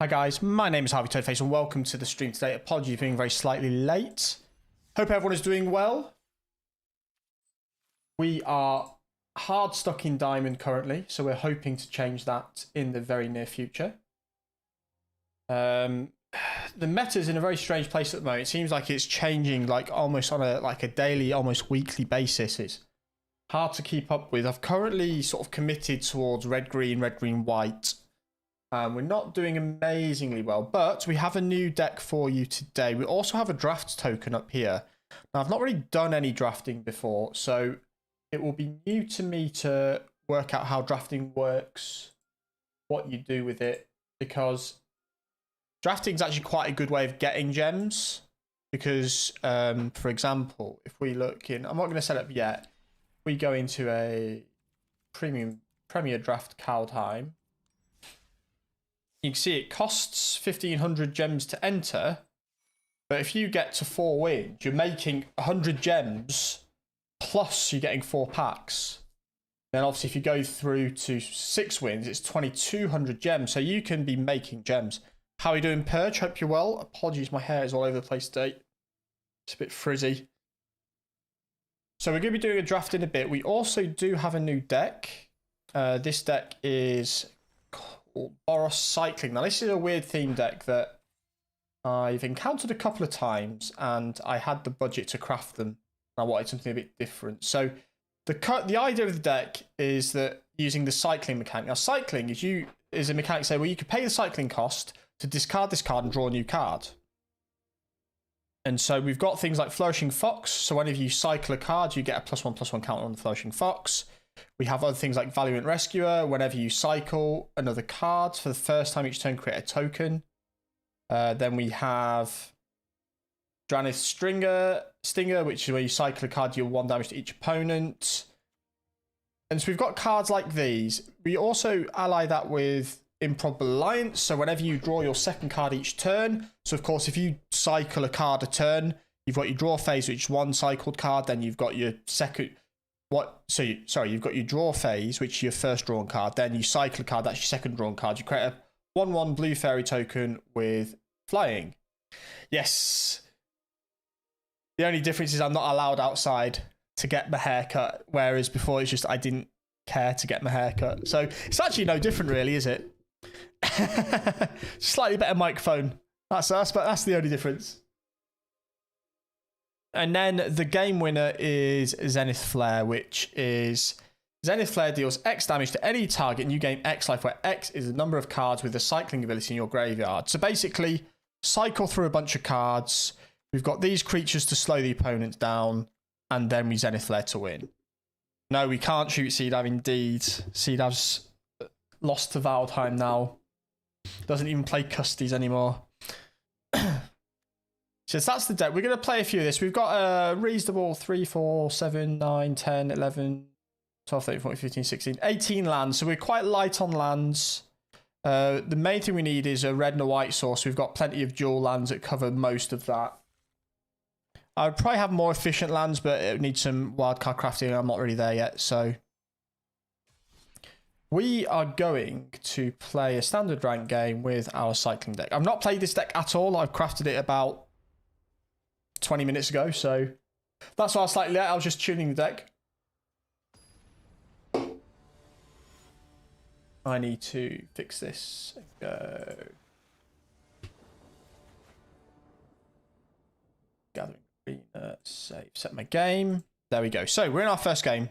Hi guys, my name is Harvey Toadface and welcome to the stream today. Apologies for being very slightly late. Hope everyone is doing well. We are hard stuck in Diamond currently, so we're hoping to change that in the very near future. The meta is in a very strange place at the moment. It seems like it's changing like almost on a daily, almost weekly basis. It's hard to keep up with. I've currently sort of committed towards red, green, white. We're not doing amazingly well, but we have a new deck for you today. We also have a draft token up here. Now, I've not really done any drafting before, so it will be new to me to work out how drafting works, what you do with it, because drafting is actually quite a good way of getting gems. Because, for example, if we look in, I'm not going to set up yet. We go into a Premier Draft Kaldheim. You can see it costs 1,500 gems to enter, but if you get to 4 wins, you're making 100 gems, plus you're getting 4 packs. Then obviously if you go through to 6 wins, it's 2,200 gems, so you can be making gems. How are you doing, Purge? Hope you're well. Apologies, my hair is all over the place today. It's a bit frizzy. So we're going to be doing a draft in a bit. We also do have a new deck. This deck is Boros Cycling. Now this is a weird theme deck that I've encountered a couple of times and I had the budget to craft them. I wanted something a bit different. So the idea of the deck is that using the cycling mechanic. Now cycling is a mechanic say, well, you could pay the cycling cost to discard this card and draw a new card. And so we've got things like Flourishing Fox. So whenever you cycle a card, you get a +1/+1 counter on the Flourishing Fox. We have other things like Valiant Rescuer. Whenever you cycle another card for the first time each turn, create a token. Then we have Drannith Stinger, which is where you cycle a card, deal 1 damage to each opponent. And so we've got cards like these. We also ally that with Improbable Alliance. So whenever you draw your second card each turn, so of course if you cycle a card a turn, you've got your draw phase, which is 1 cycled card, then you've got your second... you've got your draw phase, which is your first drawn card. Then you cycle a card, that's your second drawn card. You create a 1/1 blue fairy token with flying. Yes. The only difference is I'm not allowed outside to get my hair cut, whereas before it's just I didn't care to get my hair cut. So it's actually no different really, is it? Slightly better microphone. That's the only difference. And then the game winner is Zenith Flare, which is Zenith Flare deals X damage to any target and you gain X life, where X is the number of cards with the cycling ability in your graveyard. So basically, cycle through a bunch of cards. We've got these creatures to slow the opponents down, and then we Zenith Flare to win. No, we can't shoot Seedav indeed. Seedav's lost to Valdheim now. Doesn't even play Custies anymore. So that's the deck. We're going to play a few of this. We've got a reasonable 3, 4, 7, 9, 10, 11, 12, 13, 14, 15, 16, 18 lands. So we're quite light on lands. The main thing we need is a red and a white source. We've got plenty of dual lands that cover most of that. I would probably have more efficient lands, but it would need some wildcard crafting. I'm not really there yet. So we are going to play a standard rank game with our cycling deck. I've not played this deck at all. I've crafted it about 20 minutes ago, so that's why I was slightly late. I was just tuning the deck. I need to fix this and go. Gathering arena, save, set my game. There we go. So we're in our first game.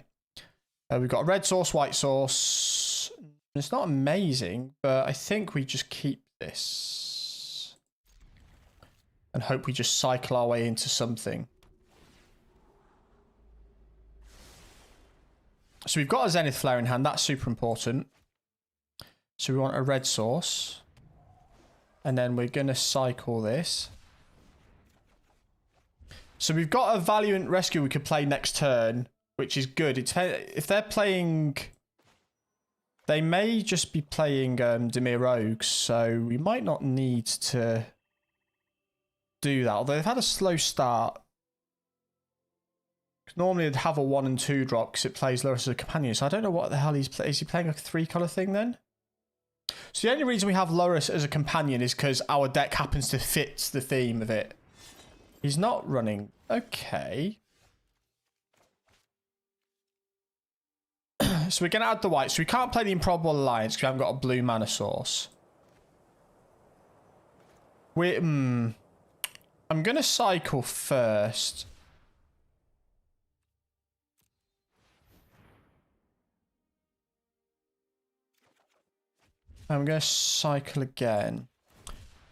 We've got a red source, white source. It's not amazing, but I think we just keep this and hope we just cycle our way into something. So we've got a Zenith Flare in hand. That's super important. So we want a red source. And then we're going to cycle this. So we've got a Valiant Rescue we could play next turn, which is good. If they're playing... They may just be playing Dimir Rogues, so we might not need to do that. Although they've had a slow start. Normally they'd have a 1 and 2 drop because it plays Lurrus as a companion. So I don't know what the hell he's playing. Is he playing a 3-color thing then? So the only reason we have Lurrus as a companion is because our deck happens to fit the theme of it. He's not running. Okay. So we're going to add the white. So we can't play the Improbable Alliance because we haven't got a blue mana source. I'm going to cycle first. I'm going to cycle again.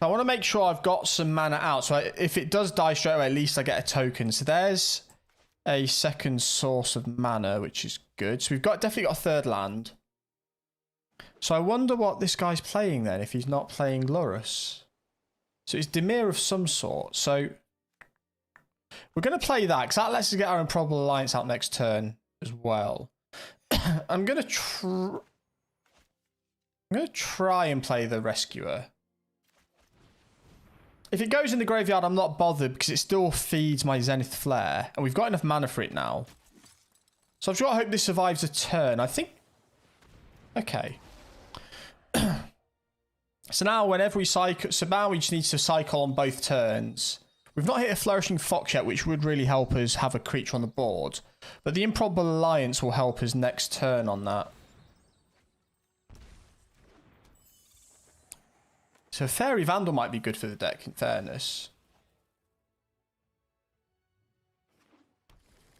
I want to make sure I've got some mana out. So if it does die straight away, at least I get a token. So there's a second source of mana, which is good. So we've definitely got a third land. So I wonder what this guy's playing then, if he's not playing Lurrus. So it's Dimir of some sort. So we're going to play that, because that lets us get our Improbable Alliance out next turn as well. I'm going to try and play the Rescuer. If it goes in the graveyard, I'm not bothered because it still feeds my Zenith Flare. And we've got enough mana for it now. So I've got to hope this survives a turn. I think... Okay. So now whenever we cycle... So now we just need to cycle on both turns. We've not hit a Flourishing Fox yet, which would really help us have a creature on the board. But the Improbable Alliance will help us next turn on that. So Fairy Vandal might be good for the deck, in fairness.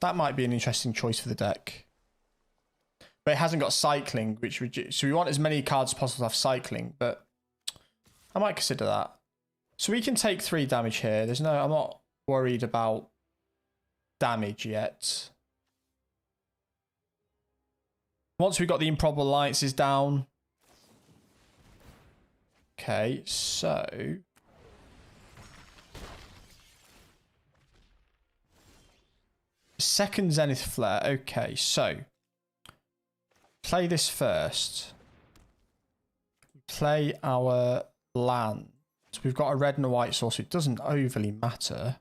That might be an interesting choice for the deck. But it hasn't got cycling, which so we want as many cards as possible to have cycling, but I might consider that. So we can take 3 damage here. I'm not worried about damage yet. Once we've got the Improbable Alliances down. Okay, so... Second Zenith Flare. Okay, so... Play this first. Play our land. So we've got a red and a white source. It doesn't overly matter.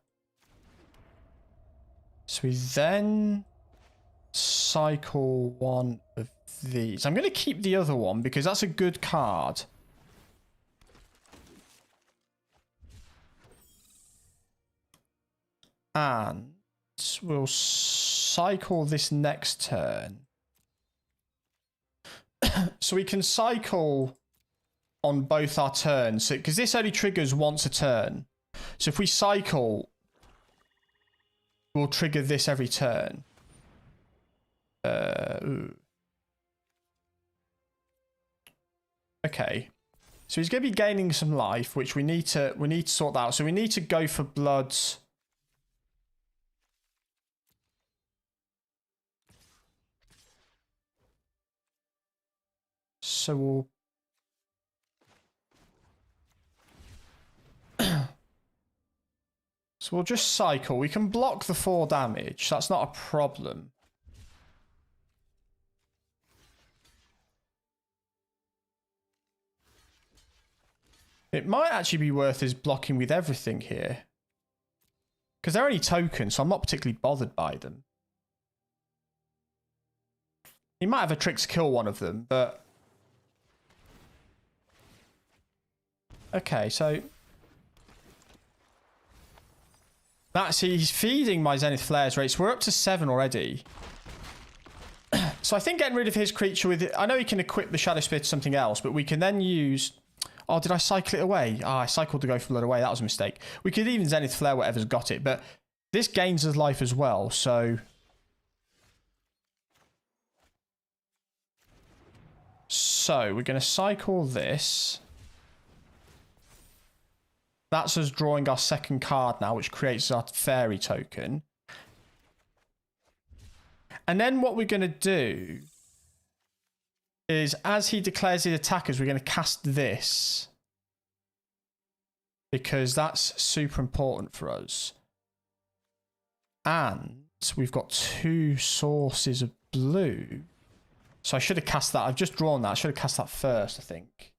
So we then cycle one of these. I'm going to keep the other one because that's a good card. And we'll cycle this next turn. So we can cycle on both our turns. Because this only triggers once a turn. So if we cycle, we'll trigger this every turn. Okay. So he's going to be gaining some life, which we need to sort that out. So we need to go for bloods. So we'll... So we'll just cycle. We can block the 4 damage. That's not a problem. It might actually be worth us blocking with everything here. Because they're only tokens, so I'm not particularly bothered by them. He might have a trick to kill one of them, but... Okay, so... He's feeding my Zenith Flares rates. We're up to 7 already. So I think getting rid of his creature with... I know he can equip the Shadow Spear to something else, but we can then use... Oh, did I cycle it away? I cycled to go for blood away. That was a mistake. We could even Zenith Flare whatever's got it, but this gains us life as well, so... So, we're going to cycle this. That's us drawing our second card now, which creates our fairy token. And then what we're going to do is, as he declares his attackers, we're going to cast this. Because that's super important for us. And we've got 2 sources of blue. So I should have cast that. I've just drawn that. I should have cast that first, I think.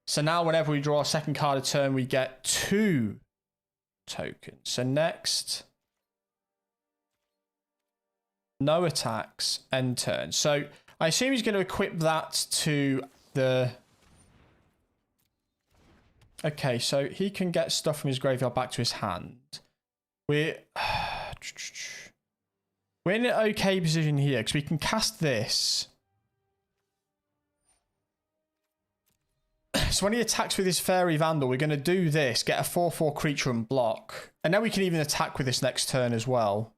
So now whenever we draw a second card a turn, we get 2 tokens. So next, no attacks, end turn. So I assume he's going to equip that to the Okay, so he can get stuff from his graveyard back to his hand. We're in an okay position here because we can cast this. So when he attacks with his Fairy Vandal, we're going to do this, get a 4/4 creature and block. And then we can even attack with this next turn as well.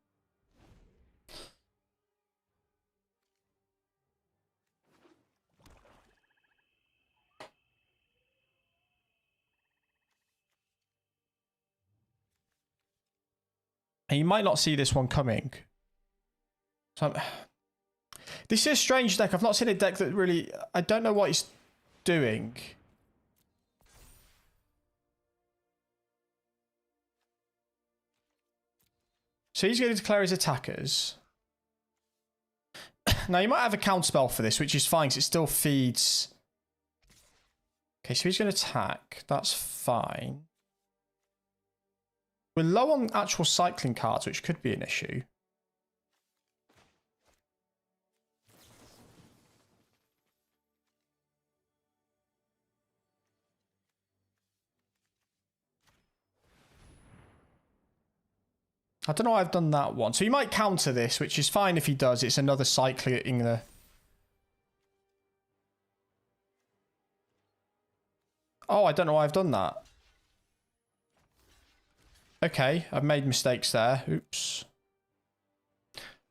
And you might not see this one coming. So this is a strange deck. I've not seen a deck that really... I don't know what it's doing. So he's going to declare his attackers. Now, you might have a counterspell for this, which is fine, because it still feeds... Okay, so he's going to attack. That's fine. We're low on actual cycling cards, which could be an issue. I don't know why I've done that one. So you might counter this, which is fine if he does. It's another cycling the... Oh, I don't know why I've done that. Okay, I've made mistakes there. Oops.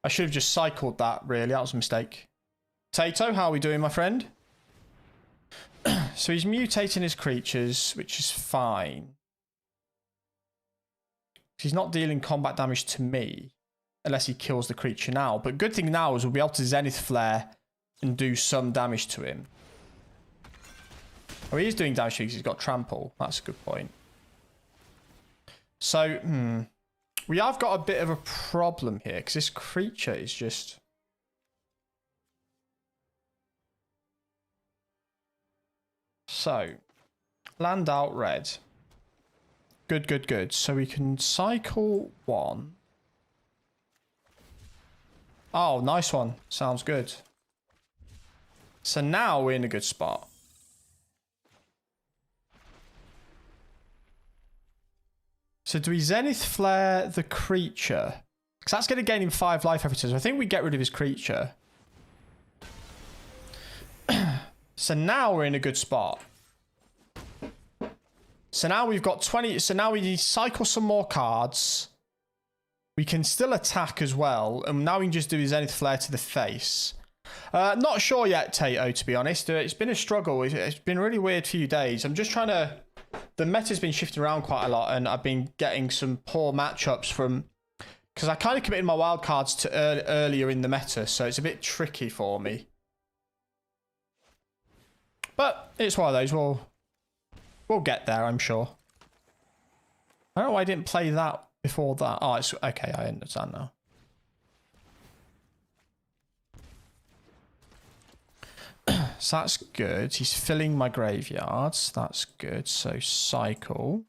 I should have just cycled that, really. That was a mistake. Tato, how are we doing, my friend? So he's mutating his creatures, which is fine. He's not dealing combat damage to me, unless he kills the creature now. But good thing now is we'll be able to Zenith Flare and do some damage to him. Oh, he is doing damage because he's got Trample. That's a good point. So, we have got a bit of a problem here, because this creature is just... So, land out red. Good, good, good. So we can cycle one. Oh, nice one. Sounds good. So now we're in a good spot. So do we Zenith Flare the creature? Because that's going to gain him 5 life every turn. So I think we get rid of his creature. So now we're in a good spot. So now we've got 20. So now we cycle some more cards. We can still attack as well. And now we can just do his Zenith Flare to the face. Not sure yet, Tato, to be honest. It's been a struggle. It's been a really weird few days. I'm just trying to... The meta's been shifting around quite a lot, and I've been getting some poor matchups from... Because I kind of committed my wild cards to earlier in the meta, so it's a bit tricky for me. But it's one of those. We'll get there, I'm sure. I don't know why I didn't play that before that. Oh, it's okay. I understand now. So that's good. He's filling my graveyards. That's good. So cycle.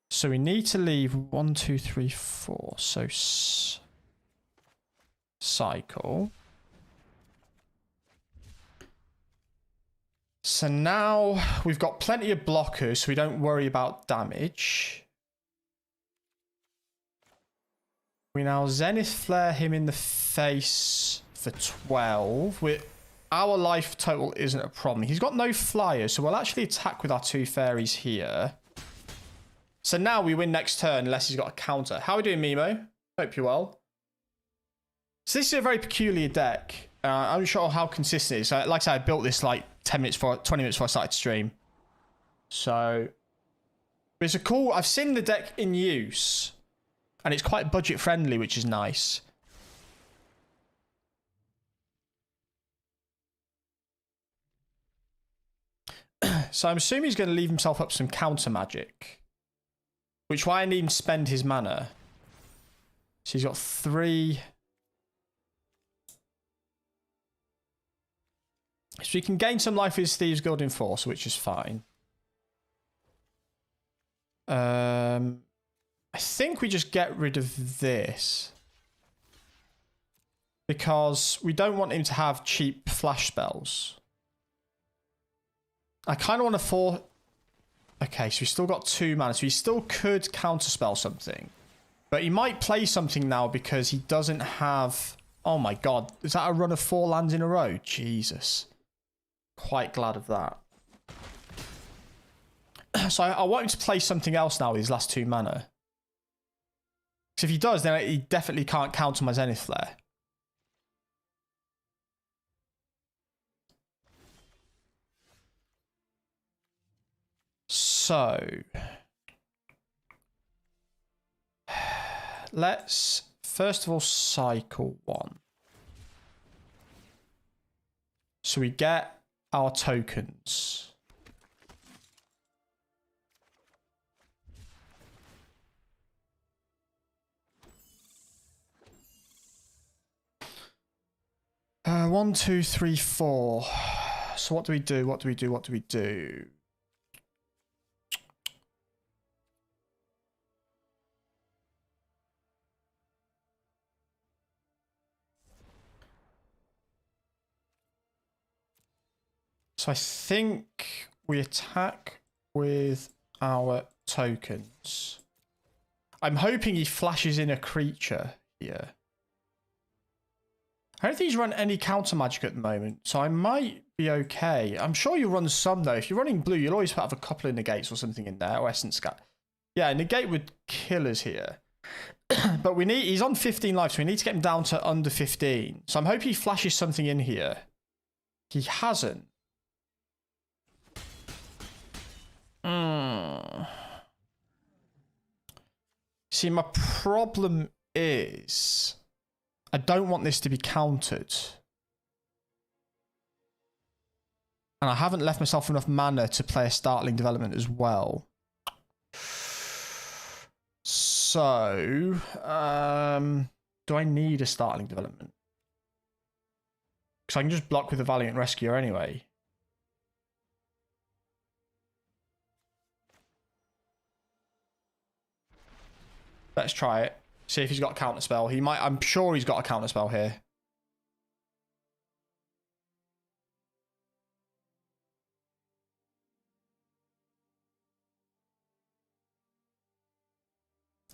So we need to leave 1, 2, 3, 4. So cycle. So now we've got plenty of blockers, so we don't worry about damage. We now Zenith Flare him in the face for 12. Our life total isn't a problem. He's got no flyers, so we'll actually attack with our 2 fairies here. So now we win next turn unless he's got a counter. How are we doing, Mimo? Hope you're well. So this is a very peculiar deck. I'm not sure how consistent it is. Like I said, I built this like 20 minutes before I started to stream. So it's a cool... I've seen the deck in use. And it's quite budget friendly, which is nice. So I'm assuming he's going to leave himself up some counter magic. Which why I need him to spend his mana. So he's got 3. So he can gain some life with his Thieves Guild Enforcer, which is fine. I think we just get rid of this. because we don't want him to have cheap flash spells. I kind of want to Okay, so he's still got 2 mana, so he still could counterspell something. But he might play something now because he doesn't have... Oh my god, is that a run of 4 lands in a row? Jesus. Quite glad of that. So I want him to play something else now with his last 2 mana. Because if he does, then he definitely can't counter my Zenith Flare. So... let's first of all cycle 1. So we get our tokens. One, two, three, four. So what do we do? What do we do? What do we do? So I think we attack with our tokens. I'm hoping he flashes in a creature here. I don't think he's run any counter magic at the moment, so I might be okay. I'm sure you run some though. If you're running blue, you'll always have a couple of negates or something in there, or essence scat. Yeah, negate would kill us here. But we need, he's on 15 life, so we need to get him down to under 15. So I'm hoping he flashes something in here. He hasn't. See, my problem is I don't want this to be countered. And I haven't left myself enough mana to play a Startling Development as well. So, do I need a Startling Development? Because I can just block with a Valiant Rescuer anyway. Let's try it. See if he's got a counterspell. He might. I'm sure he's got a counterspell here.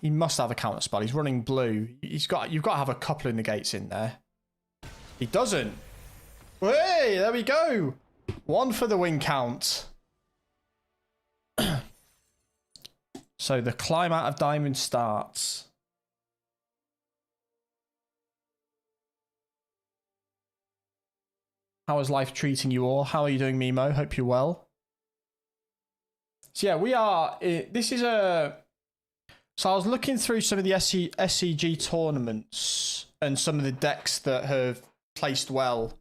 He must have a counterspell. He's running blue. You've got to have a couple of negates in there. He doesn't. Hey, there we go. 1 for the win count. So the climb out of Diamond starts. How is life treating you all? How are you doing, Mimo? Hope you're well. So yeah, we are... This is a... So I was looking through some of the SCG tournaments and some of the decks that have placed well.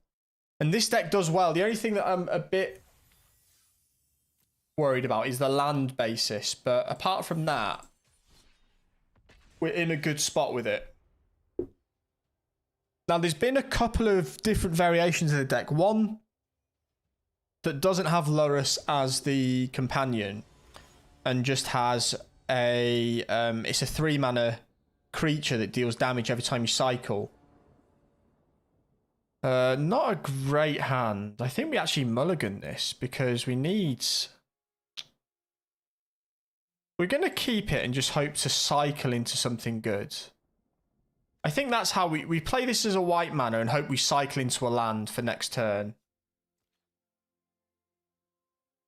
And this deck does well. The only thing that I'm a bit worried about is the land basis. But apart from that, we're in a good spot with it. Now, there's been a couple of different variations of the deck. One that doesn't have Lurrus as the companion and just has a... it's a 3-mana creature that deals damage every time you cycle. Not a great hand. I think we actually mulligan this because we need... We're going to keep it and just hope to cycle into something good. I think that's how we play this as a white mana and hope we cycle into a land for next turn.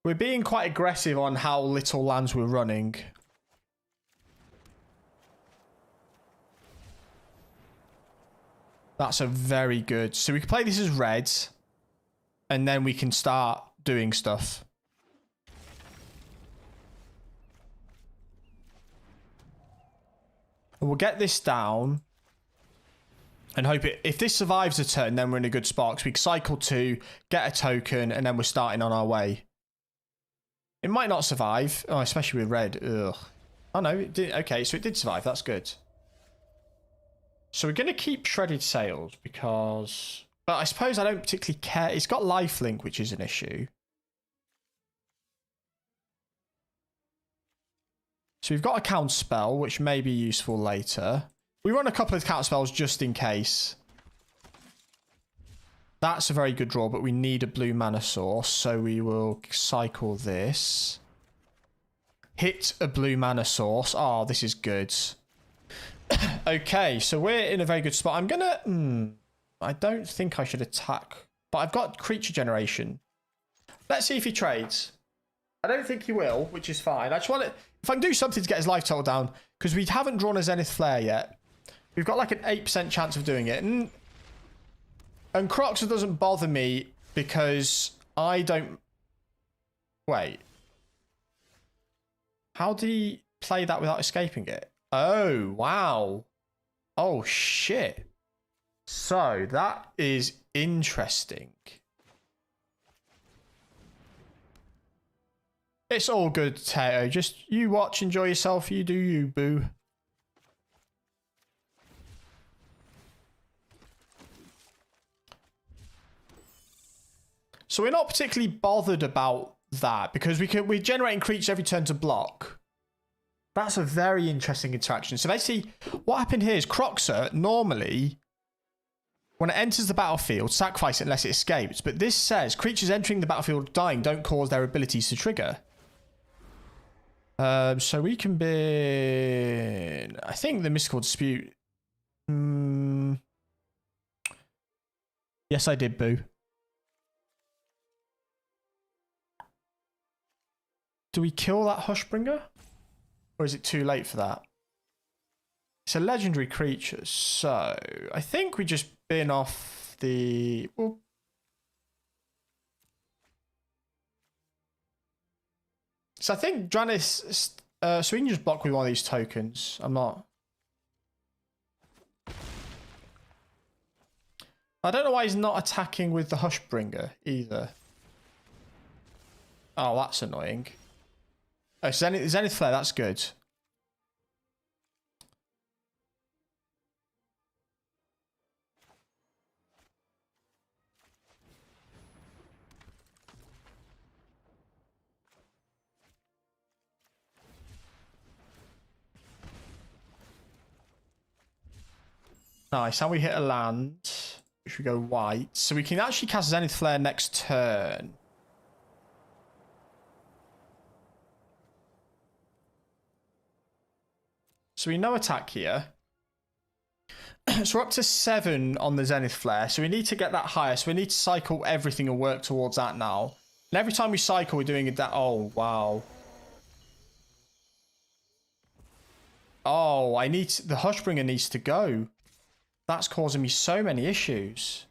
We're being quite aggressive on how little lands we're running. That's a very good... So we can play this as red and then we can start doing stuff. And we'll get this down. And hope it, if this survives a turn, then we're in a good spot. Because we can cycle 2, get a token, and then we're starting on our way. It might not survive. Oh, especially with red. Ugh. Oh, no. It did. Okay, so it did survive. That's good. So we're going to keep Shredded Sails because... But I suppose I don't particularly care. It's got lifelink, which is an issue. So we've got a counter spell, which may be useful later. We run a couple of counter spells just in case. That's a very good draw, but we need a blue mana source, so we will cycle this. Hit a blue mana source. Oh, this is good. Okay, so we're in a very good spot. I'm gonna... I don't think I should attack, but I've got creature generation. Let's see if he trades. I don't think he will, which is fine. I just want to... If I can do something to get his life total down, because we haven't drawn a Zenith Flare yet. We've got like an 8% chance of doing it. And Kroxa doesn't bother me because I don't... Wait. How did he play that without escaping it? Oh, wow. Oh, shit. So, that is interesting. It's all good, Teo. Just you watch, enjoy yourself. You do you, boo. So we're not particularly bothered about that because we're generating creatures every turn to block. That's a very interesting interaction. So basically, what happened here is Kroxa normally, when it enters the battlefield, sacrifice it unless it escapes. But this says creatures entering the battlefield dying don't cause their abilities to trigger. So we can be... I think the Mystical Dispute... Yes, I did, boo. Do we kill that Hushbringer? Or is it too late for that? It's a legendary creature, so I think we just bin off the... Well, so I think Dranis... so we can just block with one of these tokens. I'm not... I don't know why he's not attacking with the Hushbringer either. Oh, that's annoying. Oh, Zenith Flare, that's good. Nice, and we hit a land. Which we go white. So we can actually cast Zenith Flare next turn. So we no attack here. So we're up to 7 on the Zenith Flare. So we need to get that higher. So we need to cycle everything and work towards that now. And every time we cycle, we're doing it that... Oh, wow. Oh, I need... The Hushbringer needs to go. That's causing me so many issues.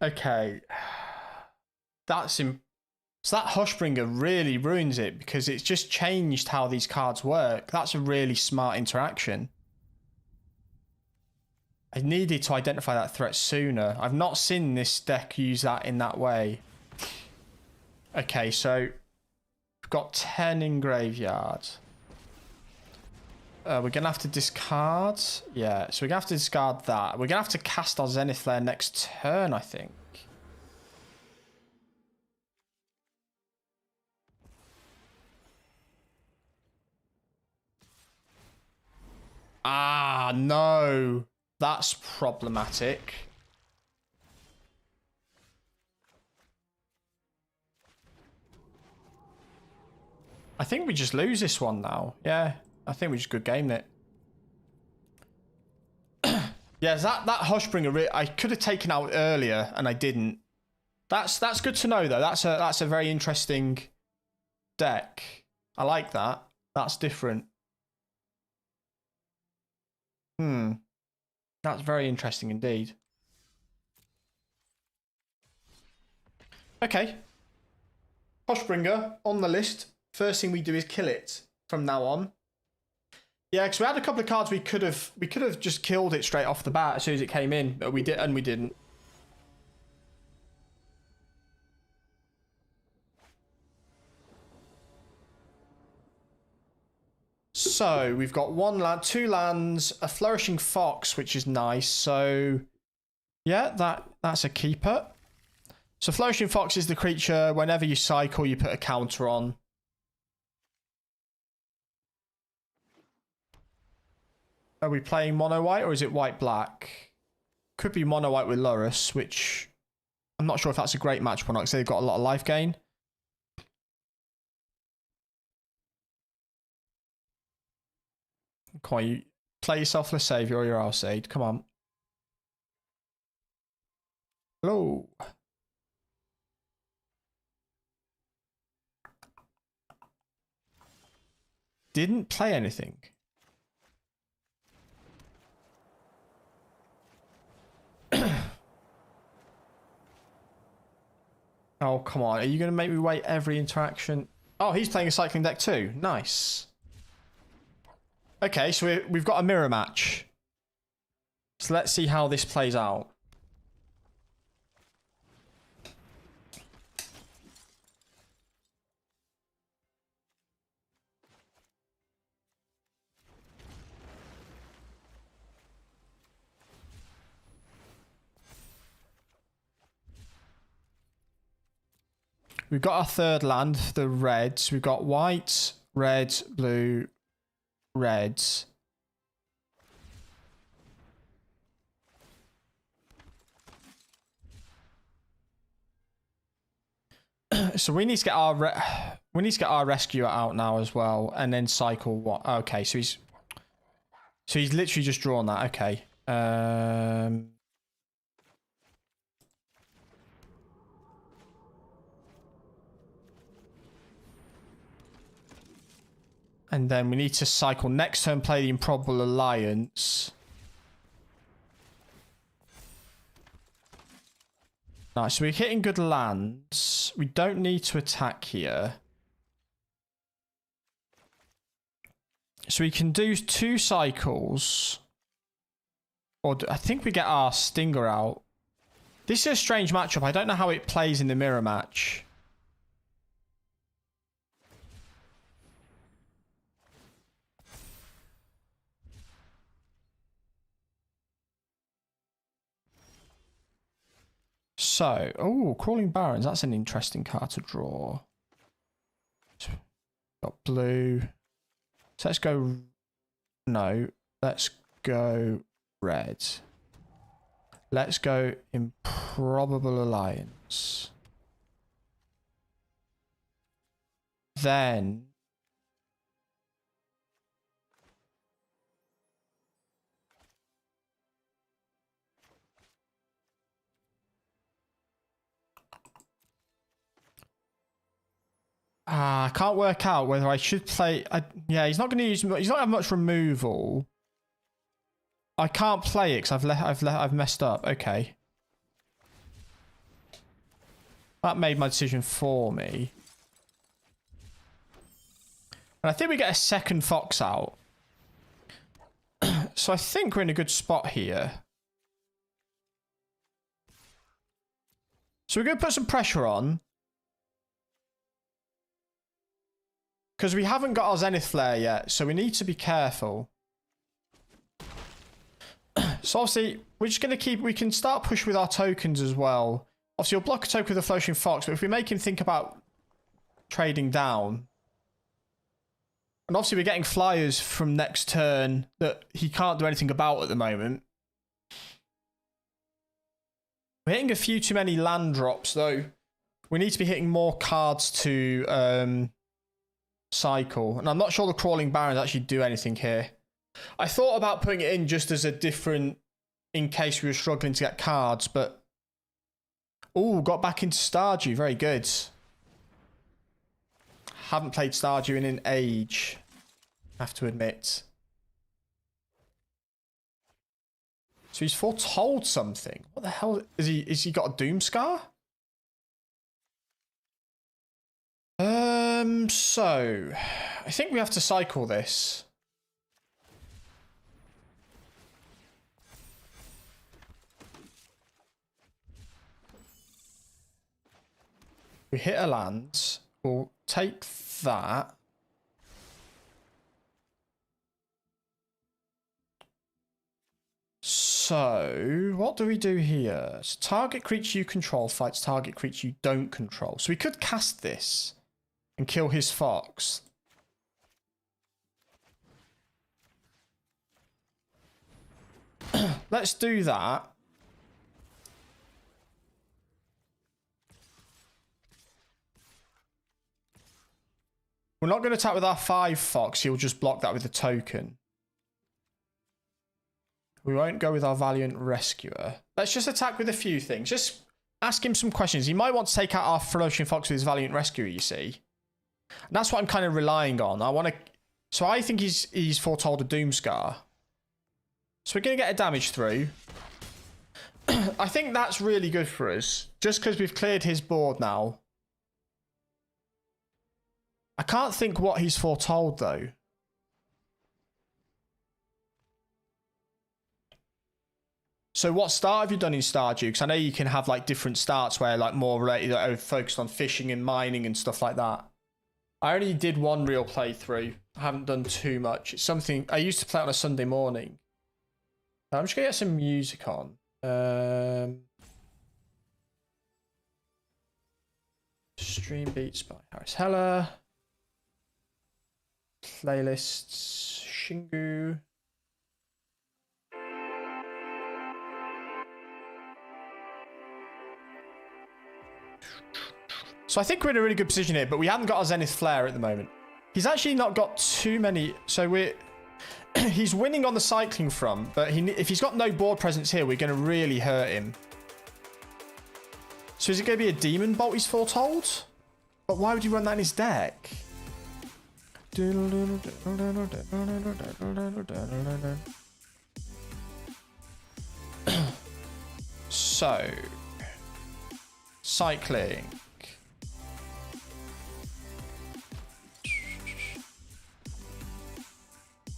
Okay. So that Hushbringer really ruins it because it's just changed how these cards work. That's a really smart interaction. I needed to identify that threat sooner. I've not seen this deck use that in that way. Okay, so we've got 10 in graveyard. We're going to have to discard. Yeah, so we're going to have to discard that. We're going to have to cast our Zenith Flare next turn, I think. Ah, no. That's problematic. I think we just lose this one now. Yeah, I think we just good game it. Yeah, that Hushbringer I could have taken out earlier and I didn't. That's good to know though. That's a very interesting deck. I like that. That's different. That's very interesting indeed. Okay. Hushbringer on the list. First thing we do is kill it from now on. Yeah, because we had a couple of cards we could have just killed it straight off the bat as soon as it came in, but we didn't. So we've got 1 land, 2 lands, a Flourishing Fox, which is nice. So yeah, that's a keeper. So Flourishing Fox is the creature, whenever you cycle, you put a counter on. Are we playing mono white or is it white black? Could be mono white with Lurrus, which I'm not sure if that's a great match or not, because they've got a lot of life gain. Come on, you play your Selfless Savior or your Alseid. Come on. Hello. Didn't play anything. Oh, come on. Are you going to make me wait every interaction? Oh, he's playing a cycling deck too. Nice. Okay, so we've got a mirror match. So let's see how this plays out. We've got our third land, the reds. We've got white, red, blue, reds. So we need to get our rescuer out now as well, and then cycle what? Okay, so he's literally just drawn that. Okay. And then we need to cycle next turn, play the Improbable Alliance. Nice, so we're hitting good lands. We don't need to attack here. So we can do 2 cycles. Or I think we get our Stinger out. This is a strange matchup. I don't know how it plays in the mirror match. So, oh, Crawling Barrens. That's an interesting card to draw. Got blue. So let's go... No. Let's go red. Let's go Improbable Alliance. Then... I can't work out whether I should play... yeah, he's not going to use... He's not have much removal. I can't play it because I've messed up. Okay. That made my decision for me. And I think we get a second Fox out. So I think we're in a good spot here. So we're going to put some pressure on. Because we haven't got our Zenith Flare yet, so we need to be careful. So obviously, we're just going to keep... We can start push with our tokens as well. Obviously, you'll block a token with a Flourishing Fox, but if we make him think about trading down... And obviously, we're getting flyers from next turn that he can't do anything about at the moment. We're hitting a few too many land drops, though. We need to be hitting more cards to... cycle, and I'm not sure the Crawling Barrens actually do anything here. I thought about putting it in just as a different, in case we were struggling to get cards, but got back into Stardew, very good. Haven't played Stardew in an age, I have to admit. So he's foretold something. What the hell is he? Is he got a Doomscar? So I think we have to cycle this. We hit a land. We'll take that. So, what do we do here? So target creature you control fights target creature you don't control. So we could cast this and kill his fox. Let's do that. We're not going to attack with our 5 fox. He'll just block that with a token. We won't go with our Valiant Rescuer. Let's just attack with a few things. Just ask him some questions. He might want to take out our Flourishing Fox with his Valiant Rescuer, you see. And that's what I'm kind of relying on. So I think he's foretold a Doomscar. So we're going to get a damage through. I think that's really good for us. Just because we've cleared his board now. I can't think what he's foretold, though. So what start have you done in Stardew? Because I know you can have like different starts where like more related, focused on fishing and mining and stuff like that. I only did one real playthrough. I haven't done too much. It's something I used to play on a Sunday morning. I'm just gonna get some music on. Stream Beats by Harris Heller. Playlists Shingu. So I think we're in a really good position here, but we haven't got our Zenith Flare at the moment. He's actually not got too many. So he's winning on the cycling front, but if he's got no board presence here, we're going to really hurt him. So is it going to be a Demon Bolt he's foretold? But why would you run that in his deck? So, cycling.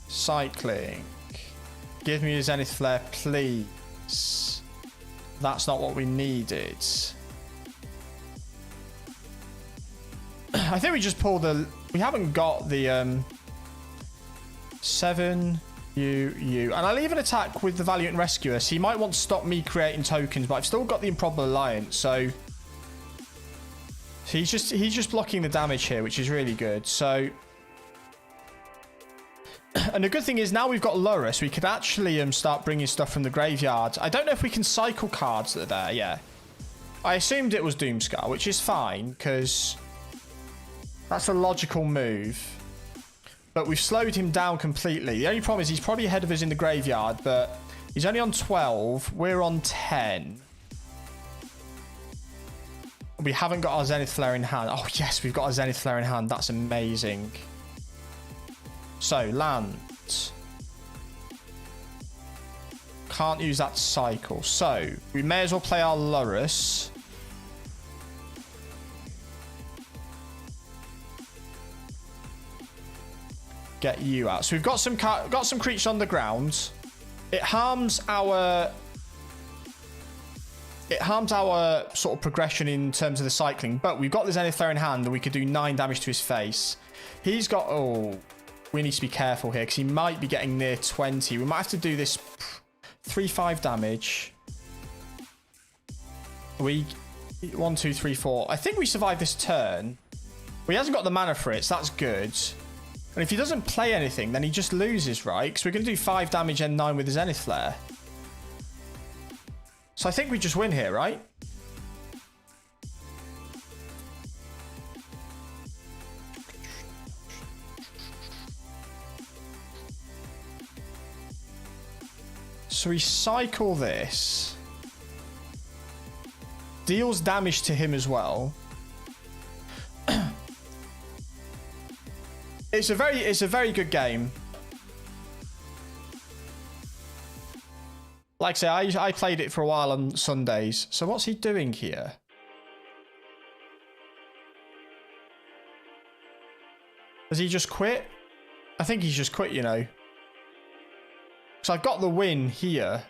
Cycling. Give me a Zenith Flare, please. That's not what we needed. I think we just pull the... We haven't got the 7 U. And I'll even attack with the Valiant Rescuer. So he might want to stop me creating tokens, but I've still got the Improbable Alliance. So he's just blocking the damage here, which is really good. So... And the good thing is now we've got Lurrus, we could actually start bringing stuff from the graveyard. I don't know if we can cycle cards that are there. Yeah. I assumed it was Doomscar, which is fine, because that's a logical move. But we've slowed him down completely. The only problem is he's probably ahead of us in the graveyard, but he's only on 12. We're on 10. We haven't got our Zenith Flare in hand. Oh, yes, we've got our Zenith Flare in hand. That's amazing. So, land. Can't use that cycle. So, we may as well play our Lurrus. Get you out. So we've got some creatures on the ground. It harms our sort of progression in terms of the cycling, but we've got the Zenith Flare in hand and we could do 9 damage to his face. He's got... Oh... We need to be careful here because he might be getting near 20. We might have to do this 3-5 damage. 1, 2, 3, 4. I think we survive this turn. Well, he hasn't got the mana for it, so that's good. And if he doesn't play anything, then he just loses, right? Because we're going to do 5 damage and 9 with the Zenith Flare. So I think we just win here, right? So we cycle this. Deals damage to him as well. It's a very good game. Like I say, I played it for a while on Sundays. So what's he doing here? Has he just quit? I think he's just quit, you know. So I've got the win here.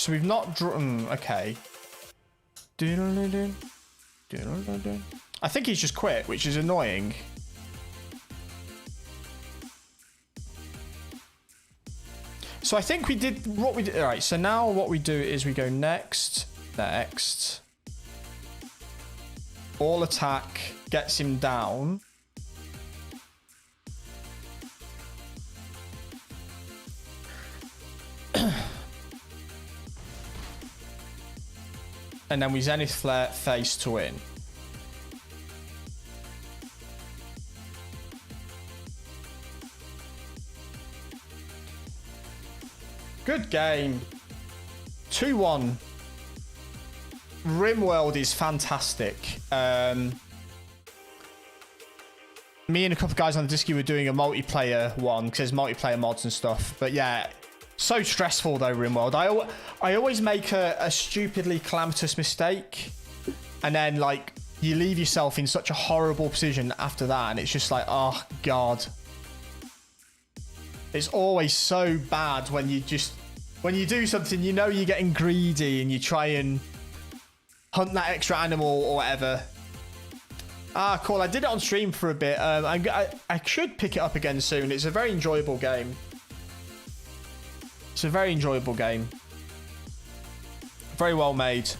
So we've not drawn. Okay. I think he's just quit, which is annoying. So I think we did what we did. All right. So now what we do is we go next. All attack gets him down. And then we Zenith Flare face to win. Good game. 2-1. RimWorld is fantastic. Me and a couple of guys on the Discord were doing a multiplayer one because there's multiplayer mods and stuff. But yeah, so stressful though, RimWorld. I always make a stupidly calamitous mistake, and then like you leave yourself in such a horrible position after that, and it's just like, oh god. It's always so bad when you do something, you know you're getting greedy and you try and hunt that extra animal or whatever. Ah, cool. I did it on stream for a bit. I should pick it up again soon. It's a very enjoyable game. It's a very enjoyable game. Very well made.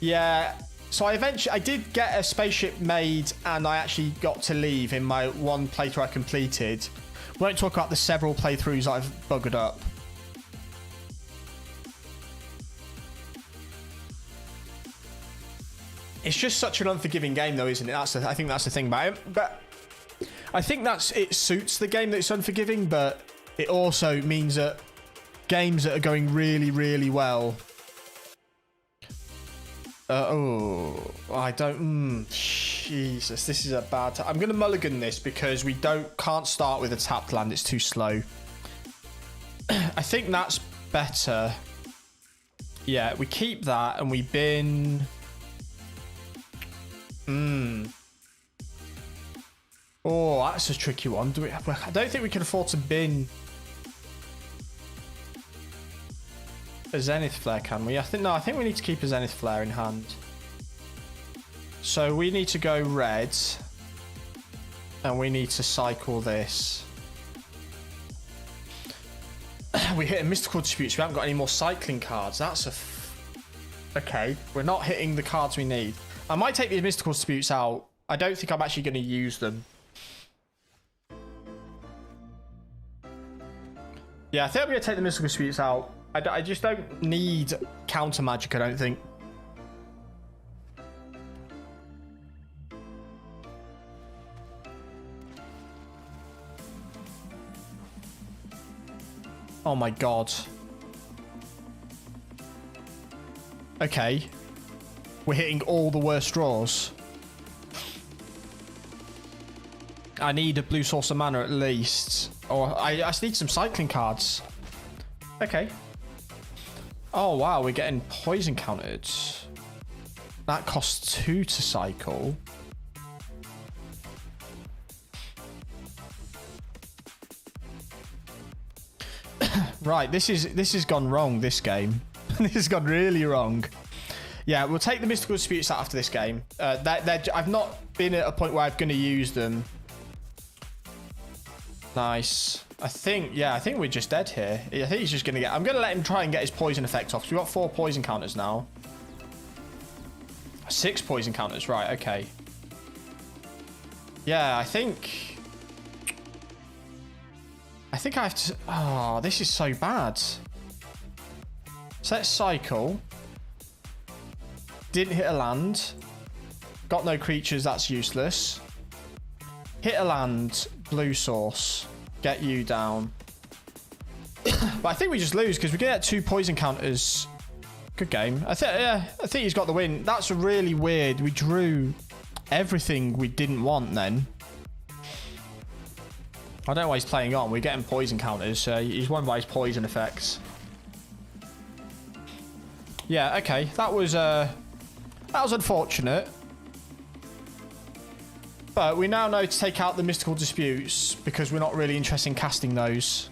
Yeah. So I did get a spaceship made, and I actually got to leave in my one playthrough I completed. We won't talk about the several playthroughs I've buggered up. It's just such an unforgiving game, though, isn't it? I think that's the thing about it. But I think it suits the game that it's unforgiving, but it also means that games that are going really, really well. I don't. Jesus, this is a bad time. I'm going to mulligan this because we can't start with a tapped land. It's too slow. I think that's better. Yeah, we keep that and we bin. Oh, that's a tricky one. I don't think we can afford to bin a Zenith Flare, can we? I think we need to keep a Zenith Flare in hand. So we need to go red, and we need to cycle this. We hit a Mystical Disputes. We haven't got any more cycling cards. That's okay. We're not hitting the cards we need. I might take these Mystical Disputes out. I don't think I'm actually going to use them. Yeah, I think I'm going to take the Mystical Disputes out. I just don't need counter magic, I don't think. Oh my god. Okay. We're hitting all the worst draws. I need a blue source of mana at least. Or I just need some cycling cards. Okay. Oh wow, we're getting poison countered. That costs 2 to cycle. Right, this has gone wrong, this game. This has gone really wrong. Yeah, we'll take the Mystical Disputes out after this game. I've not been at a point where I'm going to use them. Nice. I think we're just dead here. I think he's just going to get... I'm going to let him try and get his poison effect off. We've got 4 poison counters now. 6 poison counters. Right, okay. Yeah, I think I have to... Oh, this is so bad. So let's cycle. Didn't hit a land. Got no creatures, that's useless. Hit a land, blue source. Get you down. But I think we just lose because we get 2 poison counters. Good game. I think he's got the win. That's really weird. We drew everything we didn't want then. I don't know why he's playing on. We're getting poison counters. He's won by his poison effects. Yeah, okay. That was unfortunate. But we now know to take out the Mystical Disputes because we're not really interested in casting those.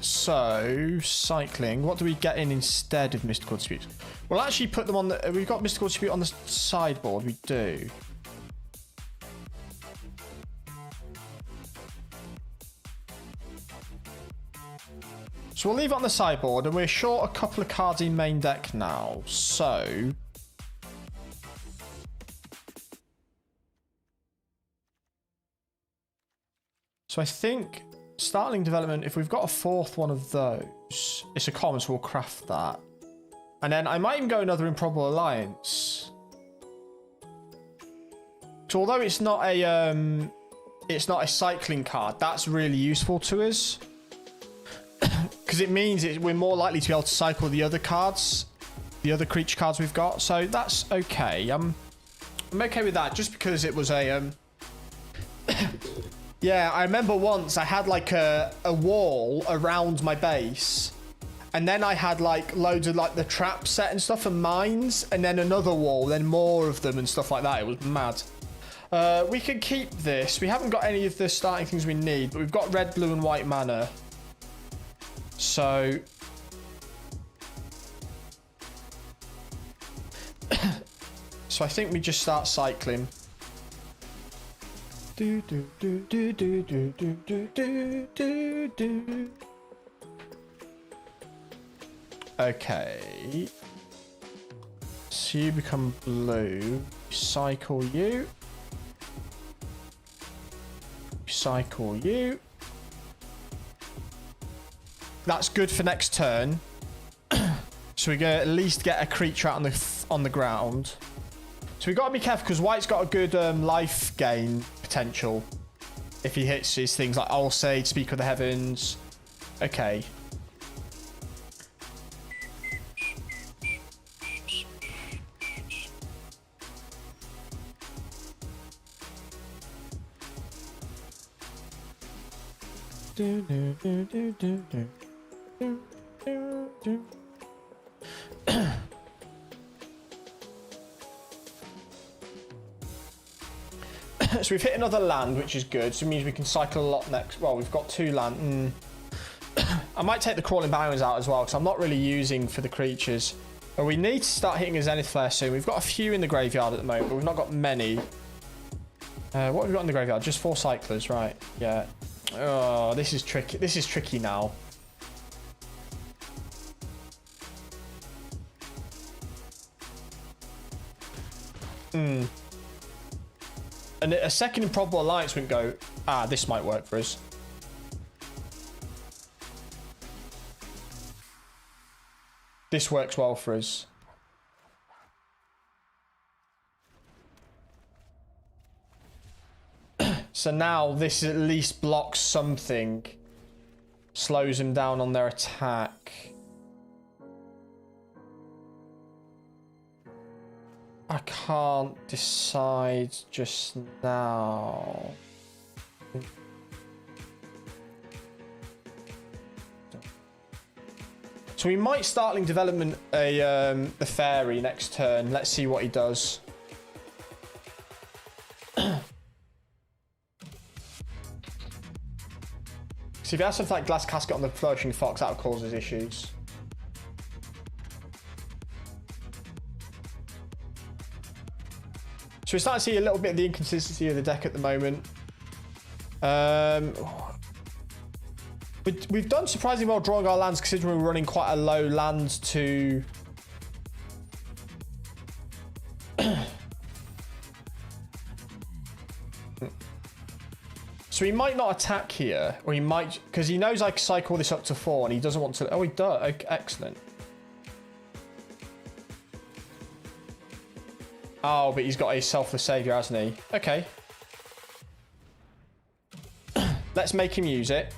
So, cycling. What do we get in instead of Mystical Disputes? We'll actually put them on the... We've got Mystical Dispute on the sideboard. We do. So we'll leave it on the sideboard, and we're short a couple of cards in main deck now. So... I think... Startling Development, if we've got a fourth one of those, it's a common, so we'll craft that. And then I might even go another Improbable Alliance. So although it's not a cycling card, that's really useful to us. Because it means we're more likely to be able to cycle the other cards, the other creature cards we've got. So that's okay. I'm okay with that, just because it was a... Yeah, I remember once I had like a wall around my base, and then I had like loads of like the trap set and stuff and mines, and then another wall, then more of them and stuff like that. It was mad. We can keep this. We haven't got any of the starting things we need, but we've got red, blue, and white mana. So... so I think we just start cycling. Okay. So you become blue. Cycle you. Cycle you. That's good for next turn. So we're gonna at least get a creature out on the ground. So we've got to be careful because white's got a good life gain potential if he hits his things like Owl Sage, Speak of the Heavens. Okay. So we've hit another land, which is good. So it means we can cycle a lot next. Well, we've got 2 land. I might take the Crawling Barrens out as well, because I'm not really using for the creatures. But we need to start hitting a Zenith Flare soon. We've got a few in the graveyard at the moment, but we've not got many. What have we got in the graveyard? Just 4 cyclers, right? Yeah. Oh, this is tricky. This is tricky now. And a second Improbable Alliance wouldn't go, this might work for us. This works well for us. So now this at least blocks something. Slows them down on their attack. I can't decide just now. So we might Startling Development the fairy next turn. Let's see what he does. So if he has something like Glass Casket on the Flourishing Fox, that'll cause us issues. So we're starting to see a little bit of the inconsistency of the deck at the moment. We've done surprisingly well drawing our lands, considering we're running quite a low land to... So he might not attack here, or he might... Because he knows I can cycle this up to 4, and he doesn't want to... Oh, he does. Okay, excellent. Oh, but he's got a Selfless Savior, hasn't he? Okay. Let's make him use it.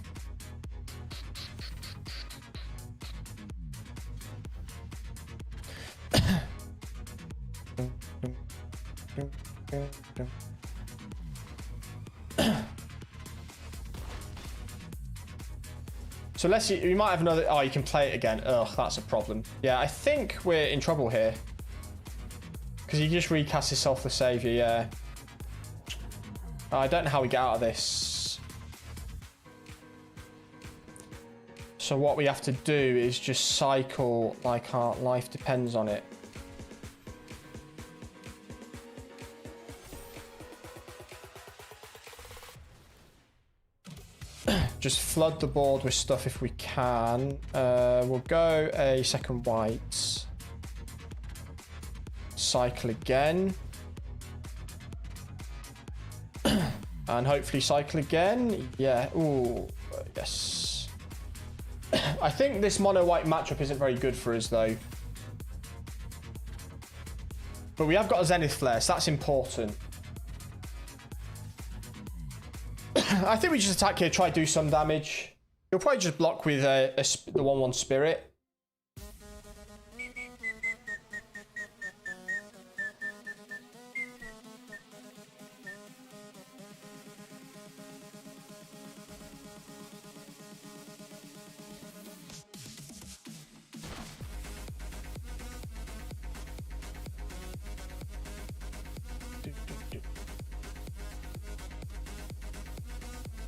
So let's see, we might have another... Oh, you can play it again. Ugh, that's a problem. Yeah, I think we're in trouble here. Because he just recast his Selfless Savior, yeah. I don't know how we get out of this. So what we have to do is just cycle like our life depends on it. Just flood the board with stuff if we can. We'll go a second white. Cycle again. And hopefully cycle again. Yeah. Ooh, yes. I think this mono white matchup isn't very good for us though. But we have got a Zenith Flare, so that's important. I think we just attack here, try to do some damage. He'll probably just block with the 1/1 Spirit.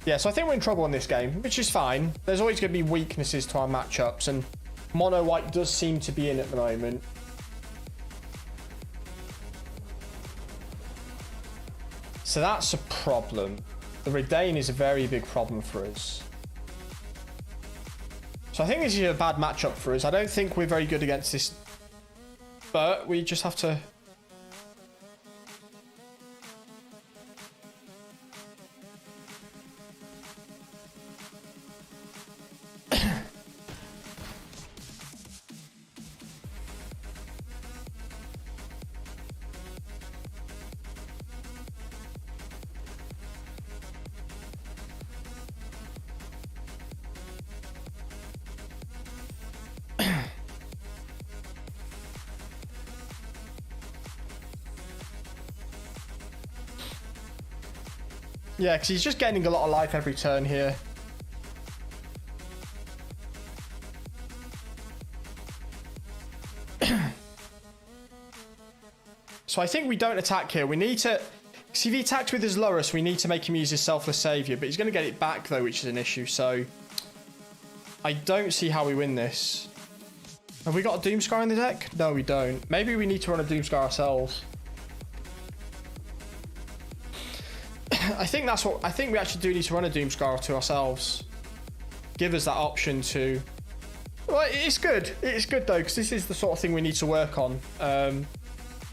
Yeah, so I think we're in trouble in this game, which is fine. There's always going to be weaknesses to our matchups, and mono white does seem to be in at the moment. So that's a problem. The Redain is a very big problem for us. So I think this is a bad matchup for us. I don't think we're very good against this, but we just have to... Yeah, because he's just gaining a lot of life every turn here. So I think we don't attack here. We need to... See, if he attacks with his Lurrus, we need to make him use his Selfless Savior. But he's going to get it back, though, which is an issue. So I don't see how we win this. Have we got a Doomscar in the deck? No, we don't. Maybe we need to run a Doomscar ourselves. I think that's what... I think we actually do need to run a Doomscar to ourselves. Give us that option to... Well, it's good. It's good, though, because this is the sort of thing we need to work on.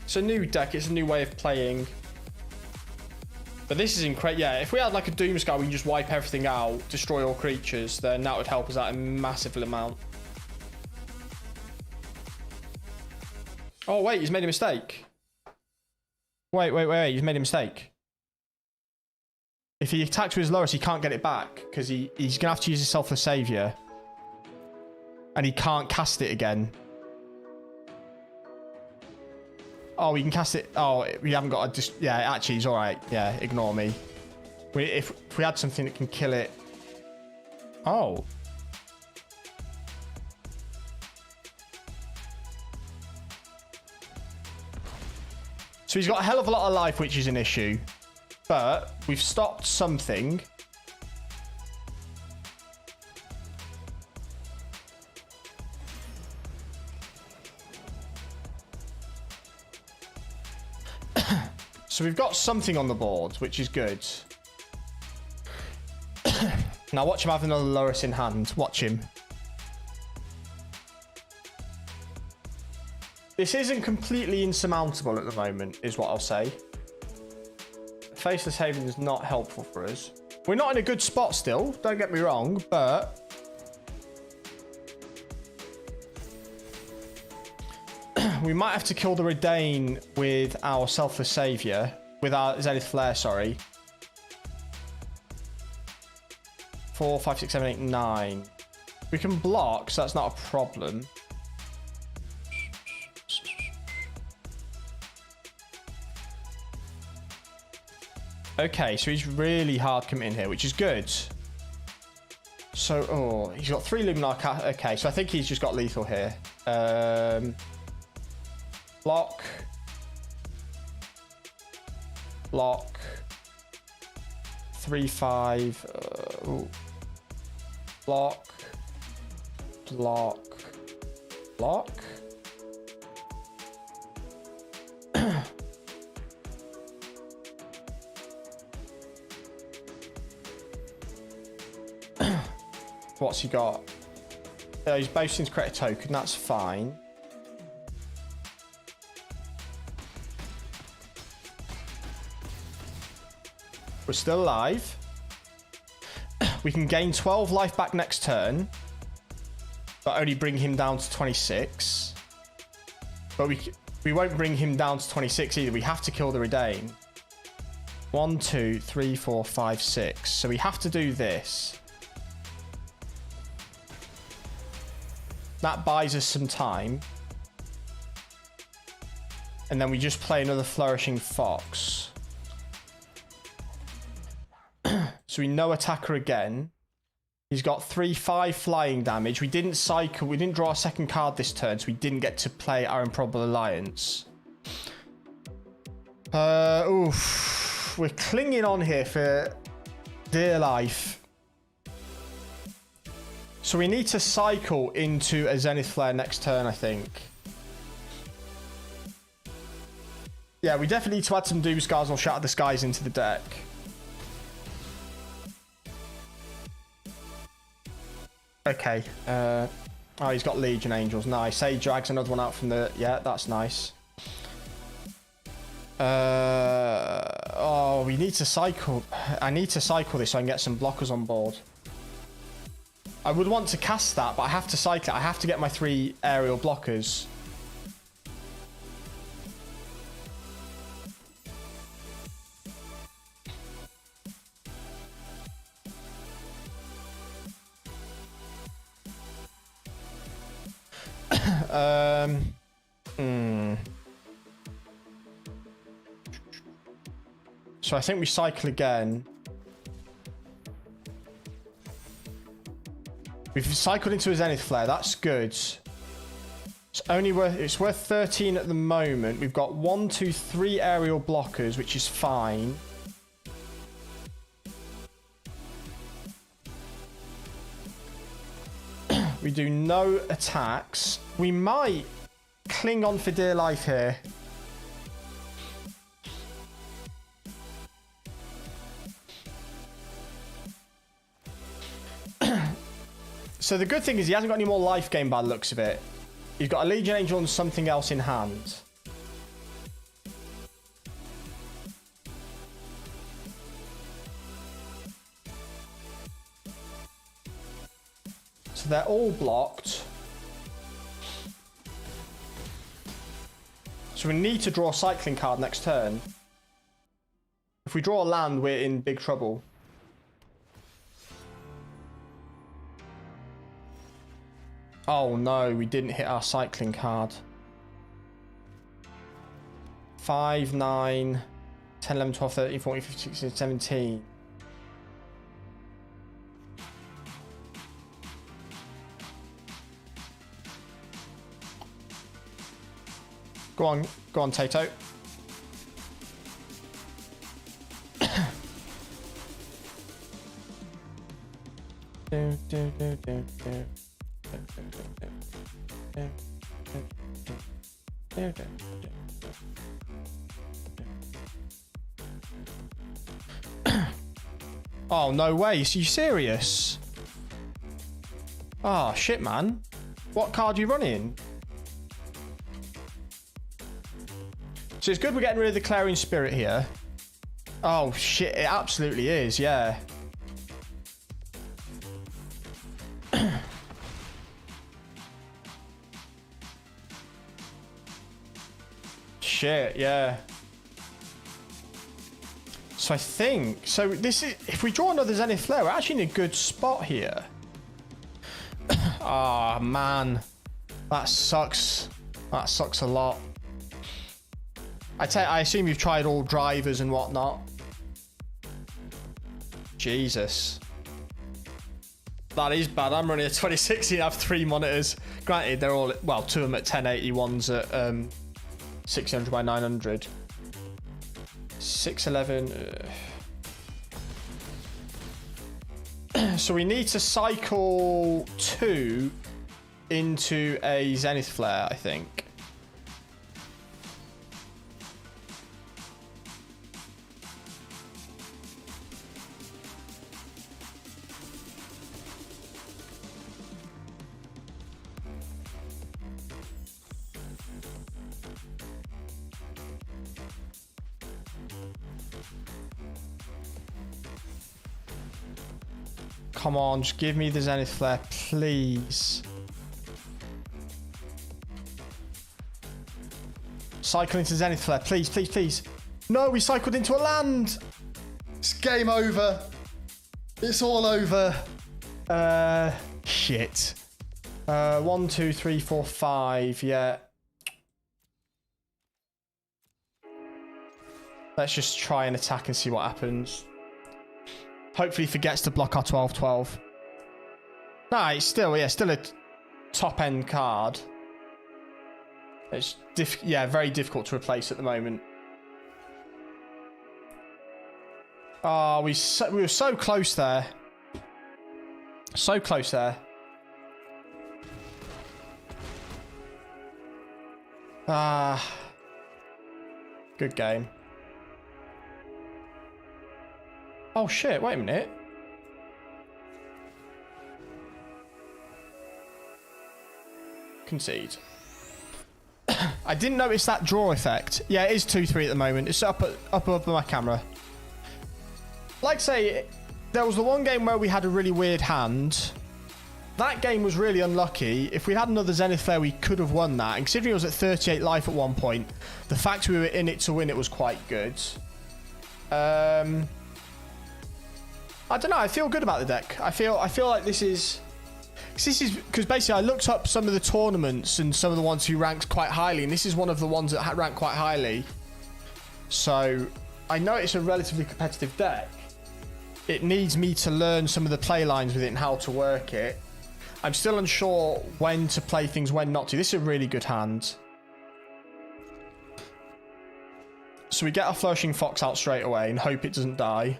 It's a new deck. It's a new way of playing. But this is incredible. Yeah, if we had like a Doomscar, we can just wipe everything out, destroy all creatures, then that would help us out a massive amount. Oh, wait, he's made a mistake. Wait, he's made a mistake. If he attacks with his Lurrus, he can't get it back because he's going to have to use his Selfless Savior. And he can't cast it again. Oh, we can cast it. Oh, we haven't got a... Yeah, actually, he's all right. Yeah, ignore me. If we had something that can kill it... Oh. So he's got a hell of a lot of life, which is an issue. But we've stopped something. So we've got something on the board, which is good. Now watch him have another Lurrus in hand. Watch him. This isn't completely insurmountable at the moment, is what I'll say. Faceless Haven is not helpful for us. We're not in a good spot still, don't get me wrong, but... we might have to kill the Redain with our Selfless Savior. With our Zenith Flare, sorry. 4, 5, 6, 7, 8, 9. We can block, so that's not a problem. Okay, so he's really hard committing here, which is good. So, oh, he's got 3 Luminar. Okay, so I think he's just got lethal here. Block. Block. 3-5. Block. Block. Block. What's he got? He's boasting to create a token. That's fine. We're still alive. We can gain 12 life back next turn, but only bring him down to 26. But we won't bring him down to 26 either. We have to kill the Redain. 1, 2, 3, 4, 5, 6. So we have to do this. That buys us some time. And then we just play another Flourishing Fox. So we no attacker again. He's got 3-5 flying damage. We didn't cycle. We didn't draw a second card this turn, so we didn't get to play our Improbable Alliance. Oof. We're clinging on here for dear life. So we need to cycle into a Zenith Flare next turn, I think. Yeah, we definitely need to add some Doomskars or Shatter the Skies into the deck. Okay. Oh, he's got Legion Angels. Nice. He drags another one out from the... Yeah, that's nice. Oh, we need to cycle. I need to cycle this so I can get some blockers on board. I would want to cast that, but I have to cycle it. I have to get my 3 aerial blockers. So I think we cycle again. We've cycled into a Zenith Flare. That's good. It's worth 13 at the moment. We've got 1, 2, 3 aerial blockers, which is fine. We do no attacks. We might cling on for dear life here. So the good thing is he hasn't got any more life gain by the looks of it. He's got a Legion Angel and something else in hand. So they're all blocked. So we need to draw a cycling card next turn. If we draw a land, we're in big trouble. Oh no, we didn't hit our cycling card. 5, 9, 10, 11, 12, 13, 14, 15, 16, 17. Go on, Tato. Oh, no way. Are you serious? Oh, shit, man. What card are you running? So it's good we're getting rid of the Clarion Spirit here. Oh, shit. It absolutely is, yeah. Shit, yeah. So I think... So this is... If we draw another Zenith Flare, we're actually in a good spot here. Ah, oh, man. That sucks. That sucks a lot. I assume you've tried all drivers and whatnot. Jesus. That is bad. I'm running a 2016. I have 3 monitors. Granted, they're all... Well, 2 of them at 1080, one's at 600 by 900. 611. So we need to cycle 2 into a Zenith Flare, I think. Come on, just give me the Zenith Flare, please. Cycle into Zenith Flare, please, please, please. No, we cycled into a land. It's game over. It's all over. Shit. 1, 2, 3, 4, 5. Yeah. Let's just try and attack and see what happens. Hopefully he forgets to block our 12-12. Nah, it's still, yeah, still a top-end card. It's, very difficult to replace at the moment. Oh, we were so close there. So close there. Good game. Oh shit, wait a minute. Concede. I didn't notice that draw effect. Yeah, it is 2-3 at the moment. It's up above my camera. Like I say, there was the one game where we had a really weird hand. That game was really unlucky. If we had another Zenith Flare, we could have won that. And considering it was at 38 life at one point, the fact we were in it to win it was quite good. I don't know. I feel good about the deck. I feel like this is because basically I looked up some of the tournaments and some of the ones who ranked quite highly, and this is one of the ones that ranked quite highly. So I know it's a relatively competitive deck. It needs me to learn some of the play lines with it and how to work it. I'm still unsure when to play things, when not to. This is a really good hand. So we get our Flourishing Fox out straight away and hope it doesn't die.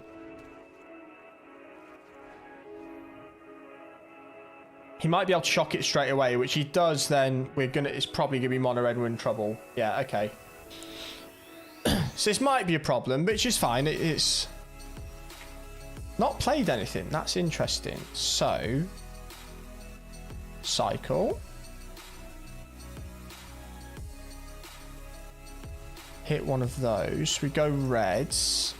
He might be able to shock it straight away, which he does, then it's probably gonna be mono red, we're in trouble. Yeah, okay. So this might be a problem, which is fine. It's not played anything. That's interesting. So cycle. Hit one of those. We go reds.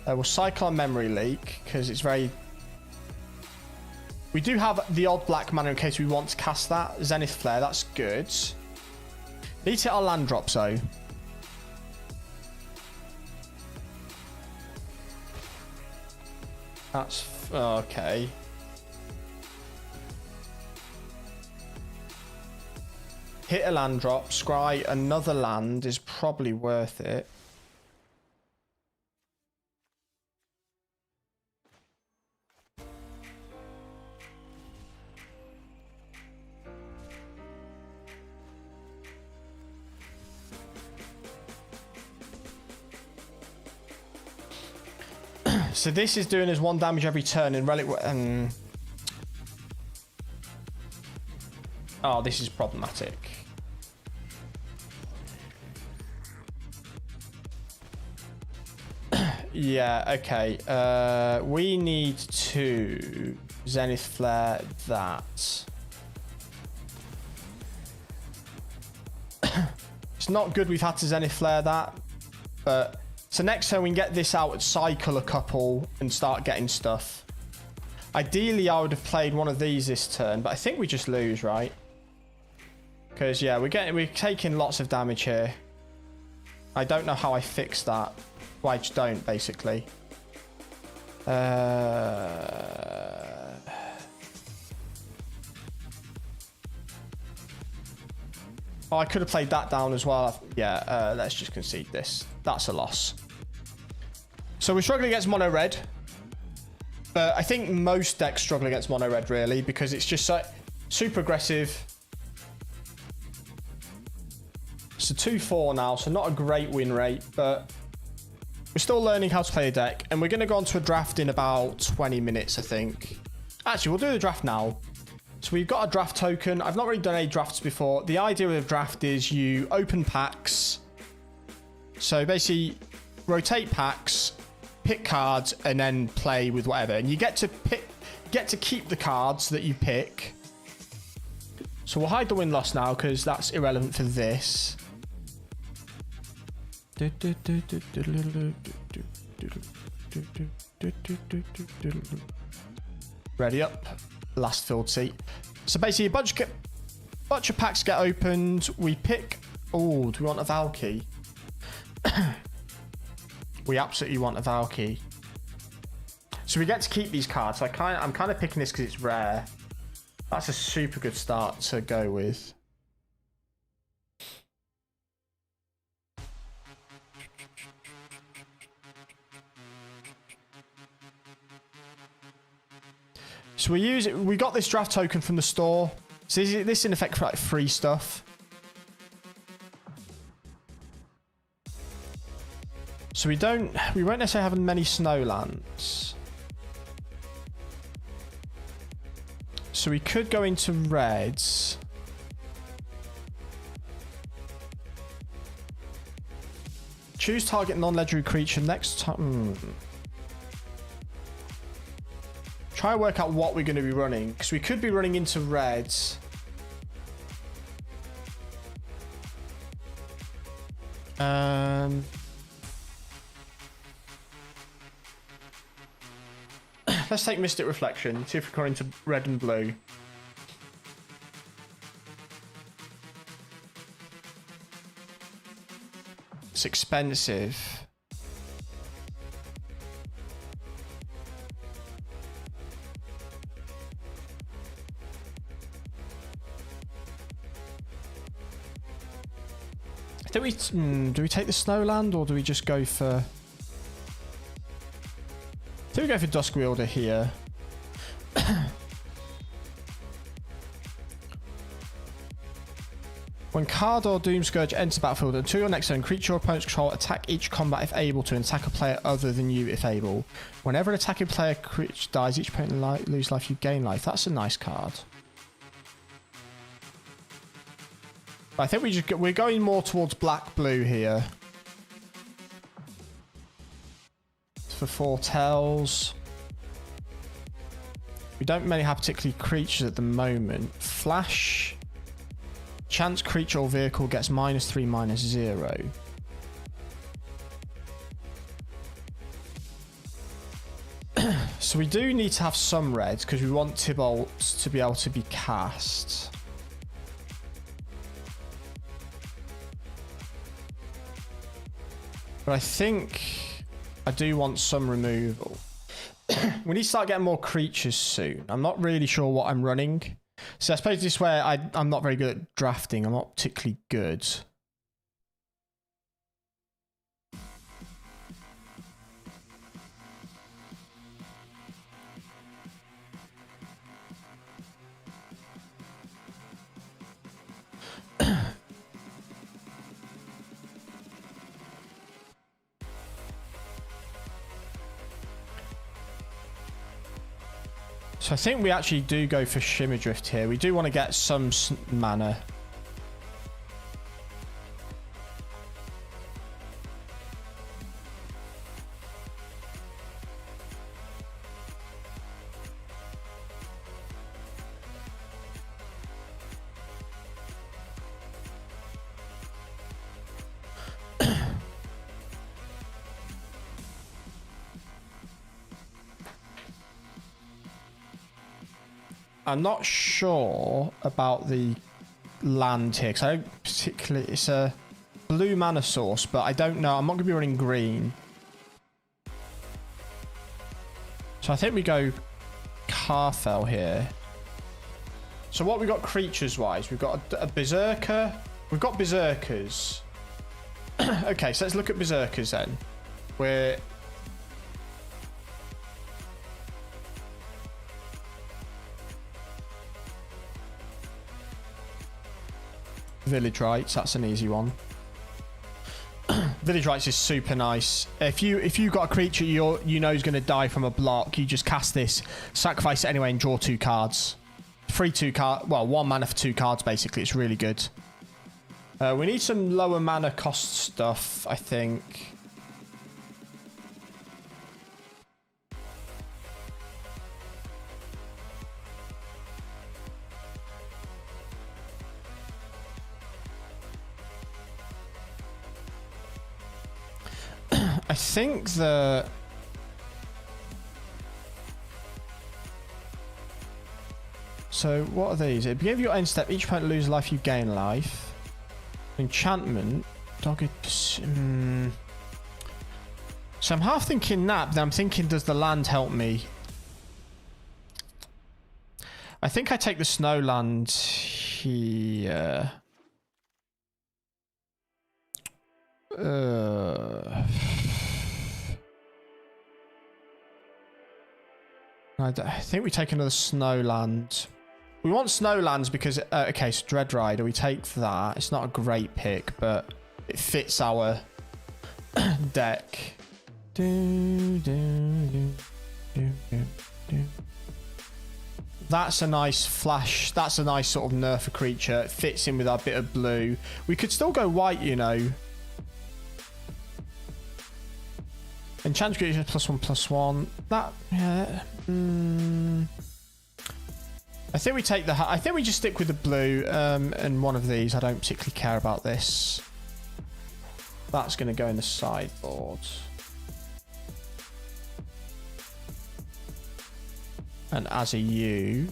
We'll cycle on Memory Leak because it's very... We do have the odd black mana in case we want to cast that. Zenith Flare, that's good. Need to hit our land drops though. That's... okay. Hit a land drop. Scry another land is probably worth it. So this is doing us 1 damage every turn in Relic... Oh, this is problematic. Yeah, okay. We need to Zenith Flare that. It's not good we've had to Zenith Flare that, but... So next turn we can get this out, cycle a couple, and start getting stuff. Ideally, I would have played one of these this turn, but I think we just lose, right? Because, yeah, we're taking lots of damage here. I don't know how I fix that. Well, I just don't, basically. Oh, I could have played that down as well. Yeah, let's just concede this. That's a loss. So we're struggling against mono red. But I think most decks struggle against mono red, really, because it's just so super aggressive. So 2-4 now, so not a great win rate, but We're still learning how to play a deck, and we're going to go on to a draft in about 20 minutes, I think. Actually, we'll do the draft now. So we've got a draft token. I've not really done any drafts before. The idea of a draft is you open packs. So basically, rotate packs, pick cards, and then play with whatever. And you get to keep the cards that you pick. So we'll hide the win-loss now, because that's irrelevant for this. Ready up. Last filled seat. So basically a bunch of packs get opened. We pick... Oh, do we want a Valky? We absolutely want a Valky. So we get to keep these cards. So I'm kind of picking this because it's rare. That's a super good start to go with. So we got this draft token from the store. So this in effect for like free stuff. So we won't necessarily have many Snowlands. So we could go into reds. Choose target non-legendary creature next time. Try and work out what we're going to be running, because we could be running into reds. Let's take Mystic Reflection, see if we're going to red and blue. It's expensive. Do we take the Snowland, or do we just go for... Do we go for Duskwielder here? When Cardor Doomscourge enters the battlefield, until your next turn, creature your opponent's control attack each combat if able to, and attack a player other than you if able. Whenever an attacking player creature dies, each opponent lose life, you gain life. That's a nice card. I think we're going more towards black-blue here. For foretells. We don't really have particularly creatures at the moment. Flash. Chance creature or vehicle gets -3/-0. So we do need to have some reds because we want Tibalt to be able to be cast. But I think I do want some removal. We need to start getting more creatures soon. I'm not really sure what I'm running. So I suppose this is where I'm not very good at drafting. I'm not particularly good. So I think we actually do go for Shimmer Drift here. We do want to get some mana. I'm not sure about the land here because I don't particularly... It's a blue mana source, but I don't know. I'm not going to be running green. So I think we go Carfell here. So what we got creatures-wise? We've got a Berserker. We've got Berserkers. Okay, so let's look at Berserkers then. We're... Village Rites, that's an easy one. Village Rites is super nice. If you got a creature you know is going to die from a block, you just cast this, sacrifice it anyway, and draw 2 cards. Free 2 card. Well, 1 mana for 2 cards basically. It's really good. We need some lower mana cost stuff, I think. I think the... So, what are these? At the beginning of your end step, each opponent loses life, you gain life. Enchantment. Dogged... So I'm half thinking that, but then I'm thinking, does the land help me? I think I take the snow land here. I think we take another Snowland. We want Snowlands because... okay, so Dread Rider, we take that. It's not a great pick, but it fits our deck. That's a nice flash. That's a nice sort of nerf a creature. It fits in with our bit of blue. We could still go white, you know. Enchant creature +1/+1. That, yeah. I think we take the. I think we just stick with the blue and one of these. I don't particularly care about this. That's going to go in the sideboard. And as a U.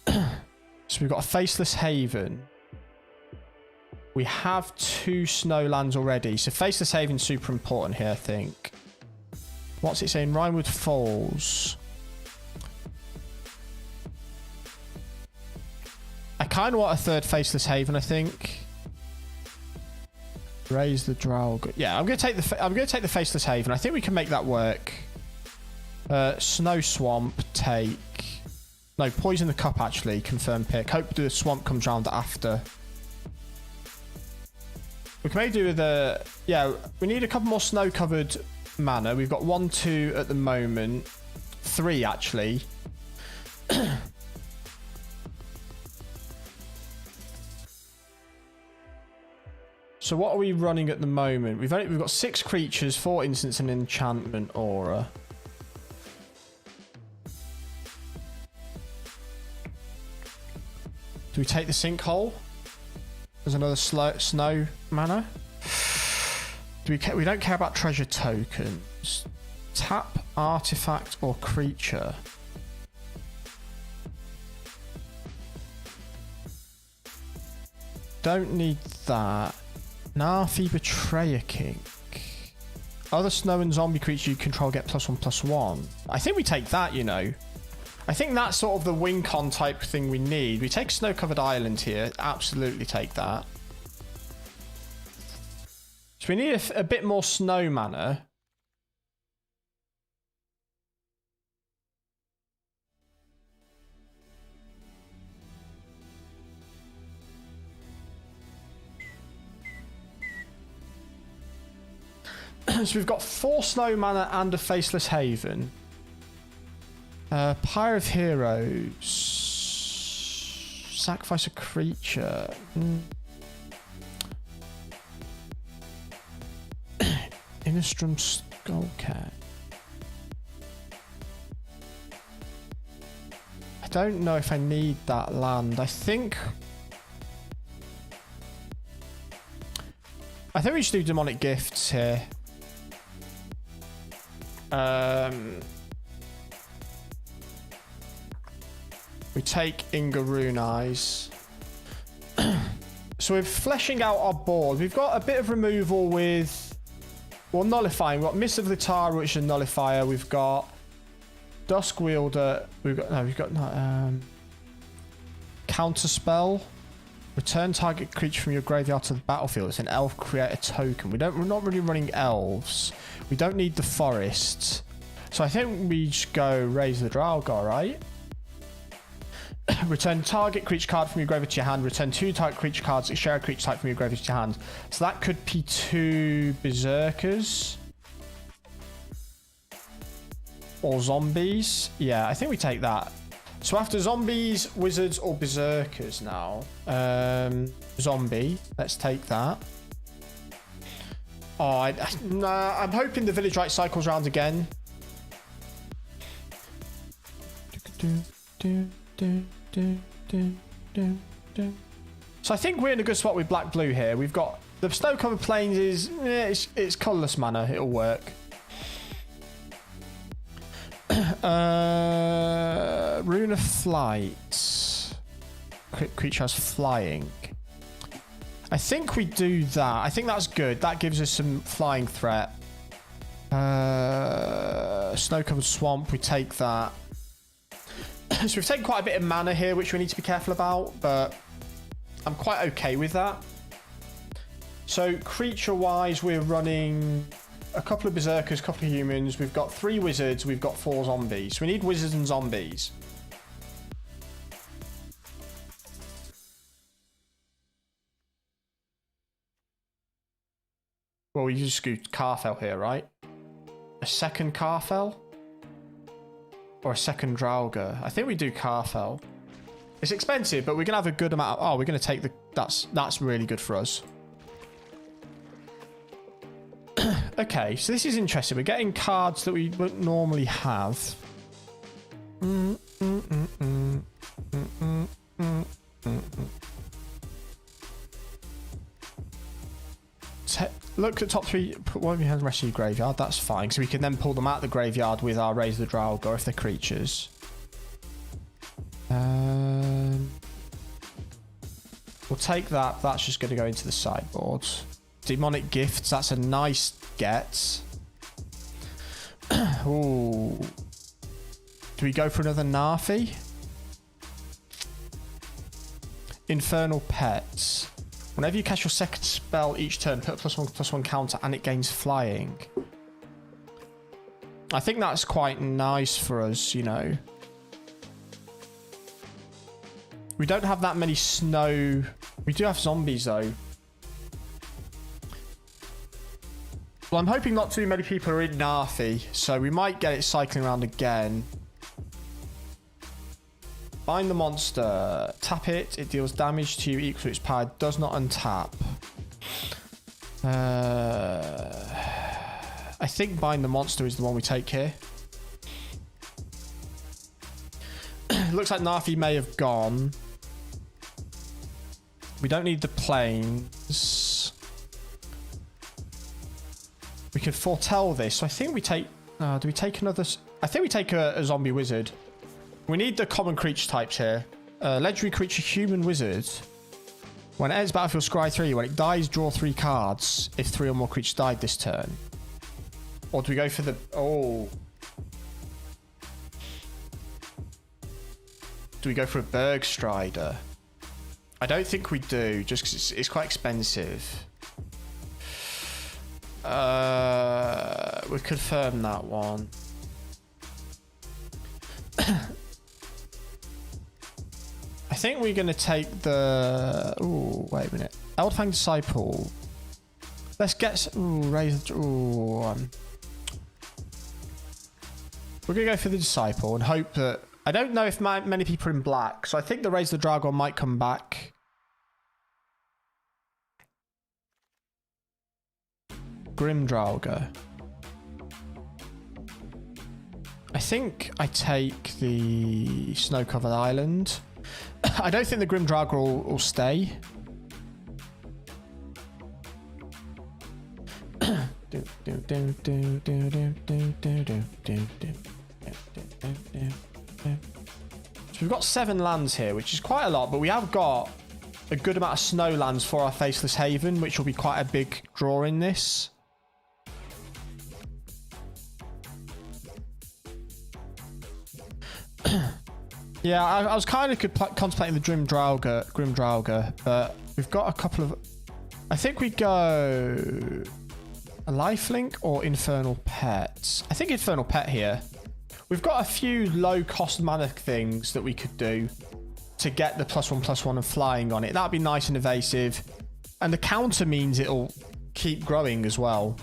So we've got a Faceless Haven. We have 2 Snowlands already. So Faceless Haven's super important here, I think. What's it saying? Rhinewood Falls. I kind of want a 3rd Faceless Haven, I think. Raise the Drow. Yeah, I'm going to take the Faceless Haven. I think we can make that work. Snow Swamp, take. No, Poison the Cup, actually. Confirm pick. Hope the Swamp comes round after. We can maybe do the... Yeah, we need a couple more snow-covered mana. We've got 1, 2 at the moment. 3, actually. So what are we running at the moment? We've got 6 creatures, 4 instants, and enchantment aura. Do we take the Sinkhole? There's another snow mana. We don't care about treasure tokens. Tap artifact or creature. Don't need that. Nafi Betrayer King. Other snow and zombie creature you control get +1/+1. I think we take that, you know. I think that's sort of the win con type thing we need. We take Snow-Covered Island here. Absolutely take that. So we need a bit more snow mana. So we've got 4 snow mana and a Faceless Haven. Pyre of Heroes. Sacrifice a creature. Innistrad Skullcat. I don't know if I need that land. I think we should do Demonic Gifts here. We take Ingaroon Eyes. So we're fleshing out our board. We've got a bit of removal with... Well, nullifying. We've got Mists of Litara, which is a nullifier. We've got Dusk Wielder. We've got Counterspell. Return target creature from your graveyard to the battlefield. It's an elf, create a token. We're not really running elves. We don't need the forest. So I think we just go Raise the Draugr, right? Return target creature card from your graveyard to your hand. Return 2 target creature cards that share a creature type from your graveyard to your hand. So that could be 2 berserkers. Or zombies. Yeah, I think we take that. So after zombies, wizards, or berserkers now. Zombie. Let's take that. Oh, I'm hoping the Village Rite cycles round again. So I think we're in a good spot with black-blue here. We've got the snow-covered plains is it's colourless mana. It'll work. Rune of Flight. Creature has flying. I think we do that. I think that's good. That gives us some flying threat. Snow-covered swamp. We take that. So we've taken quite a bit of mana here, which we need to be careful about, but I'm quite okay with that. So creature-wise, we're running a couple of berserkers, a couple of humans. We've got 3 wizards. We've got 4 zombies. So we need wizards and zombies. Well, we just go Carfell here, right? A second Carfell? Or a second Draugr? I think we do Carfell. It's expensive, but we're going to have a good amount of... Oh, we're going to take the... That's really good for us. Okay, so this is interesting. We're getting cards that we wouldn't normally have. Look at top 3. Put one of your hands rest in your graveyard. That's fine, because we can then pull them out the graveyard with our Raise the Draugr if they're creatures. We'll take that. That's just going to go into the sideboard. Demonic Gifts. That's a nice get. Ooh. Do we go for another Nafi? Infernal Pets. Whenever you cast your second spell each turn, put a +1/+1 counter and it gains flying. I think that's quite nice for us, you know. We don't have that many snow. We do have zombies, though. Well, I'm hoping not too many people are in Nafi, so we might get it cycling around again. Bind the monster. Tap it. It deals damage to you equal to its power. Does not untap. I think Bind the monster is the one we take here. Looks like Nafi may have gone. We don't need the planes. We could foretell this. So I think we take... do we take another... I think we take a zombie wizard. We need the common creature types here. Legendary creature, human wizard. When it enters battlefield, scry 3. When it dies, draw 3 cards. If 3 or more creatures died this turn. Or do we go for the... Oh. Do we go for a Bergstrider? I don't think we do, just because it's quite expensive. We confirm that one. I think we're going to take the... Ooh, wait a minute. Eldfang Disciple. Let's get... Ooh, raise... Ooh, we're going to go for the Disciple and hope that... I don't know if many people are in black, so I think the Raise the Dragon might come back. Grim Draugr. I think I take the Snow-Covered Island. I don't think the Grim Draugr will stay. So we've got 7 lands here, which is quite a lot, but we have got a good amount of snow lands for our Faceless Haven, which will be quite a big draw in this. Yeah, I was kind of contemplating the Grim Draugr, but we've got a couple of... I think we go a Lifelink or Infernal Pets. I think Infernal Pet here. We've got a few low-cost mana things that we could do. to get the +1/+1 and flying on it. That'd be nice and evasive. And the counter means it'll keep growing as well.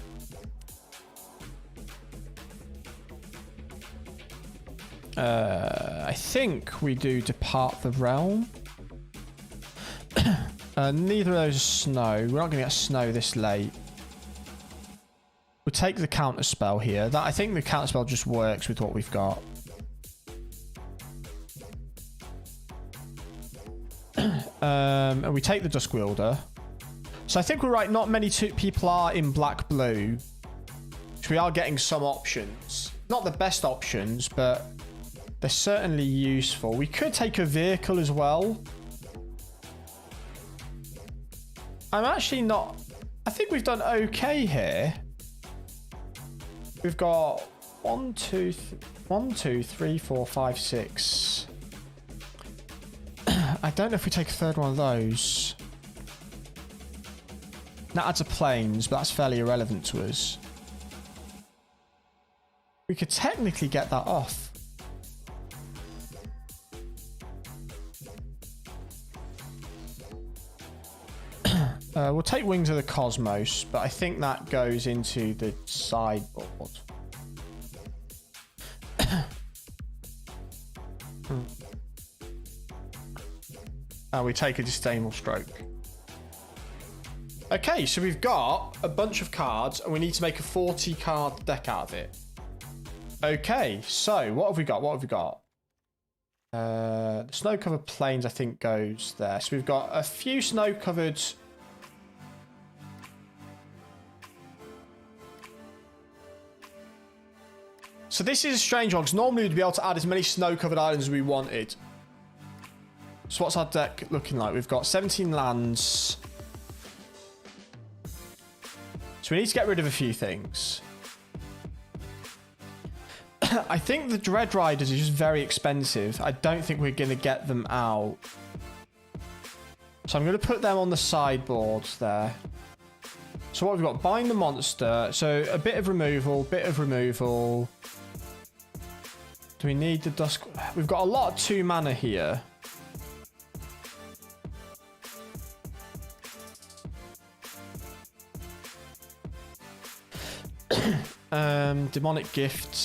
I think we do Depart the Realm. Neither of those are snow. We're not going to get snow this late. We'll take the counter spell here. I think the counter spell just works with what we've got. And we take the Dusk Wielder. So I think we're right. Not many people are in black-blue. We are getting some options. Not the best options, but they're certainly useful. We could take a vehicle as well. I'm actually not... I think we've done okay here. We've got 1, 2, 3, 4, 5, 6. I don't know if we take a third one of those. That adds a planes, but that's fairly irrelevant to us. We could technically get that off. We'll take Wings of the Cosmos, but I think that goes into the sideboard. We take a Disdainful Stroke. Okay, so we've got a bunch of cards, and we need to make a 40-card deck out of it. Okay, so what have we got? What have we got? The snow-covered plains, I think, goes there. So we've got a few snow-covered... So this is a strange one, because normally we'd be able to add as many snow-covered islands as we wanted. So what's our deck looking like? We've got 17 lands. So we need to get rid of a few things. I think the Dread Riders are just very expensive. I don't think we're going to get them out. So I'm going to put them on the sideboard there. So what we've got? Bind the Monster. So a bit of removal, bit of removal. Do we need the Dusk? We've got a lot of 2 mana here. Demonic Gifts.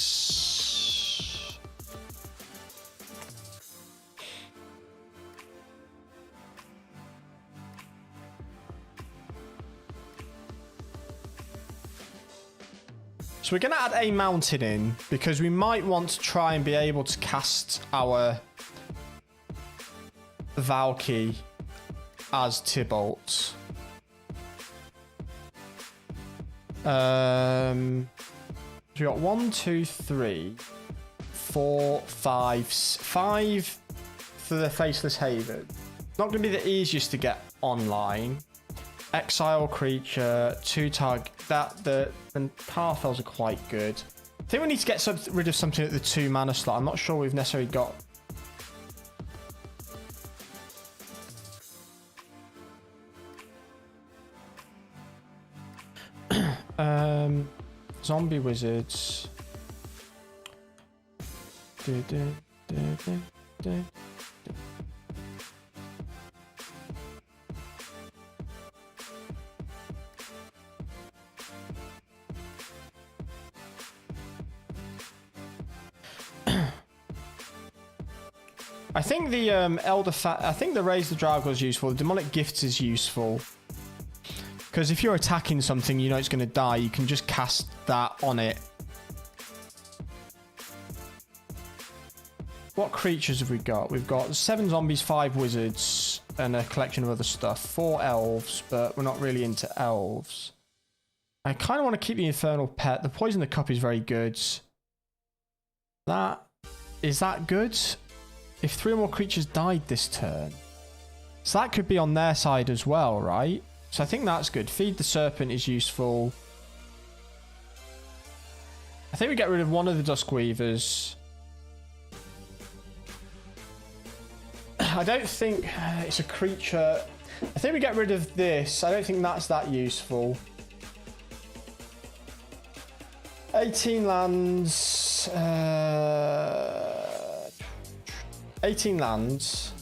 So we're going to add a mountain in because we might want to try and be able to cast our Valky as Tibalt. So we got 1, 2, 3, 4, 5 for the Faceless Haven. Not going to be the easiest to get online. Exile creature, 2 target. The Parfels are quite good. I think we need to get rid of something at the 2 mana slot. I'm not sure we've necessarily got. Zombie Wizards. I think the I think the Raise the Dragon is useful. The Demonic Gifts is useful. Because if you're attacking something, you know it's going to die, you can just cast that on it. What creatures have we got? We've got 7 zombies, 5 wizards, and a collection of other stuff. 4 elves, but we're not really into elves. I kind of want to keep the Infernal Pet. The Poison the Cup is very good. Is that good? If 3 or more creatures died this turn. So that could be on their side as well, right? So I think that's good. Feed the Serpent is useful. I think we get rid of one of the Duskweavers. I don't think it's a creature. I think we get rid of this. I don't think that's that useful. 18 lands. 18 lands.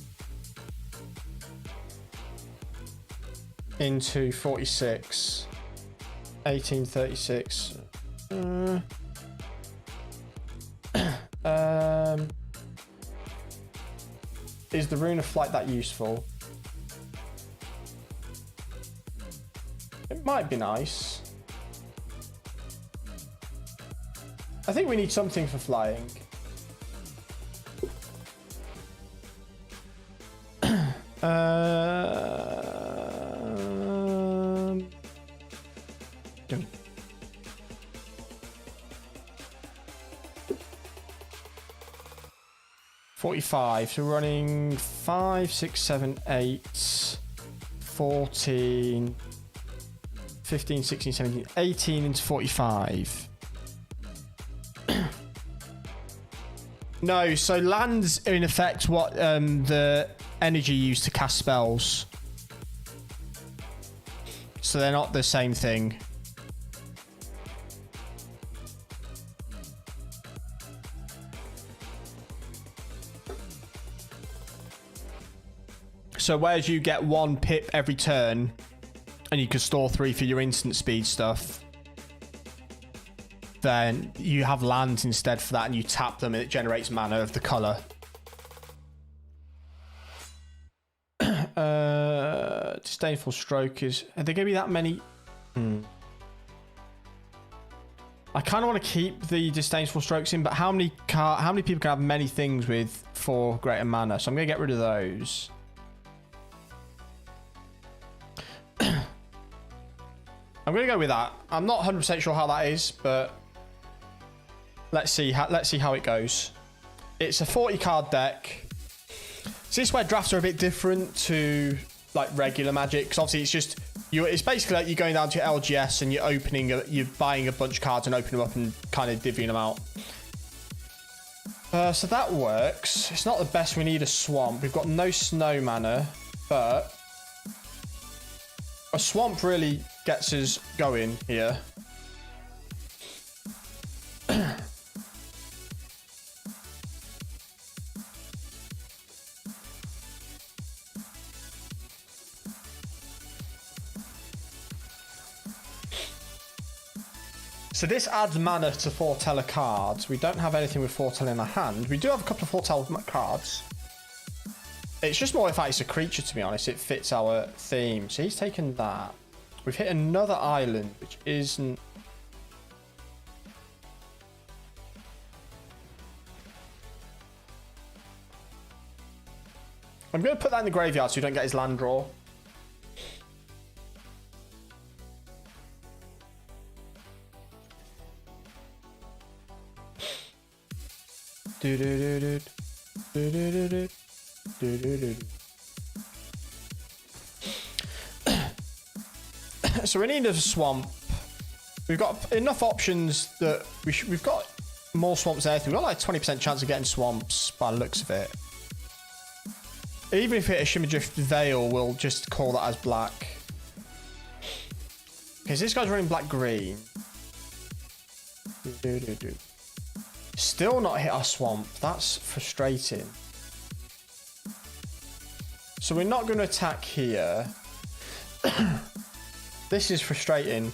into 46. 1836. Is the Rune of Flight that useful? It might be nice. I think we need something for flying. Dun. $45. So we're running 5, 6, 7, 8, 14, 15, 16, 17, 18 into 45. No, so land's in effect what the energy used to cast spells. So they're not the same thing. So whereas you get 1 pip every turn, and you can store 3 for your instant speed stuff, then you have lands instead for that, and you tap them and it generates mana of the colour. Disdainful Stroke is... Are there going to be that many? I kind of want to keep the Disdainful Strokes in, but how many people can have many things with 4 greater mana? So I'm going to get rid of those. I'm going to go with that. I'm not 100% sure how that is, but let's see how it goes. It's a 40 card deck. So this is where drafts are a bit different to like regular Magic, because obviously it's just it's basically like you're going down to your LGS and you're buying a bunch of cards and opening them up and kind of divvying them out. So that works. It's not the best. We need a swamp. We've got no snow mana, but a swamp really gets us going here. So this adds mana to foretell cards. We don't have anything with foretell in our hand. We do have a couple of foretell cards. It's just more if it's a creature, to be honest. It fits our theme. So he's taken that. We've hit another island, which isn't... I'm going to put that in the graveyard so we don't get his land draw. So we need a swamp. We've got enough options that we've got more swamps there. We've got like 20% chance of getting swamps by the looks of it. Even if it is Shimmerdrift Veil, we'll just call that as black. Because this guy's running black-green. Still not hit our swamp. That's frustrating. So we're not going to attack here. This is frustrating.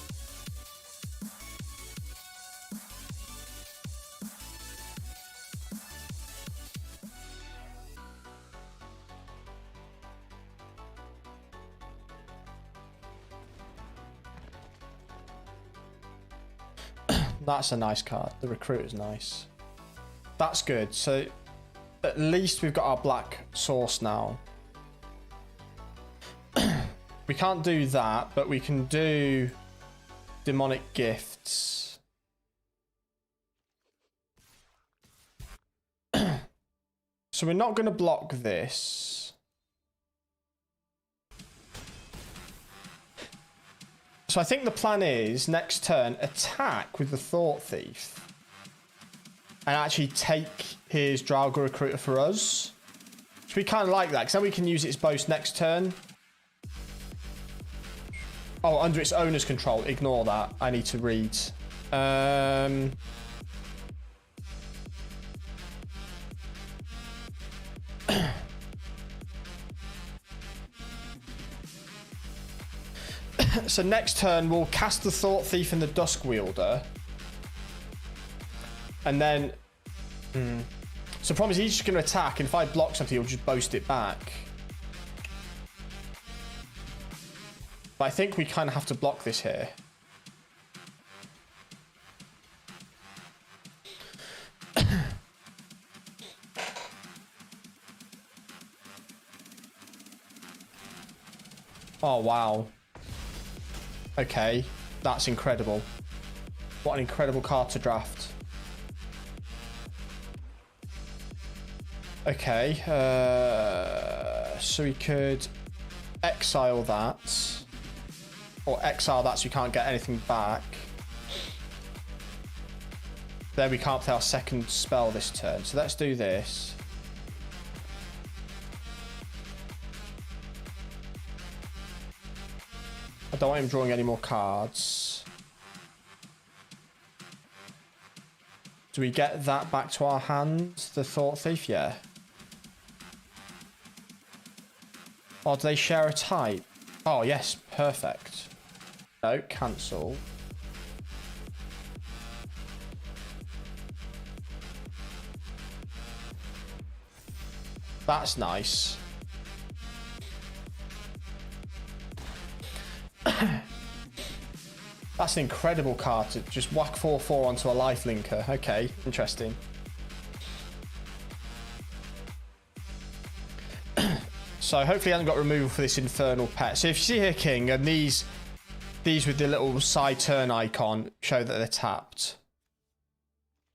That's a nice card. The Recruiter's nice. That's good. So at least we've got our black source now. We can't do that, but we can do Demonic Gifts. So we're not going to block this. So I think the plan is next turn attack with the Thought Thief and actually take his Draugr Recruiter for us. So we kind of like that because then we can use its boast next turn. Oh, under its owner's control. Ignore that. I need to read. So next turn, we'll cast the Thought Thief and the Dusk Wielder. And then... So the problem is he's just going to attack, and if I block something, he'll just boast it back. But I think we kind of have to block this here. Oh, wow. Okay, that's incredible. What an incredible card to draft. Okay, so we could exile that. Or exile that so we can't get anything back. Then we can't play our second spell this turn. So let's do this. I don't want him drawing any more cards. Do we get that back to our hand? The Thought Thief? Yeah. Or do they share a type? Oh, yes. Perfect. No, cancel. That's nice. That's an incredible card to just whack 4/4 onto a life linker. Okay, interesting. So hopefully he hasn't got removal for this infernal pet. So if you see here, King, and these with the little side turn icon show that they're tapped.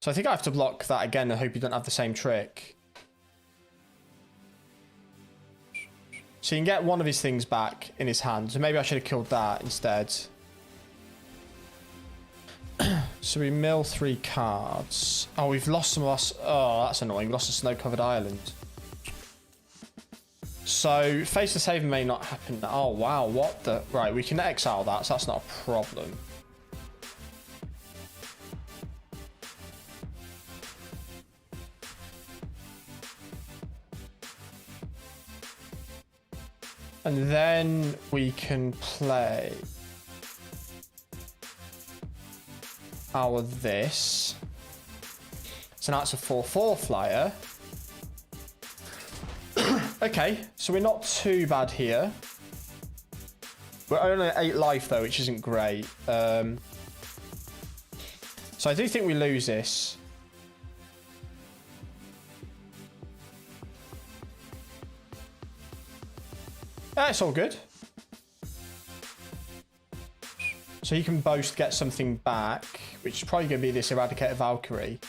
So I think I have to block that again. I hope you don't have the same trick. So you can get one of his things back in his hand. So maybe I should have killed that instead. So we mill 3 cards. Oh, we've lost some of us. Oh, that's annoying. We lost a snow-covered island. So face the save may not happen. Oh, wow. What the... Right, we can exile that, so that's not a problem. And then we can play our this. So now it's a 4/4 flyer. Okay, so we're not too bad here. We're only at 8 life though, which isn't great. So I do think we lose this. Yeah, it's all good. So he can boast get something back, which is probably going to be this Eradicated Valkyrie.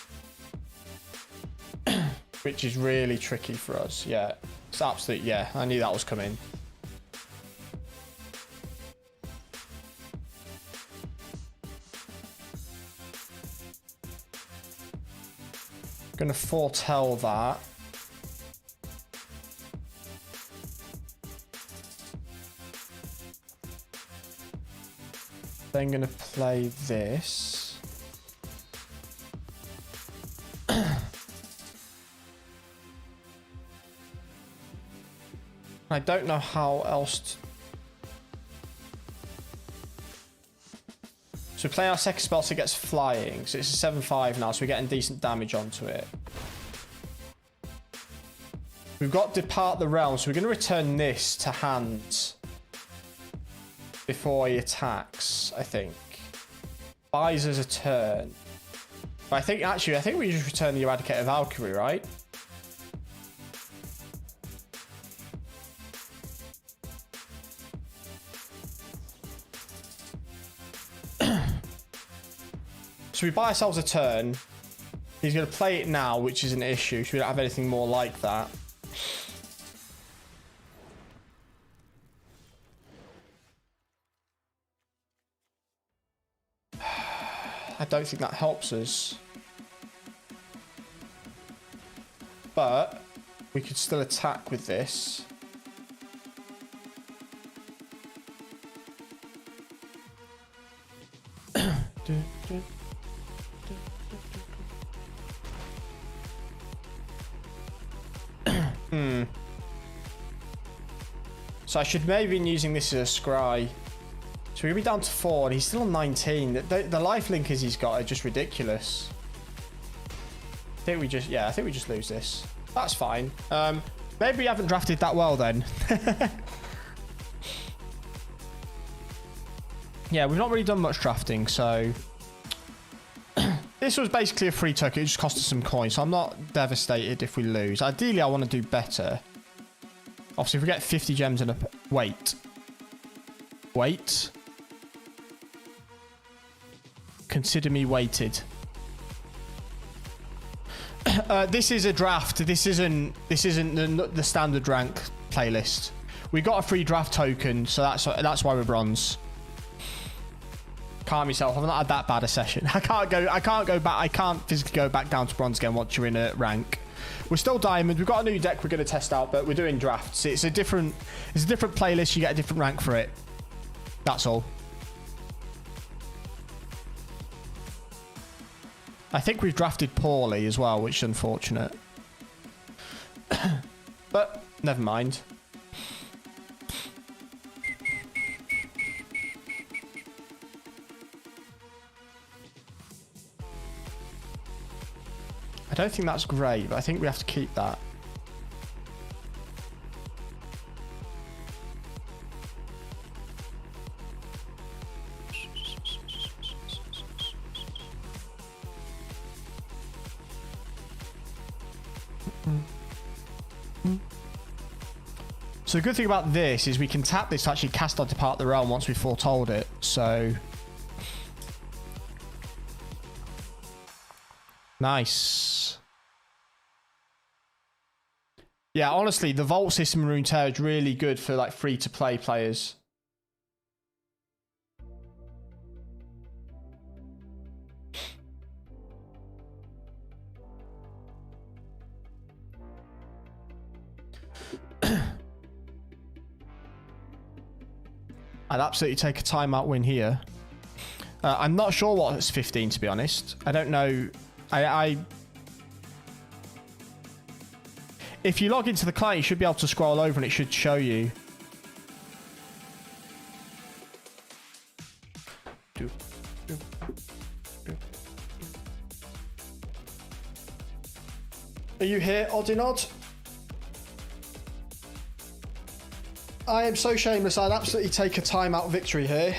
Which is really tricky for us. Yeah, it's absolute. Yeah, I knew that was coming. Going to foretell that. Then going to play this. I don't know how else to... So we play our second spell so it gets flying. So it's a 7/5 now, so we're getting decent damage onto it. We've got Depart the Realm, so we're going to return this to hand before he attacks, I think. Buys us a turn. But I think, actually, I think we just return the Eradicated Valkyrie, right? So we buy ourselves a turn. He's going to play it now, which is an issue. So we don't have anything more like that. I don't think that helps us. But we could still attack with this. So I should maybe be using this as a scry. So we're going to be down to 4, and he's still on 19. The life linkers he's got are just ridiculous. I think we just lose this. That's fine. Maybe we haven't drafted that well then. Yeah, we've not really done much drafting, so... This was basically a free token. It just cost us some coins, so I'm not devastated if we lose. Ideally, I want to do better. Obviously, if we get 50 gems and a... Wait. Consider me weighted. This is a draft. This isn't the standard rank playlist. We got a free draft token, so that's why we're bronze. Calm yourself. I've not had that bad a session. I can't go back. I can't physically go back down to bronze again once you're in a rank. We're still diamond. We've got a new deck we're going to test out, but we're doing drafts. It's a different playlist. You get a different rank for it. That's all. I think we've drafted poorly as well, which is unfortunate. But never mind. I don't think that's great, but I think we have to keep that. So the good thing about this is we can tap this to actually cast our Depart the Realm once we've foretold it. So nice. Yeah, honestly, the Vault system in Runeterra is really good for like free-to-play players. I'd absolutely take a timeout win here. I'm not sure what it's 15, to be honest. I don't know. If you log into the client, you should be able to scroll over and it should show you. Are you here, Oddinod? I am so shameless. I'd absolutely take a timeout victory here.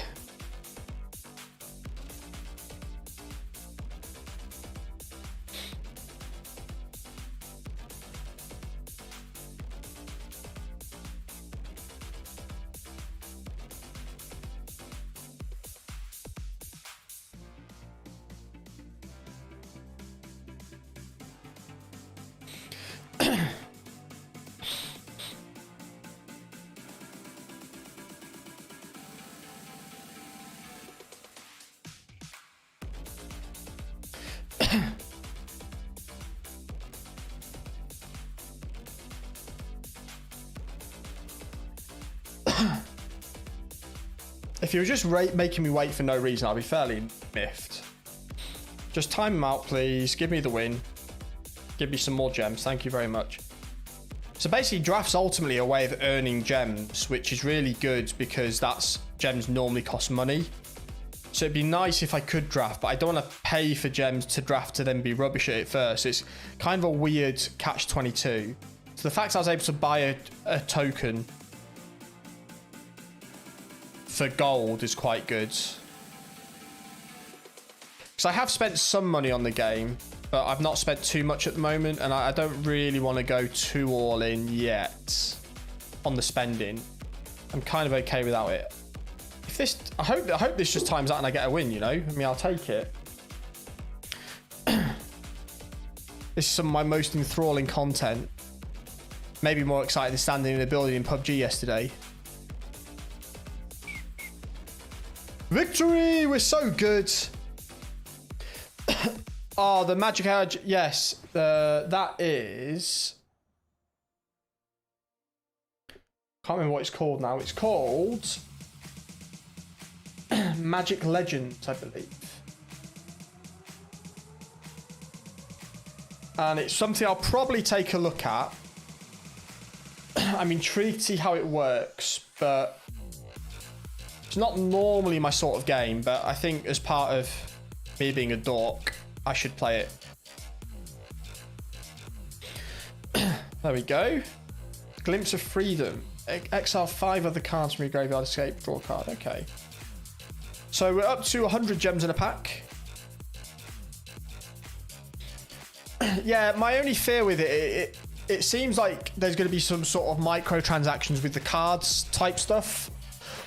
If you were just making me wait for no reason, I'd be fairly miffed. Just time him out, please. Give me the win. Give me some more gems. Thank you very much. So basically, draft's ultimately a way of earning gems, which is really good because gems normally cost money. So it'd be nice if I could draft, but I don't want to pay for gems to draft to then be rubbish at it first. It's kind of a weird catch-22. So the fact I was able to buy a token for gold is quite good. Because I have spent some money on the game, but I've not spent too much at the moment, and I don't really want to go too all in yet on the spending. I'm kind of okay without it. If this, I hope this just times out and I get a win, you know? I mean, I'll take it. This is some of my most enthralling content. Maybe more exciting than standing in a building in PUBG yesterday. Victory! We're so good. Oh, the Magic Edge. Yes, that is... Can't remember what it's called now. It's called Magic Legends, I believe. And it's something I'll probably take a look at. I'm intrigued to see how it works, but... It's not normally my sort of game, but I think as part of me being a dork, I should play it. There we go. Glimpse of Freedom. Exile 5 other cards from your graveyard, escape, draw a card. Okay. So we're up to 100 gems in a pack. Yeah, my only fear with it seems like there's going to be some sort of microtransactions with the cards type stuff.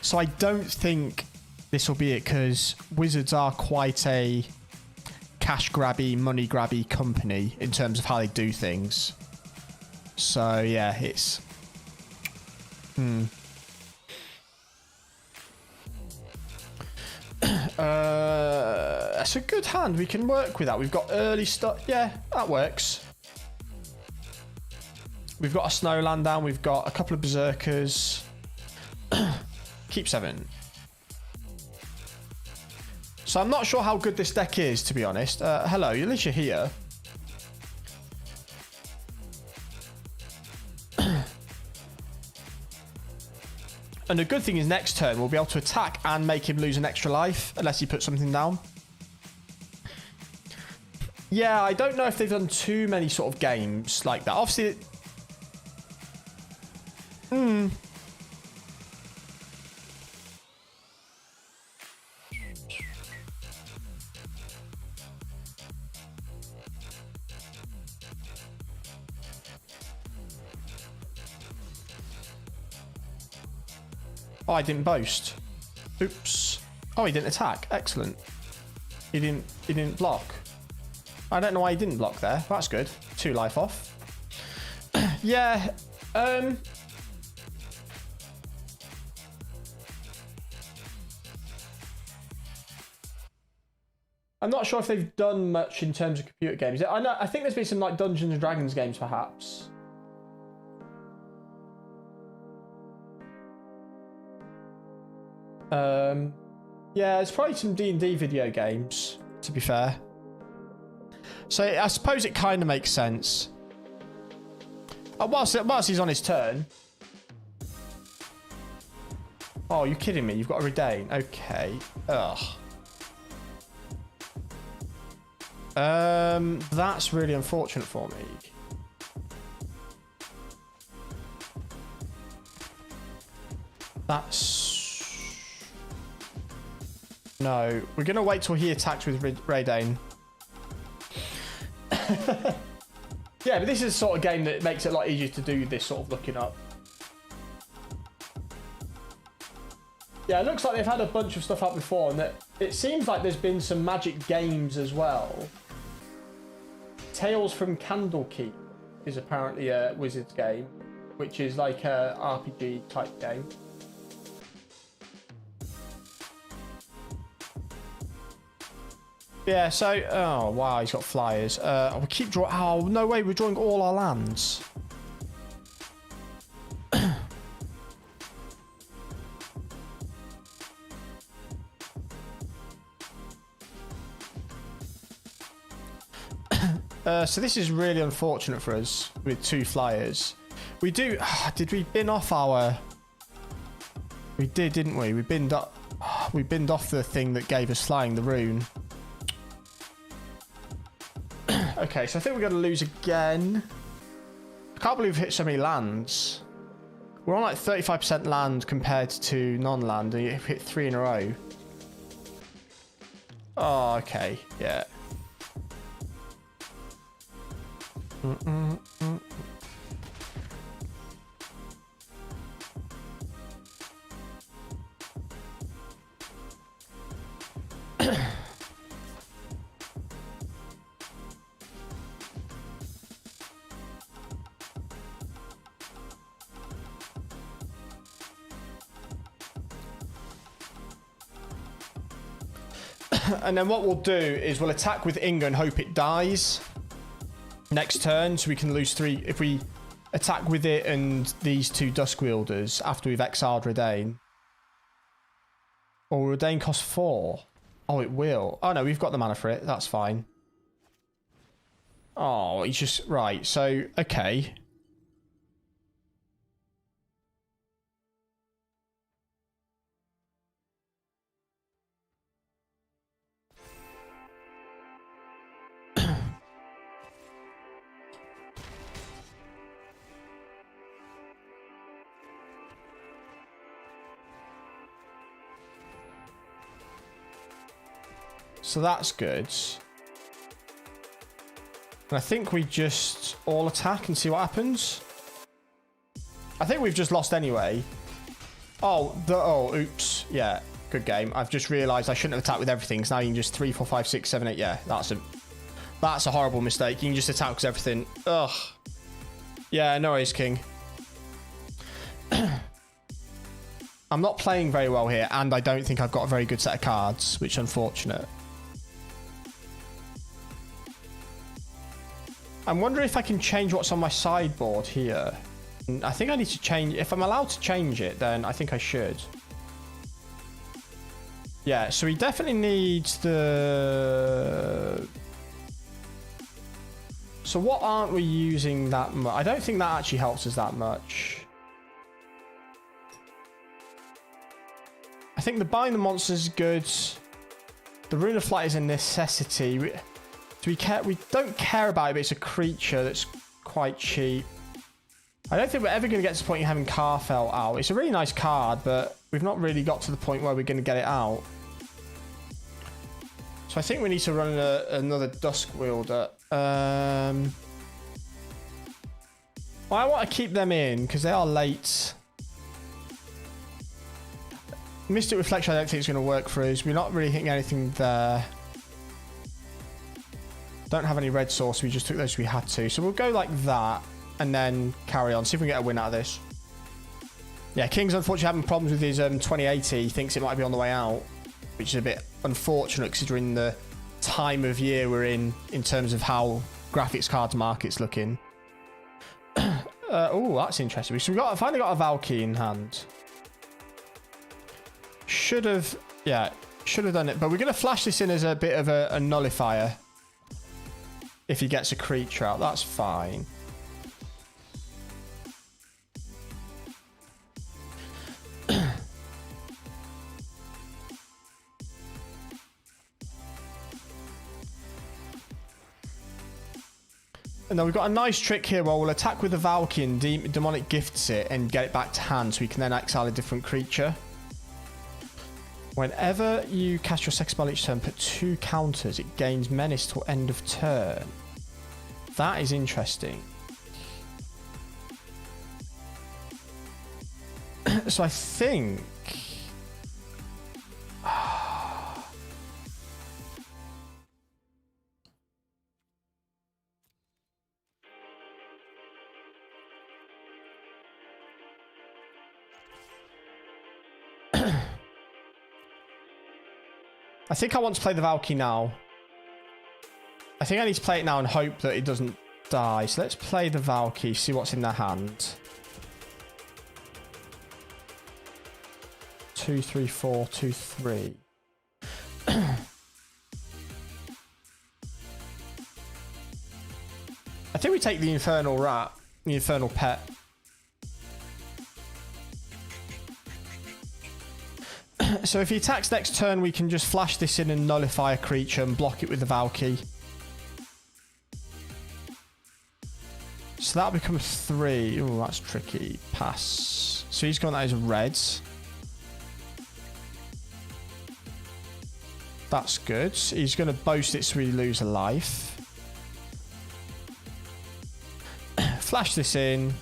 So I don't think this will be it, because Wizards are quite a cash grabby, money grabby company in terms of how they do things. So yeah, it's that's a good hand. We can work with that. We've got early stuff. Yeah, that works. We've got a Snowland down. We've got a couple of Berserkers. Keep 7. So I'm not sure how good this deck is, to be honest. Hello, at least you're here. And the good thing is next turn we'll be able to attack and make him lose an extra life, unless he puts something down. Yeah, I don't know if they've done too many sort of games like that. Obviously... Oh, I didn't boast. Oops. Oh, he didn't attack. Excellent. He didn't block. I don't know why he didn't block there. That's good. 2 life off. Yeah. I'm not sure if they've done much in terms of computer games. I think there's been some like Dungeons and Dragons games, perhaps. Yeah, there's probably some D&D video games, to be fair. So I suppose it kind of makes sense. Whilst he's on his turn. Oh, you're kidding me. You've got a Redain. Okay. Ugh. That's really unfortunate for me. That's... No, we're going to wait till he attacks with Redain. Yeah, but this is the sort of game that makes it a lot easier to do this sort of looking up. Yeah, it looks like they've had a bunch of stuff up before, and that it seems like there's been some Magic games as well. Tales from Candlekeep is apparently a Wizards game, which is like a RPG type game. Yeah, so... Oh, wow, he's got flyers. We keep drawing... Oh, no way, we're drawing all our lands. So this is really unfortunate for us with 2 flyers. We do... Did we bin off our... We did, didn't we? We binned off the thing that gave us flying, the rune. Okay, so I think we're going to lose again. I can't believe we've hit so many lands. We're on like 35% land compared to non-land, and you've hit 3 in a row. Oh, okay. Yeah. And then what we'll do is we'll attack with Inga and hope it dies next turn, so we can lose 3 if we attack with it and these 2 Dusk Wielders after we've exiled Redain. Or Redain costs 4. Oh, it will. Oh no, we've got the mana for it. That's fine. Oh, he's just... Right, so... Okay. So that's good. And I think we just all attack and see what happens. I think we've just lost anyway. Oh, oops. Yeah, good game. I've just realised I shouldn't have attacked with everything. So now you can just 3, 4, 5, 6, 7, 8. Yeah, that's a horrible mistake. You can just attack with everything. Ugh. Yeah, no worries, King. I'm not playing very well here, and I don't think I've got a very good set of cards, which is unfortunate. I'm wondering if I can change what's on my sideboard here. I think I need to change. If I'm allowed to change it, then I think I should. Yeah, so he definitely needs the... So what aren't we using that much? I don't think that actually helps us that much. I think the Bind the Monsters is good. The Rune of Flight is a necessity. We don't care about it, but it's a creature that's quite cheap. I don't think we're ever going to get to the point of having Carfell out. It's a really nice card, but we've not really got to the point where we're going to get it out. So I think we need to run another Dusk Wielder. Well, I want to keep them in because they are late. Mystic Reflection I don't think is going to work for us. We're not really hitting anything there. Don't have any red source. We just took those we had to. So we'll go like that and then carry on. See if we can get a win out of this. Yeah, King's unfortunately having problems with his 2080. He thinks it might be on the way out, which is a bit unfortunate considering the time of year we're in terms of how graphics cards market's looking. Oh, that's interesting. So we've finally got a Valky in hand. Should have done it. But we're going to flash this in as a bit of a nullifier. If he gets a creature out, that's fine. And then we've got a nice trick here where we'll attack with the Valky and Demonic Gifts it and get it back to hand so we can then exile a different creature. Whenever you cast your second spell each turn, put 2 counters. It gains menace till end of turn. That is interesting. So I think... I think I want to play the Valky now. I think I need to play it now and hope that it doesn't die. So let's play the Valky, see what's in their hand. 2, 3, 4, 2, 3. I think we take the Infernal Rat, the Infernal Pet. So if he attacks next turn, we can just flash this in and nullify a creature and block it with the Valky. So that'll become 3. Oh, that's tricky. Pass. So he's got that as reds. That's good. He's going to boast it so we lose a life. Flash this in.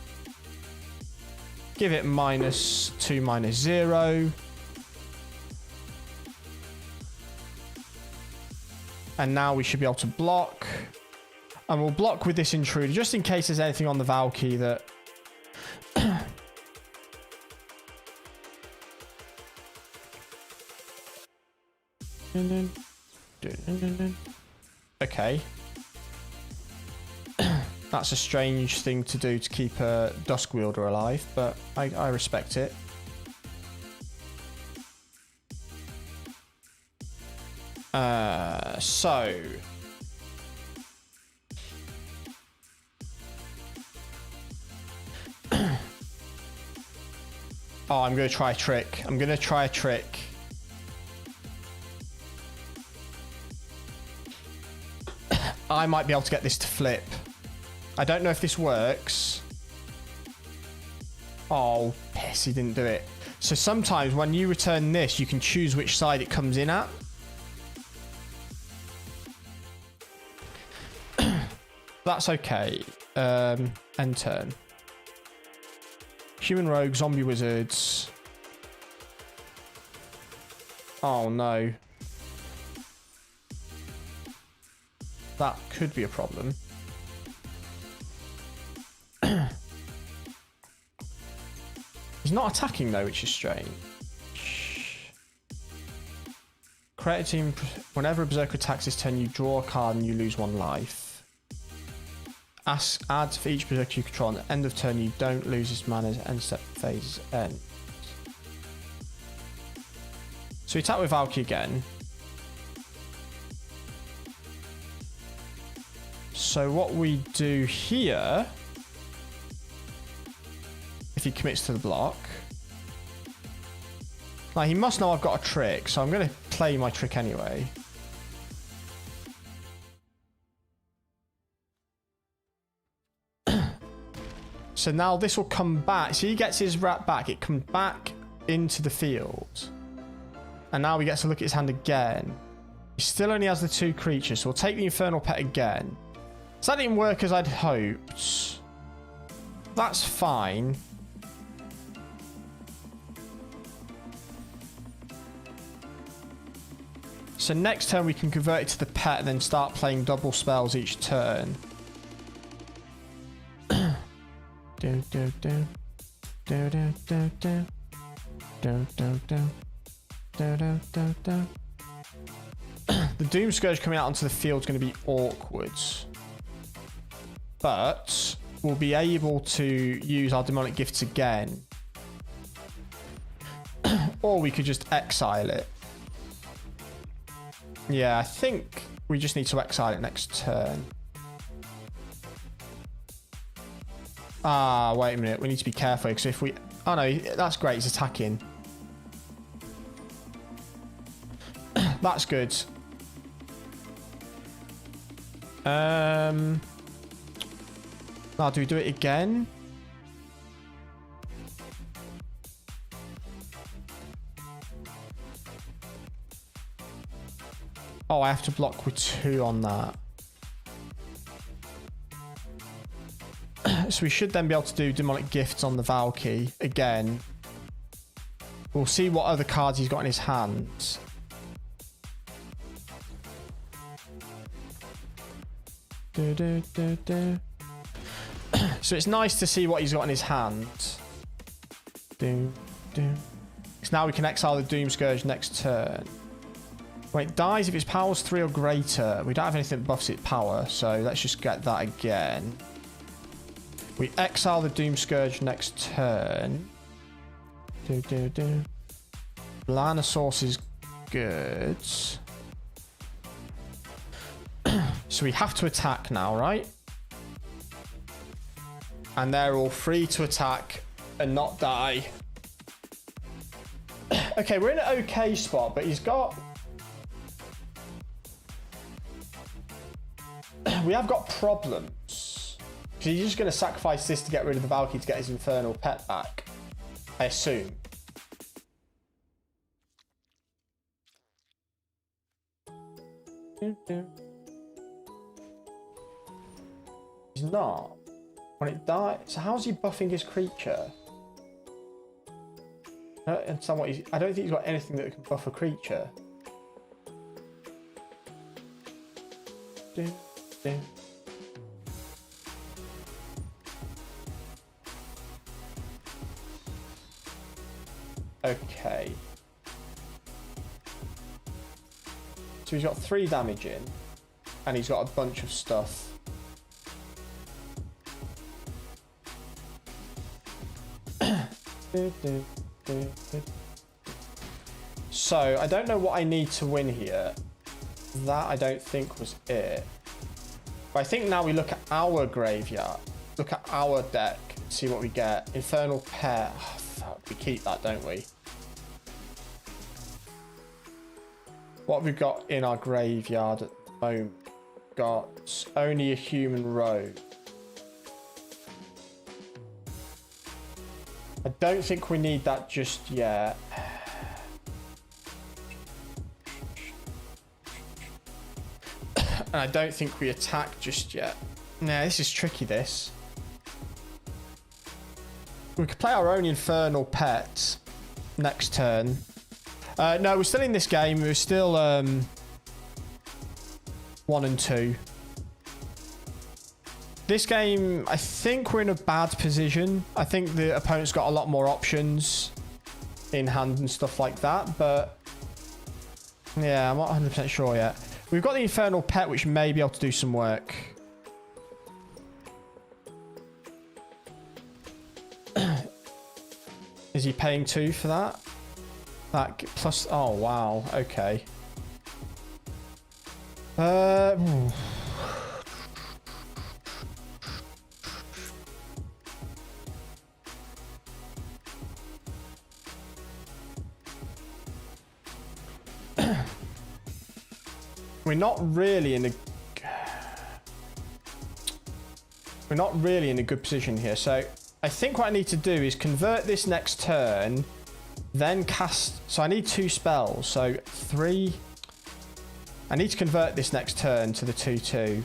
Give it -2, -0. And now we should be able to block. And we'll block with this Intruder, just in case there's anything on the Valky that... Okay. That's a strange thing to do to keep a Dusk Wielder alive, but I respect it. So oh, I'm going to try a trick. I might be able to get this to flip. I don't know if this works. Oh, piss, he didn't do it. So sometimes when you return this, you can choose which side it comes in at. That's okay. End turn. Human rogue, zombie wizards. Oh no. That could be a problem. He's not attacking though, which is strange. Create a team. Whenever a berserker attacks this turn, you draw a card and you lose 1 life. Add for each berserker you control. On the end of turn, you don't lose this mana's end step phase end. So we attack with Valky again. So what we do here, if he commits to the block. Now he must know I've got a trick, so I'm going to play my trick anyway. So now this will come back. So he gets his rat back. It comes back into the field. And now we get to look at his hand again. He still only has the 2 creatures, so we'll take the Infernal Pet again. So that didn't work as I'd hoped. That's fine. So next turn we can convert it to the pet and then start playing double spells each turn. Do do do do do do do do do do do do do do. The Doom Scourge coming out onto the field is going to be awkward, but we'll be able to use our Demonic Gifts again, or we could just exile it. Yeah, I think we just need to exile it next turn. Ah, wait a minute. We need to be careful because if we... Oh no, that's great. He's attacking. That's good. Now, do we do it again? Oh, I have to block with 2 on that. So we should then be able to do Demonic Gifts on the Valky again. We'll see what other cards he's got in his hands. So it's nice to see what he's got in his hand. So now we can exile the Doom Scourge next turn. Wait, dies if its power's 3 or greater. We don't have anything that buffs its power, so let's just get that again. We exile the Doom Scourge next turn. Lana Source is good. So we have to attack now, right? And they're all free to attack and not die. Okay, we're in an okay spot, but he's got... We have got problems. Because he's just going to sacrifice this to get rid of the Valky to get his Infernal Pet back. I assume. He's not. When it dies... So how's he buffing his creature? I don't understand what he's... I don't think he's got anything that can buff a creature. Okay. So he's got 3 damage in, and he's got a bunch of stuff. So I don't know what I need to win here. That I don't think was it. But I think now we look at our graveyard, look at our deck, see what we get. Infernal Pet. Oh, fuck, we keep that, don't we? What have we got in our graveyard at the moment? Got only a human rogue. I don't think we need that just yet. And I don't think we attack just yet. Nah, this is tricky, this. We could play our own Infernal Pet next turn. No, we're still in this game. We're still 1 and 2. This game, I think we're in a bad position. I think the opponent's got a lot more options in hand and stuff like that, but yeah, I'm not 100% sure yet. We've got the Infernal Pet, which may be able to do some work. Is he paying 2 for that? That plus... Oh, wow. Okay. We're not really in a good position here. So I think what I need to do is convert this next turn, then cast. So I need 2 spells. So 3. I need to convert this next turn to the 2/2,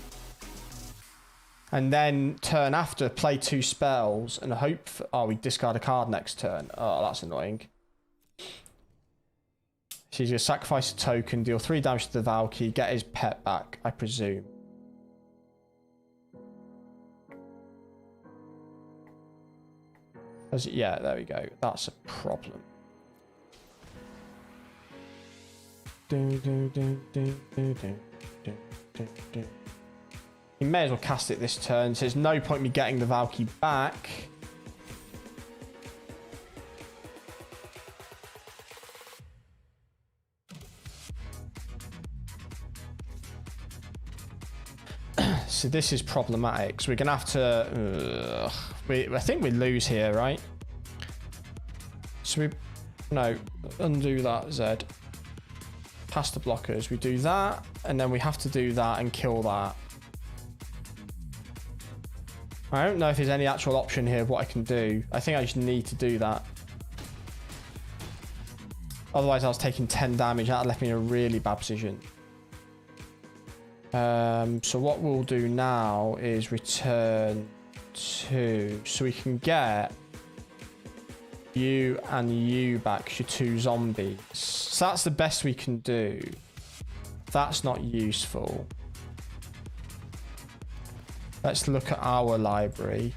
and then turn after play 2 spells and hope for, oh, we discard a card next turn. Oh, that's annoying. So he's going to sacrifice a token, deal 3 damage to the Valkyrie, get his pet back, I presume. Yeah, there we go. That's a problem. He may as well cast it this turn, so there's no point me getting the Valkyrie back. So this is problematic. So we're going to have to... I think we lose here, right? So we... No, undo that, Zed. Past the blockers. We do that, and then we have to do that and kill that. I don't know if there's any actual option here of what I can do. I think I just need to do that. Otherwise, I was taking 10 damage. That left me in a really bad position. So what we'll do now is return 2. So we can get you and you back, your 2 zombies. So that's the best we can do. That's not useful. Let's look at our library.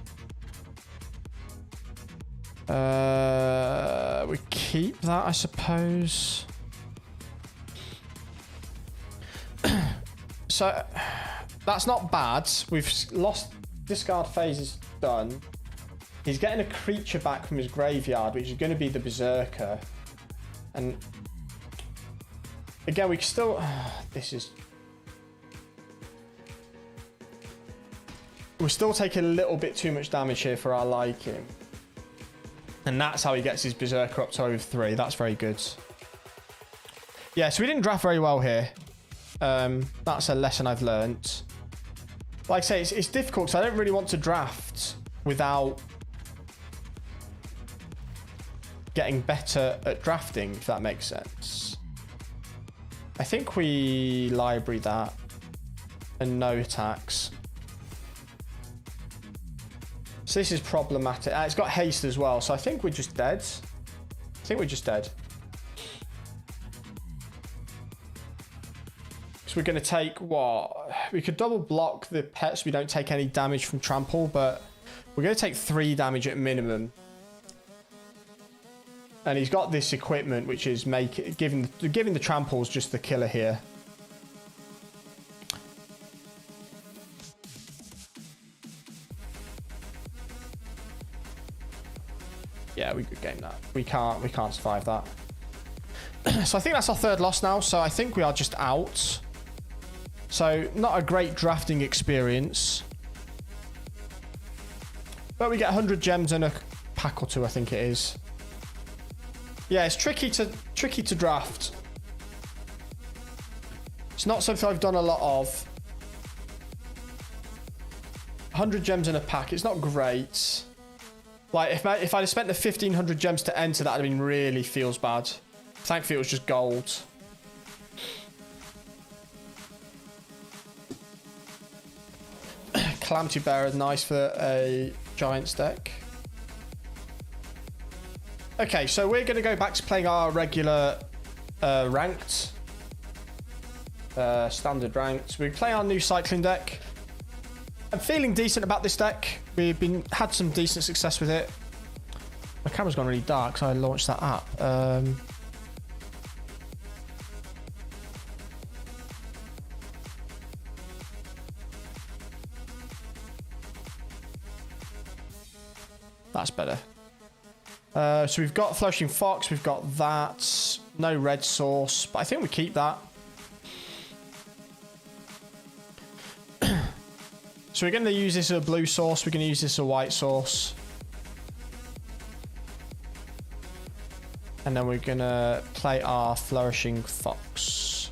We keep that, I suppose. So that's not bad. We've lost. Discard phase is done. He's getting a creature back from his graveyard, which is going to be the Berserker. And again, we can still... This is... We're still taking a little bit too much damage here for our liking. And that's how he gets his Berserker up to over 3. That's very good. Yeah, so we didn't draft very well here. That's a lesson I've learnt. Like I say, it's difficult because I don't really want to draft without getting better at drafting, if that makes sense. I think we library that and no attacks. So this is problematic. It's got haste as well, so I think we're just dead. I think we're just dead. So we're going to take what? We could double block the pets. We don't take any damage from trample, but we're going to take 3 damage at minimum. And he's got this equipment, which is giving the tramples just the killer here. Yeah, we could game that. We can't survive that. So I think that's our 3rd loss now. So I think we are just out. So not a great drafting experience. But we get 100 gems and a pack or 2, I think it is. Yeah, it's tricky to draft. It's not something I've done a lot of. 100 gems in a pack. It's not great. Like, if I'd have spent the 1,500 gems to enter, that would have been really feels bad. Thankfully, it was just gold. Calamity Bearer, nice for a Giants deck. Okay, so we're going to go back to playing our regular ranked. Standard ranked. We play our new cycling deck. I'm feeling decent about this deck. We've had some decent success with it. My camera's gone really dark, so I launched that app. That's better. So we've got Flourishing Fox, we've got that. No red source, but I think we keep that. So we're going to use this as a blue source, we're going to use this as a white source. And then we're going to play our Flourishing Fox.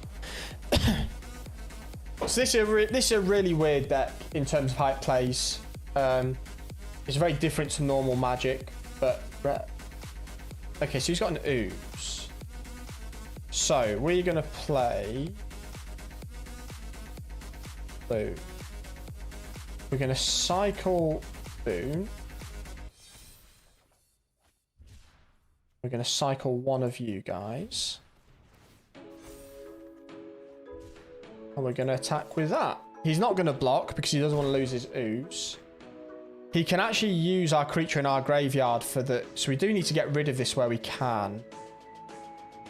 So this is a really weird deck in terms of how it plays. It's very different to normal Magic, but... Okay, so he's got an Ooze. So, we're going to play... Boom. We're going to cycle Boom. We're going to cycle one of you guys. And we're going to attack with that. He's not going to block because he doesn't want to lose his Ooze. He can actually use our creature in our graveyard for the... So we do need to get rid of this where we can.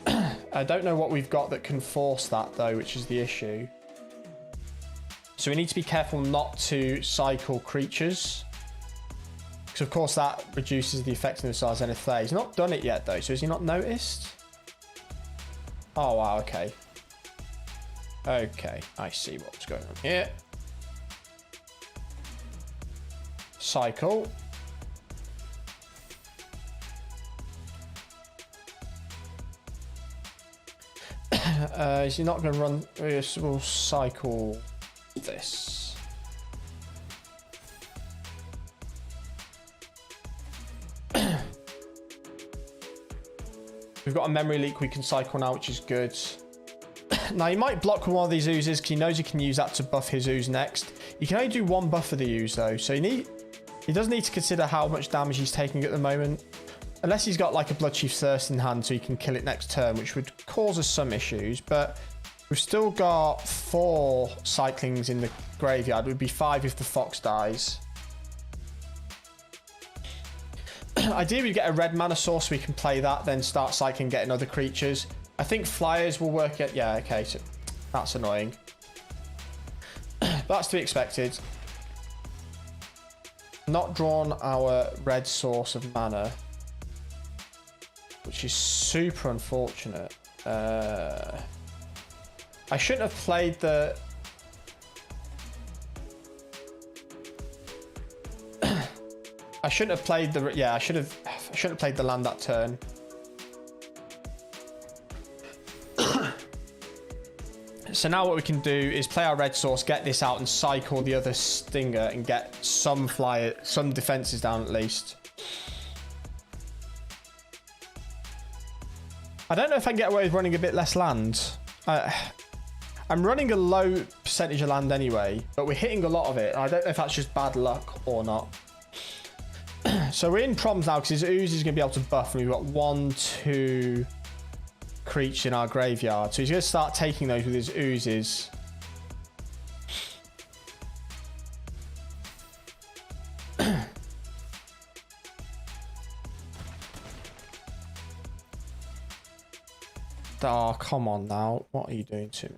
I don't know what we've got that can force that, though, which is the issue. So we need to be careful not to cycle creatures. Because, of course, that reduces the effectiveness of our Zenith Flare. He's not done it yet, though, so has he not noticed? Oh, wow, okay. Okay, I see what's going on here. Cycle. Is he not going to run? We'll cycle this. We've got a memory leak we can cycle now, which is good. Now, he might block with one of these oozes because he knows he can use that to buff his ooze next. He can only do one buff for the ooze, though, so he does need to consider how much damage he's taking at the moment. Unless he's got like a Bloodchief's Thirst in hand so he can kill it next turn, which would cause us some issues. But we've still got 4 cyclings in the graveyard. It would be 5 if the Fox dies. Ideally, we get a red mana source so we can play that, then start cycling, getting other creatures. I think flyers will work at... Yeah, okay, so that's annoying. That's to be expected. Not drawn our red source of mana, which is super unfortunate. I shouldn't have played the... I shouldn't have played the... Yeah, I shouldn't have played the land that turn. So now what we can do is play our red source, get this out and cycle the other Stinger and get some defenses down at least. I don't know if I can get away with running a bit less land. I'm running a low percentage of land anyway, but we're hitting a lot of it. I don't know if that's just bad luck or not. So we're in problems now because his ooze is going to be able to buff, and we've got 1, 2 creatures in our graveyard. So he's going to start taking those with his oozes. Oh, come on now. What are you doing to me?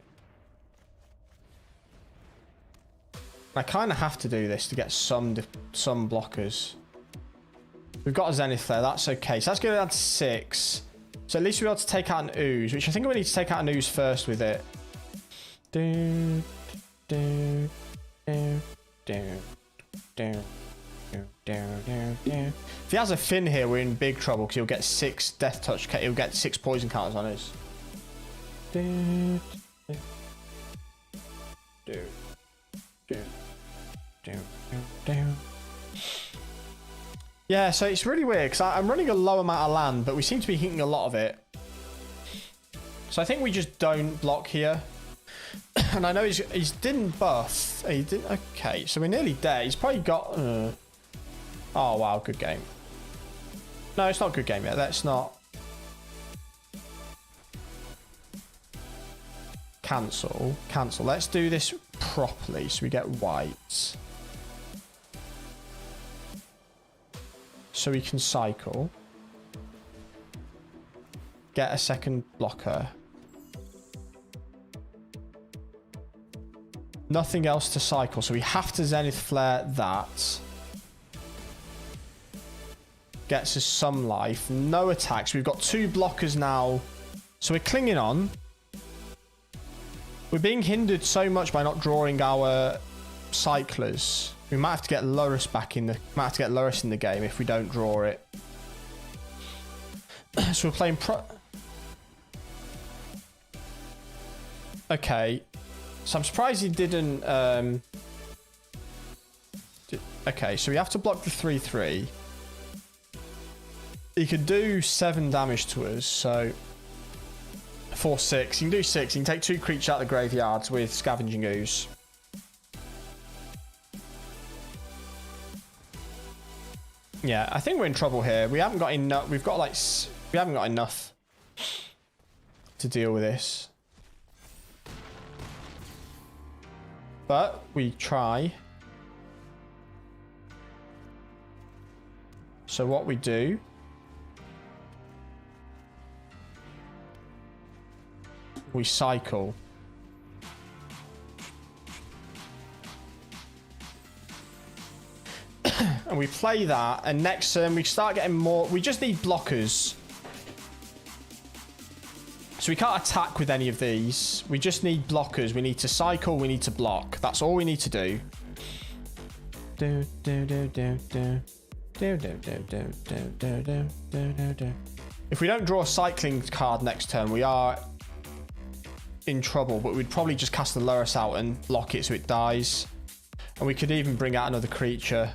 I kind of have to do this to get some blockers. We've got a Zenith Flare. That's okay. So that's going down to 6. So at least we'll be able to take out an ooze, which I think we need to take out an ooze first with it. If he has a Finn here, we're in big trouble because he'll get 6 Death Touch. He'll get 6 poison counters on us. Yeah, so it's really weird because I'm running a low amount of land, but we seem to be hitting a lot of it. So I think we just don't block here. And I know he's didn't buff. He didn't. Okay, so we're nearly there. He's probably got. Oh wow, good game. No, it's not a good game yet. Let's not. Cancel. Let's do this properly so we get white. So we can cycle. Get a second blocker. Nothing else to cycle, so we have to Zenith Flare that. Gets us some life. No attacks. We've got 2 blockers now. So we're clinging on. We're being hindered so much by not drawing our cyclers. We might have to get Lurrus back in the... Might have to get Lurrus in the game if we don't draw it. So we're playing Okay. So I'm surprised he didn't... Okay, so we have to block the 3/3. He could do 7 damage to us, so... 4/6. You can do 6. You can take 2 creatures out of the graveyards with Scavenging Ooze. Yeah, I think we're in trouble here. We haven't got enough. We've got like... We haven't got enough to deal with this. But we try. So what we do... We cycle. And we play that, and next turn we start getting more... We just need blockers. So we can't attack with any of these. We just need blockers. We need to cycle, we need to block. That's all we need to do. If we don't draw a cycling card next turn, we are in trouble, but we'd probably just cast the Lurrus out and block it so it dies. And we could even bring out another creature.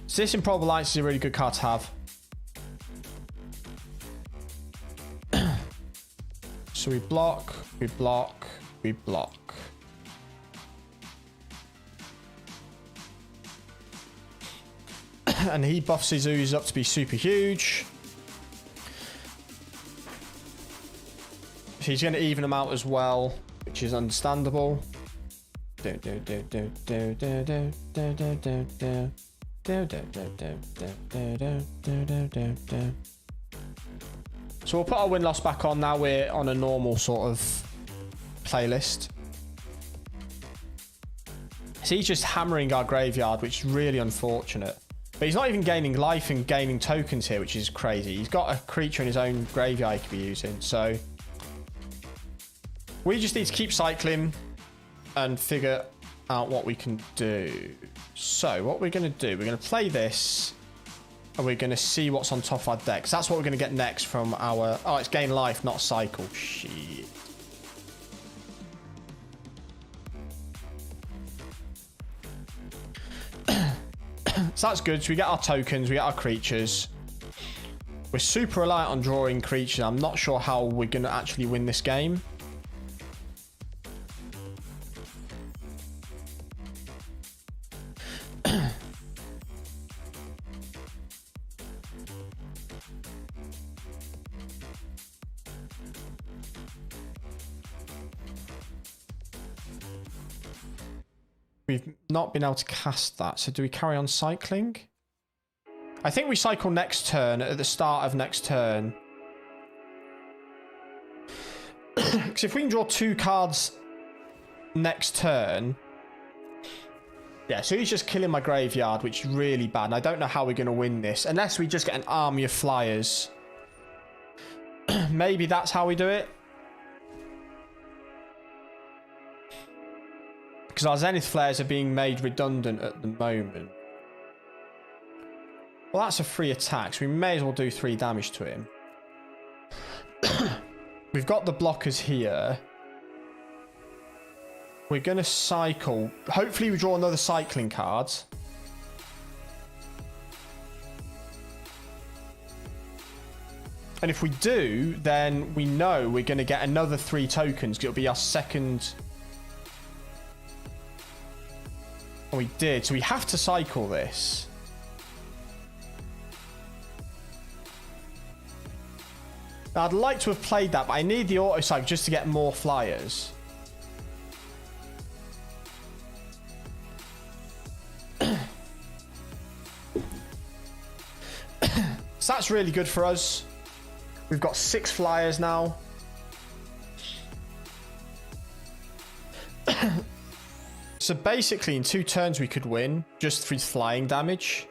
So this Improbable Alliance is a really good card to have. So we block, we block, we block. And he buffs his ooze up to be super huge. He's going to even them out as well, which is understandable. So we'll put our win-loss back on. Now we're on a normal sort of playlist. So he's just hammering our graveyard, which is really unfortunate. But he's not even gaining life and gaining tokens here, which is crazy. He's got a creature in his own graveyard he could be using. So we just need to keep cycling and figure out what we can do. So what we're going to do, we're going to play this and we're going to see what's on top of our decks. That's what we're going to get next from our... Oh, it's gain life, not cycle. Shit. So that's good. So we get our tokens, we get our creatures. We're super reliant on drawing creatures. I'm not sure how we're going to actually win this game. We've not been able to cast that, so do we carry on cycling? I think we cycle next turn, at the start of next turn. Because if we can draw 2 cards next turn... Yeah, so he's just killing my graveyard, which is really bad. And I don't know how we're going to win this, unless we just get an army of flyers. Maybe that's how we do it. Because our Zenith Flares are being made redundant at the moment. Well, that's a free attack, so we may as well do 3 damage to him. We've got the blockers here. We're going to cycle. Hopefully we draw another cycling card. And if we do, then we know we're going to get another 3 tokens. It'll be our second. And we did. So we have to cycle this. Now, I'd like to have played that, but I need the auto cycle just to get more flyers. So that's really good for us. We've got 6 flyers now. So basically, in 2 turns, we could win just through flying damage.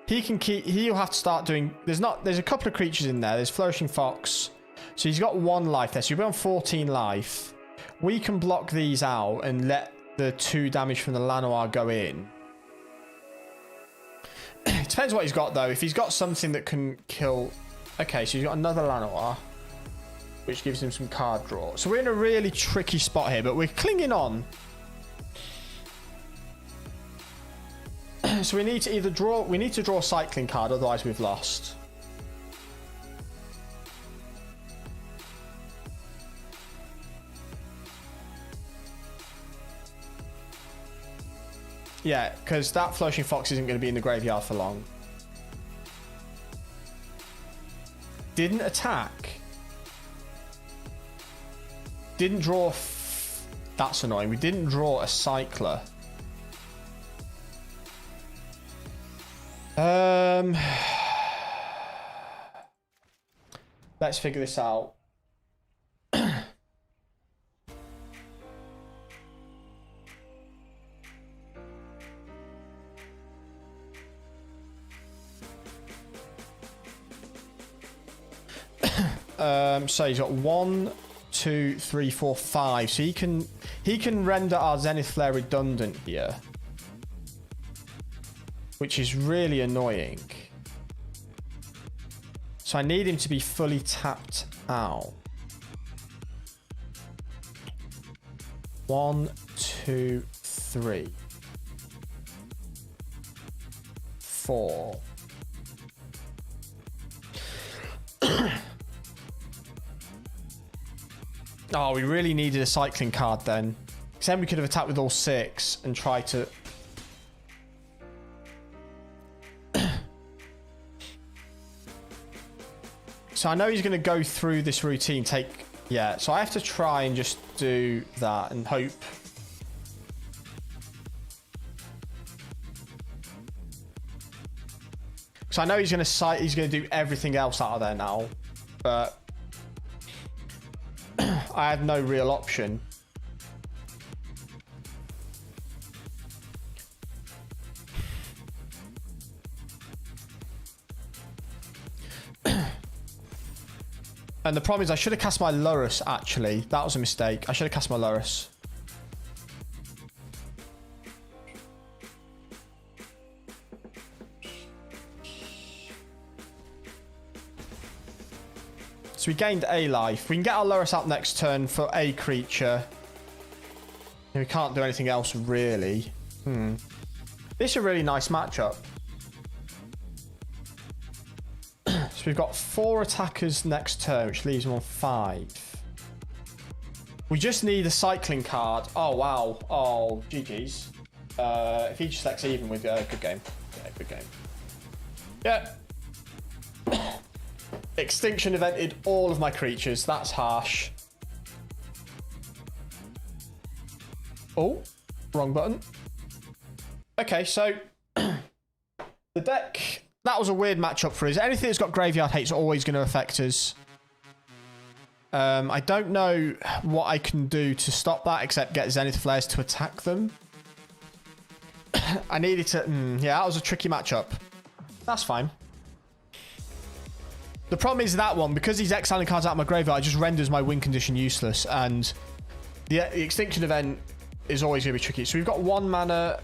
He can keep. He'll have to start doing. There's a couple of creatures in there. There's Flourishing Fox. So he's got 1 life there. So he'll be on 14 life. We can block these out and let the 2 damage from the Lanoir go in. It depends what he's got, though. If he's got something that can kill... Okay, so he's got another Lanoir, which gives him some card draw. So we're in a really tricky spot here, but we're clinging on. So we need to either draw... We need to draw a cycling card, otherwise we've lost. Yeah, because that Flourishing Fox isn't going to be in the graveyard for long. Didn't attack. Didn't draw... That's annoying. We didn't draw a Cycler. Let's figure this out. So he's got 1, 2, 3, 4, 5. So he can render our Zenith Flare redundant here, which is really annoying. So I need him to be fully tapped out. 1, 2, 3, 4. Oh, we really needed a cycling card then. Because then we could have attacked with all 6 and tried to... So I know he's going to go through this routine, Yeah, so I have to try and just do that and hope. So I know he's going to do everything else out of there now, but I had no real option. And the problem is I should have cast my Lurrus, actually. That was a mistake. I should have cast my Lurrus. So we gained a life. We can get our Lurrus out next turn for a creature. And we can't do anything else, really. This is a really nice matchup. So we've got 4 attackers next turn, which leaves them on 5. We just need a cycling card. Oh, wow. Oh, GG's. If he just selects even with good game. Yeah, good game. Yeah. Extinction evented all of my creatures. That's harsh. Oh, wrong button. Okay, so the deck... That was a weird matchup for us. Anything that's got graveyard hate is always going to affect us. I don't know what I can do to stop that except get Zenith Flares to attack them. I needed to... yeah, that was a tricky matchup. That's fine. The problem is that one, because he's exiling cards out of my graveyard, it just renders my win condition useless. And the extinction event is always going to be tricky. So we've got 1 mana.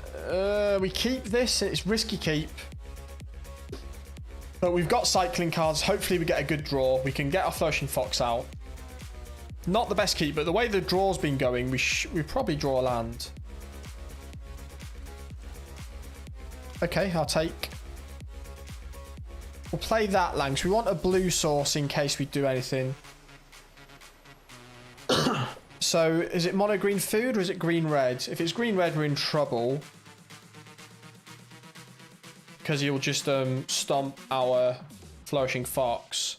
We keep this. It's risky keep. But we've got cycling cards. Hopefully we get a good draw. We can get our Flourishing Fox out. Not the best keep, but the way the draw's been going, we probably draw a land. Okay, I'll take. We'll play that land, 'cause we want a blue source in case we do anything. So, is it mono green food or is it green red? If it's green red, we're in trouble. Because he'll just stomp our flourishing fox.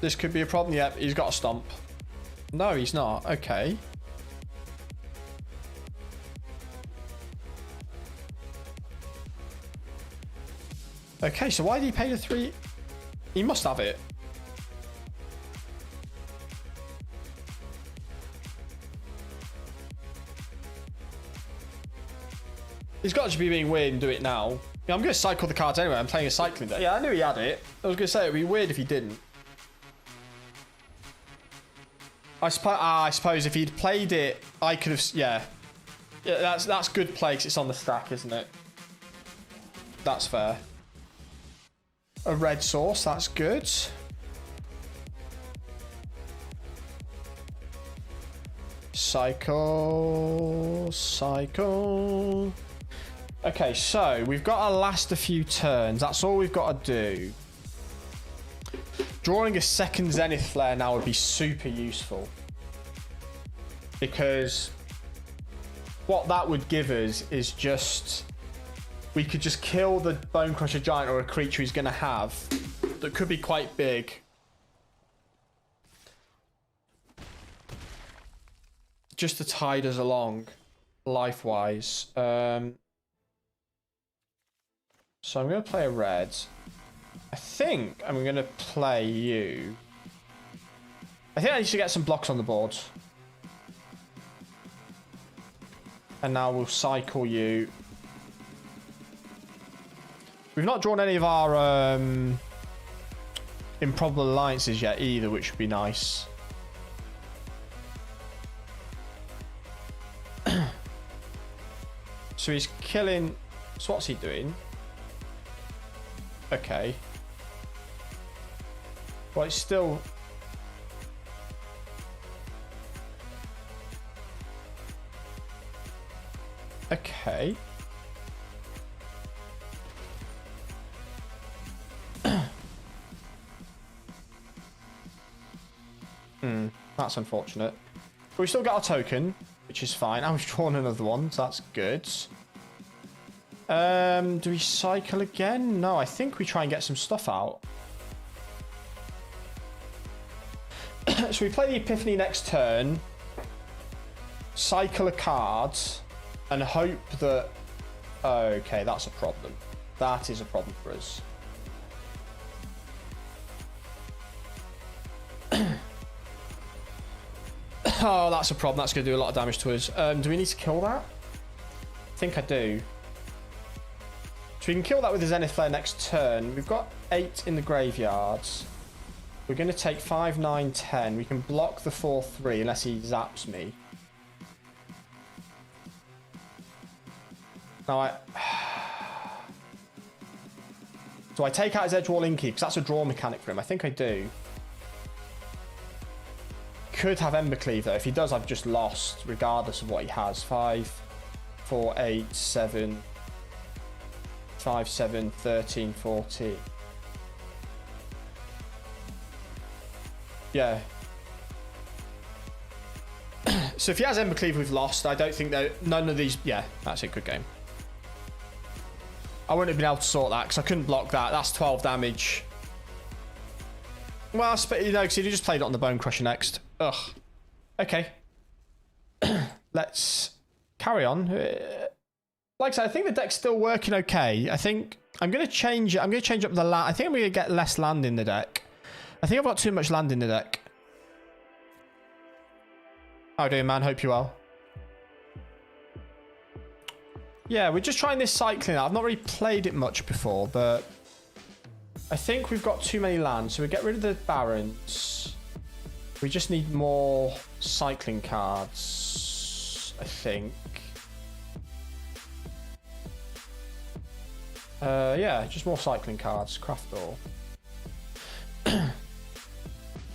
This could be a problem. Yep, he's got a stomp. No, he's not. Okay. Okay, so why did he pay the 3? He must have it. He's got to be being weird and do it now. Yeah, I'm going to cycle the cards anyway. I'm playing a cycling deck. Yeah, I knew he had it. I was going to say it would be weird if he didn't. I suppose if he'd played it, I could have... Yeah. Yeah, that's good play because it's on the stack, isn't it? That's fair. A red source, that's good. Cycle. Okay, so we've got to last a few turns. That's all we've got to do. Drawing a second Zenith Flare now would be super useful. Because what that would give us is just... We could just kill the Bone Crusher Giant or a creature he's going to have that could be quite big. Just to tide us along, life-wise. So I'm going to play a red. I think I'm going to play you. I think I need to get some blocks on the board. And now we'll cycle you. We've not drawn any of our improbable alliances yet either, which would be nice. So he's killing... So what's he doing? Okay. Well, it's still... Okay. That's unfortunate. But we still got our token, which is fine. I've drawn another one, so that's good. Do we cycle again? No, I think we try and get some stuff out. So we play the Epiphany next turn, cycle a card, and hope that... Okay, that's a problem. That is a problem for us. Oh, that's a problem. That's going to do a lot of damage to us. Do we need to kill that? I think I do. So we can kill that with the Zenith Flare next turn. We've got 8 in the graveyards. We're going to take 5, 9, 10. We can block the 4/3 unless he zaps me. Now do I take out his Edgewall Inkeep? Because that's a draw mechanic for him. I think I do. Could have Embercleave though. If he does, I've just lost regardless of what he has. 5, 4, 8, 7, 5, 7, 13, 14. Yeah. So if he has Embercleave, we've lost. I don't think that none of these... Yeah, that's a good game. I wouldn't have been able to sort that because I couldn't block that. That's 12 damage. Well, you know, because he just played it on the Bone Crusher next. Ugh. Okay. Let's carry on. Like I said, I think the deck's still working okay. I think I'm going to change it. I'm going to change up the land. I think I'm going to get less land in the deck. I think I've got too much land in the deck. How are you doing, man? Hope you're well. Yeah, we're just trying this cycling out. I've not really played it much before, but I think we've got too many lands. So we get rid of the Barons. We just need more cycling cards, I think. Yeah, just more cycling cards. Craft door.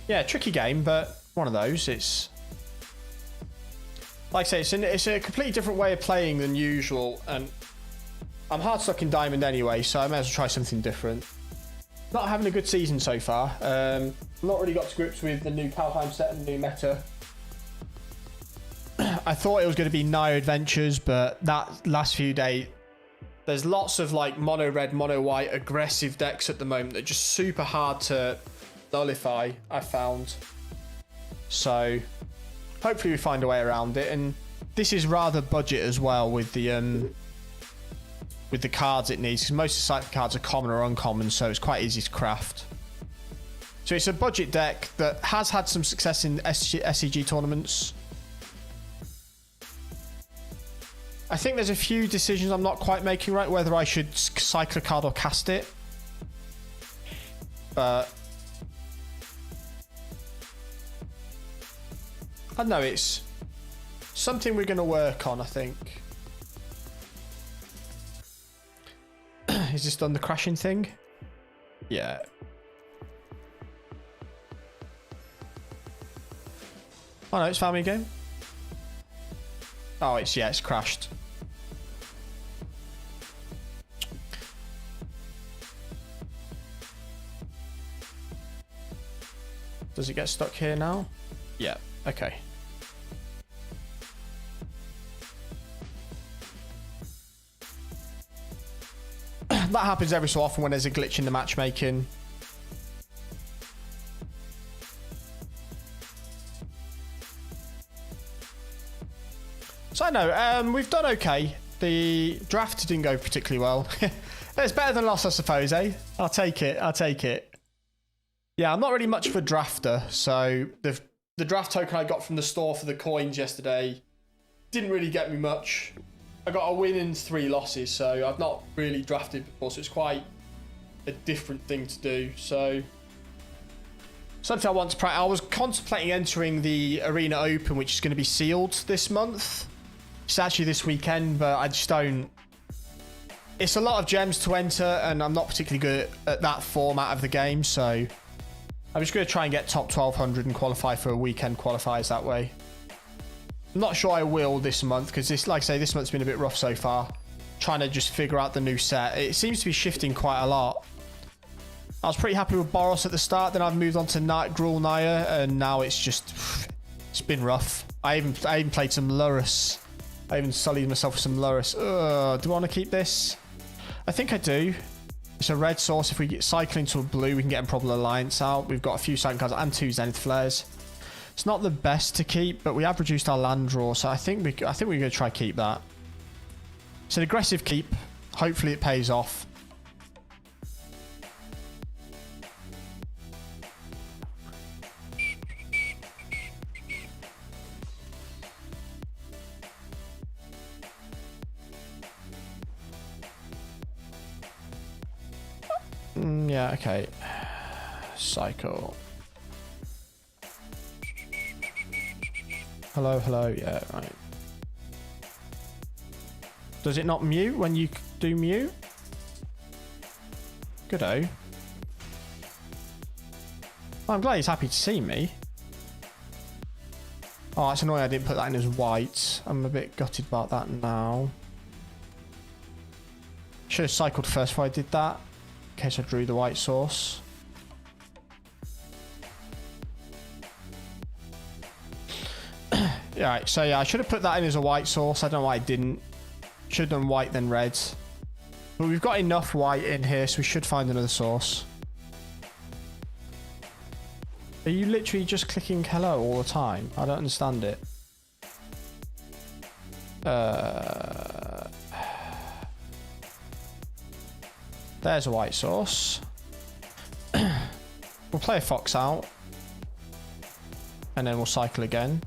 Yeah, tricky game, but one of those. It's... Like I say, it's a completely different way of playing than usual, and I'm hard stuck in Diamond anyway, so I may as well try something different. Not having a good season so far. Not really got to grips with the new Kalheim set and the new meta. I thought it was going to be Naya Adventures, but that last few days, there's lots of like mono red, mono white aggressive decks at the moment that are just super hard to nullify, I found. So hopefully we find a way around it. And this is rather budget as well with the cards it needs, because most of the Cypher cards are common or uncommon, so it's quite easy to craft. So it's a budget deck that has had some success in SCG tournaments. I think there's a few decisions I'm not quite making right, whether I should cycle a card or cast it. But I don't know, it's something we're going to work on, I think. Is this done the crashing thing? Yeah. Oh no, it's found me again. Oh, it's crashed. Does it get stuck here now? Yeah, okay. That happens every so often when there's a glitch in the matchmaking. So I know, we've done okay. The draft didn't go particularly well. It's better than loss, I suppose, eh? I'll take it. I'll take it. Yeah, I'm not really much of a drafter, so the draft token I got from the store for the coins yesterday didn't really get me much. I got a win and 3 losses, so I've not really drafted before, so it's quite a different thing to do. So something I want to practice. I was contemplating entering the Arena Open, which is going to be sealed this month. It's actually this weekend, but I just don't... It's a lot of gems to enter, and I'm not particularly good at that format of the game, so I'm just going to try and get top 1200 and qualify for a weekend qualifiers that way. I'm not sure I will this month, because this, like I say, this month's been a bit rough so far. Trying to just figure out the new set. It seems to be shifting quite a lot. I was pretty happy with Boros at the start, then I've moved on to Gruul Naya, and now it's just... It's been rough. I even played some Lurrus. I even sullied myself with some Lurrus. Do I want to keep this? I think I do. It's a red source. If we get cycling to a blue, we can get Improbable Alliance out. We've got a few Cycling cards and 2 Zenith Flares. It's not the best to keep, but we have reduced our land draw, so I think we're going to try keep that. It's an aggressive keep. Hopefully it pays off. Yeah, okay. Cycle. Hello, hello. Yeah, right. Does it not mute when you do mute? Good-o. Oh, I'm glad he's happy to see me. Oh, it's annoying I didn't put that in as white. I'm a bit gutted about that now. Should have cycled first before I did that, in case I drew the white source. Yeah, right, so yeah, I should have put that in as a white source. I don't know why I didn't. Should have done white then red. But we've got enough white in here, so we should find another source. Are you literally just clicking hello all the time? I don't understand it. There's a white source. We'll play a fox out. And then we'll cycle again.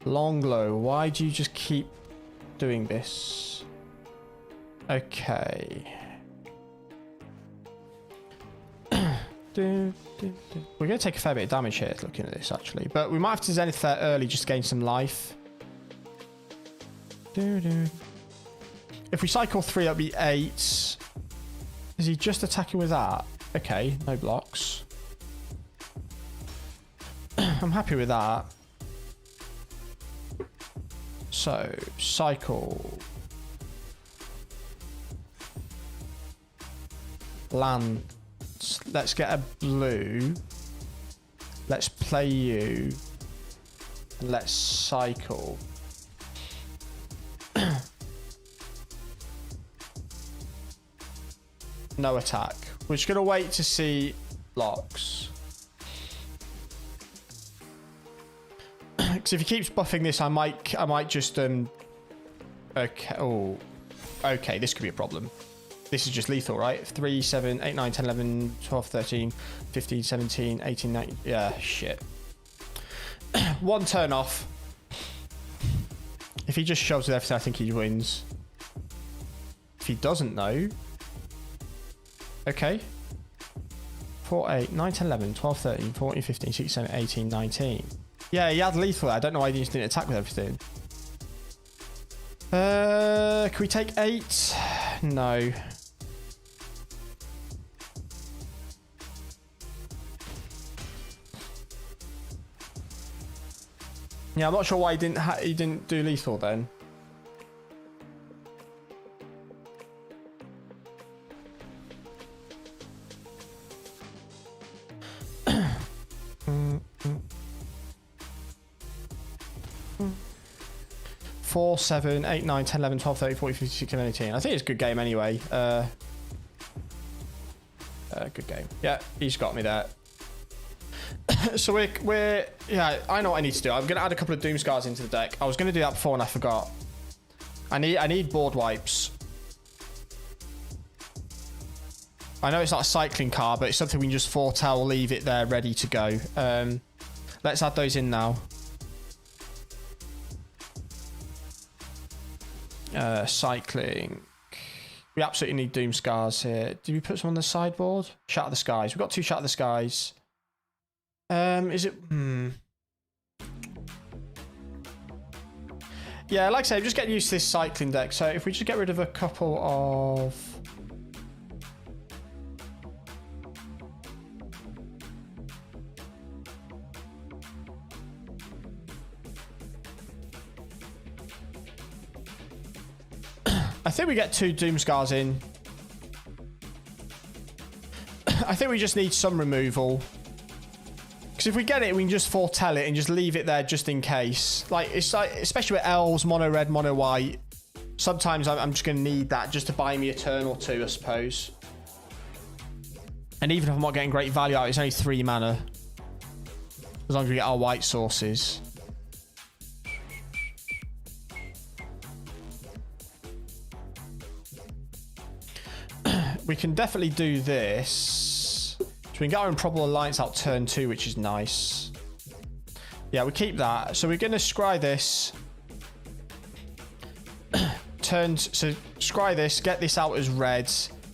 Longlow, why do you just keep doing this? Okay. We're going to take a fair bit of damage here looking at this actually, but we might have to Zenith Flare early just to gain some life. If we cycle 3, that'll be 8. Is he just attacking with that? Okay, no blocks. I'm happy with that. So, cycle. Land. Let's get a blue. Let's play you. Let's cycle. No attack. We're just going to wait to see blocks. Because if he keeps buffing this, I might just okay. Oh, okay. This could be a problem. This is just lethal, right? 3, 7, 8, 9, 10, 11, 12, 13, 15, 17, 18, 19. Yeah, shit. One turn off. If he just shoves with everything, I think he wins. If he doesn't, though. Okay. 4, 8, 9, 10, 11, 12, 13, 14, 15, 16, 17, 18, 19. Yeah, he had lethal. I don't know why he just didn't attack with everything. Can we take 8? No. Yeah, I'm not sure why he didn't do lethal then. Four, 7, 8, 9, 10, 11, 12, 13, 14, 15, 16, 18. I think it's a good game anyway. Good game. Yeah, he's got me there. So we're yeah, I know what I need to do. I'm gonna add a couple of Doom Scars into the deck. I was gonna do that before and I forgot. I need board wipes. I know it's not a cycling car, but it's something we can just foretell, leave it there ready to go. Let's add those in now. Cycling. We absolutely need Doom Scars here. Did we put some on the sideboard? Shatter the Skies. We've got 2 Shatter the Skies. Is it... Yeah, like I say, I'm just getting used to this cycling deck. So if we just get rid of a couple of... I think we get 2 Doom Scars in. I think we just need some removal. Because if we get it, we can just foretell it and just leave it there just in case. Like, it's like, especially with elves, mono red, mono white. Sometimes I'm just going to need that just to buy me a turn or 2, I suppose. And even if I'm not getting great value out, it's only 3 mana. As long as we get our white sources. We can definitely do this. So we can get our Improbable Alliance out turn 2, which is nice. Yeah, we keep that. So we're going to scry this. So scry this, get this out as red.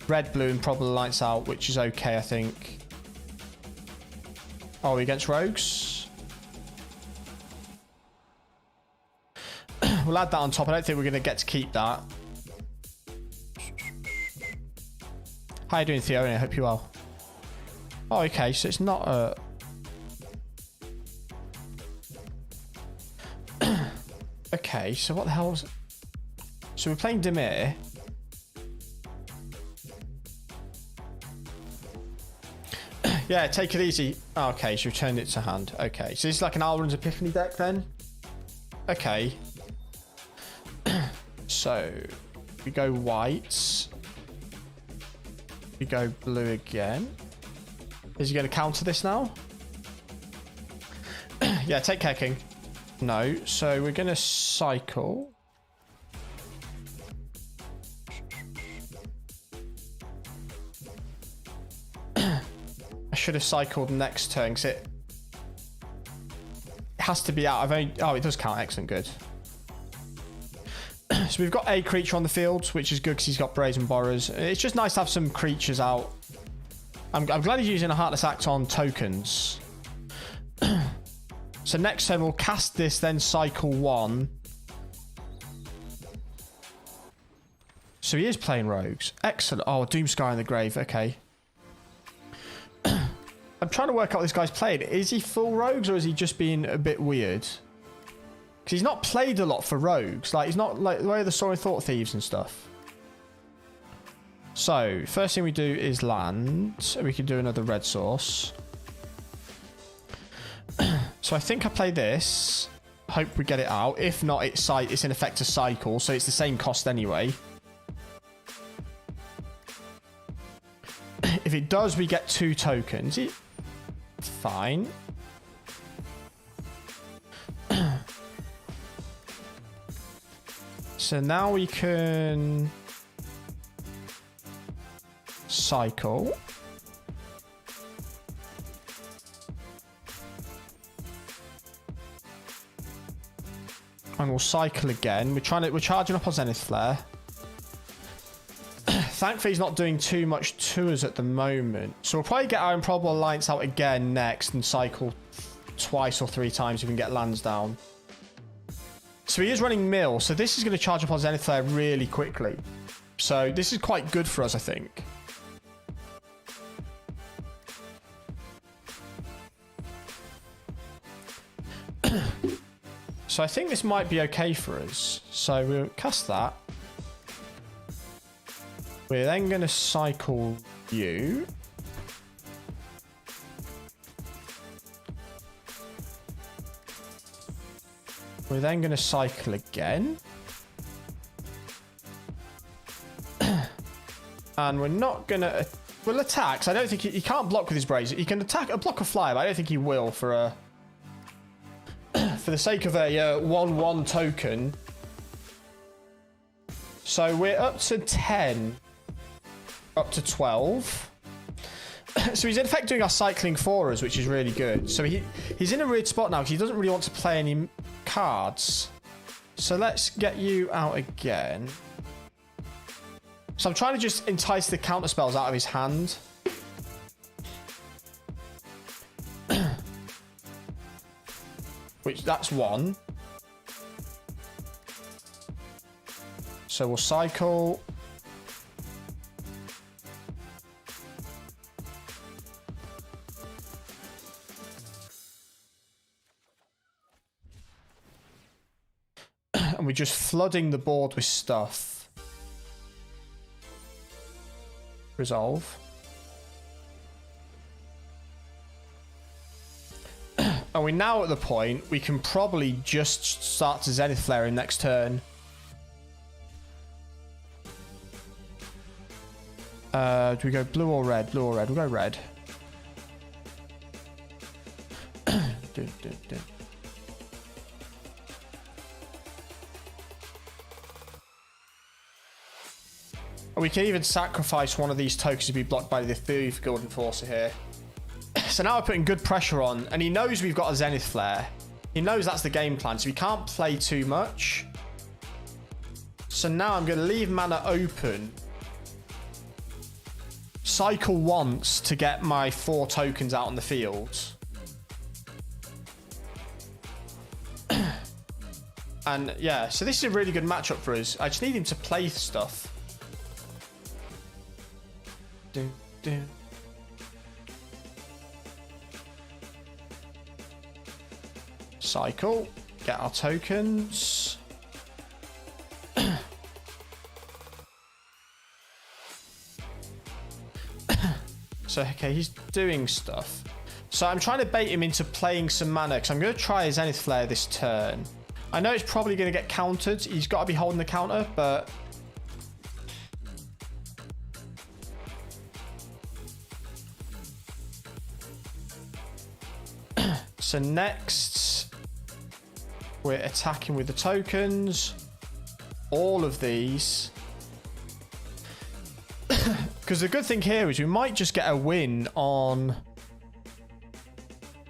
Red, blue, Improbable Alliance out, which is okay, I think. Oh, are we against rogues? We'll add that on top. I don't think we're going to get to keep that. How are you doing, Theo? I hope you're well. Oh, okay, so it's not a... Okay, so what the hell was... So we're playing Dimir. Yeah, take it easy. Oh, okay, so we've turned it to hand. Okay, so this is like an Alrund's Epiphany deck then? Okay. So, we go white. We go blue again. Is he going to counter this now? Yeah, take care, King. No, so we're going to cycle. I should have cycled next turn because it has to be out. Oh, it does count. Excellent, good. So we've got a creature on the field, which is good because he's got Brazen Borrows. It's just nice to have some creatures out. I'm glad he's using a Heartless Act on tokens. So next turn we'll cast this, then cycle 1. So he is playing rogues. Excellent. Oh, Doomsky in the grave. Okay. I'm trying to work out what this guy's playing. Is he full rogues or is he just being a bit weird? Because he's not played a lot for rogues. Like, he's not like the way of the Soaring Thought Thieves and stuff. So, first thing we do is land. And we can do another red source. So I think I play this. Hope we get it out. If not, it's in effect a cycle. So it's the same cost anyway. If it does, we get 2 tokens. Fine. So now we can cycle. And we'll cycle again. We're charging up our Zenith Flare. Thankfully, he's not doing too much to us at the moment. So we'll probably get our Improbable Alliance out again next and cycle twice or 3 times if we can get lands down. So he is running mill. So this is going to charge up our Zenith Flare really quickly. So this is quite good for us, I think. So I think this might be okay for us. So we'll cast that. We're then going to cycle you. We're then going to cycle again. And we're not going to... We'll attack. So I don't think he can't block with his Brazen. He can attack a block of fly, but I don't think he will for a... for the sake of a 1/1 token. So we're up to 10. Up to 12. So he's in effect doing our cycling for us, which is really good. So he's in a weird spot now because he doesn't really want to play any cards. So let's get you out again. So I'm trying to just entice the counter spells out of his hand. Which, that's 1. So we'll cycle. And we're just flooding the board with stuff. Resolve. And we're now at the point we can probably just start to Zenith Flare in next turn. Do we go blue or red? Blue or red? We'll go red. We can even sacrifice one of these tokens to be blocked by the Thief Guild Enforcer here. So now we're putting good pressure on, and he knows we've got a Zenith Flare. He knows that's the game plan, so we can't play too much. So now I'm going to leave mana open. Cycle once to get my 4 tokens out on the field. And yeah, so this is a really good matchup for us. I just need him to play stuff. Cycle, get our tokens. So, okay, he's doing stuff. So I'm trying to bait him into playing some mana because I'm going to try a Zenith Flare this turn. I know it's probably going to get countered. He's got to be holding the counter, but... So next, we're attacking with the tokens. All of these. Because the good thing here is we might just get a win on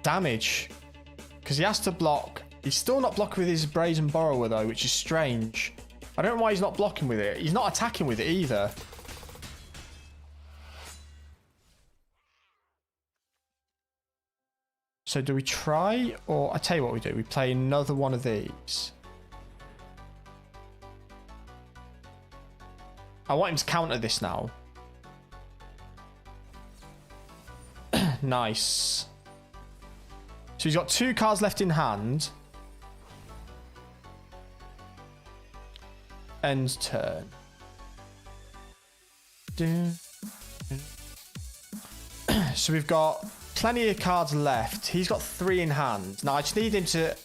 damage. Because he has to block. He's still not blocking with his Brazen Borrower though, which is strange. I don't know why he's not blocking with it. He's not attacking with it either. So do we try, or I tell you what we do. We play another one of these. I want him to counter this now. Nice. So he's got 2 cards left in hand. End turn. So we've got plenty of cards left. He's got 3 in hand. Now I just need him to...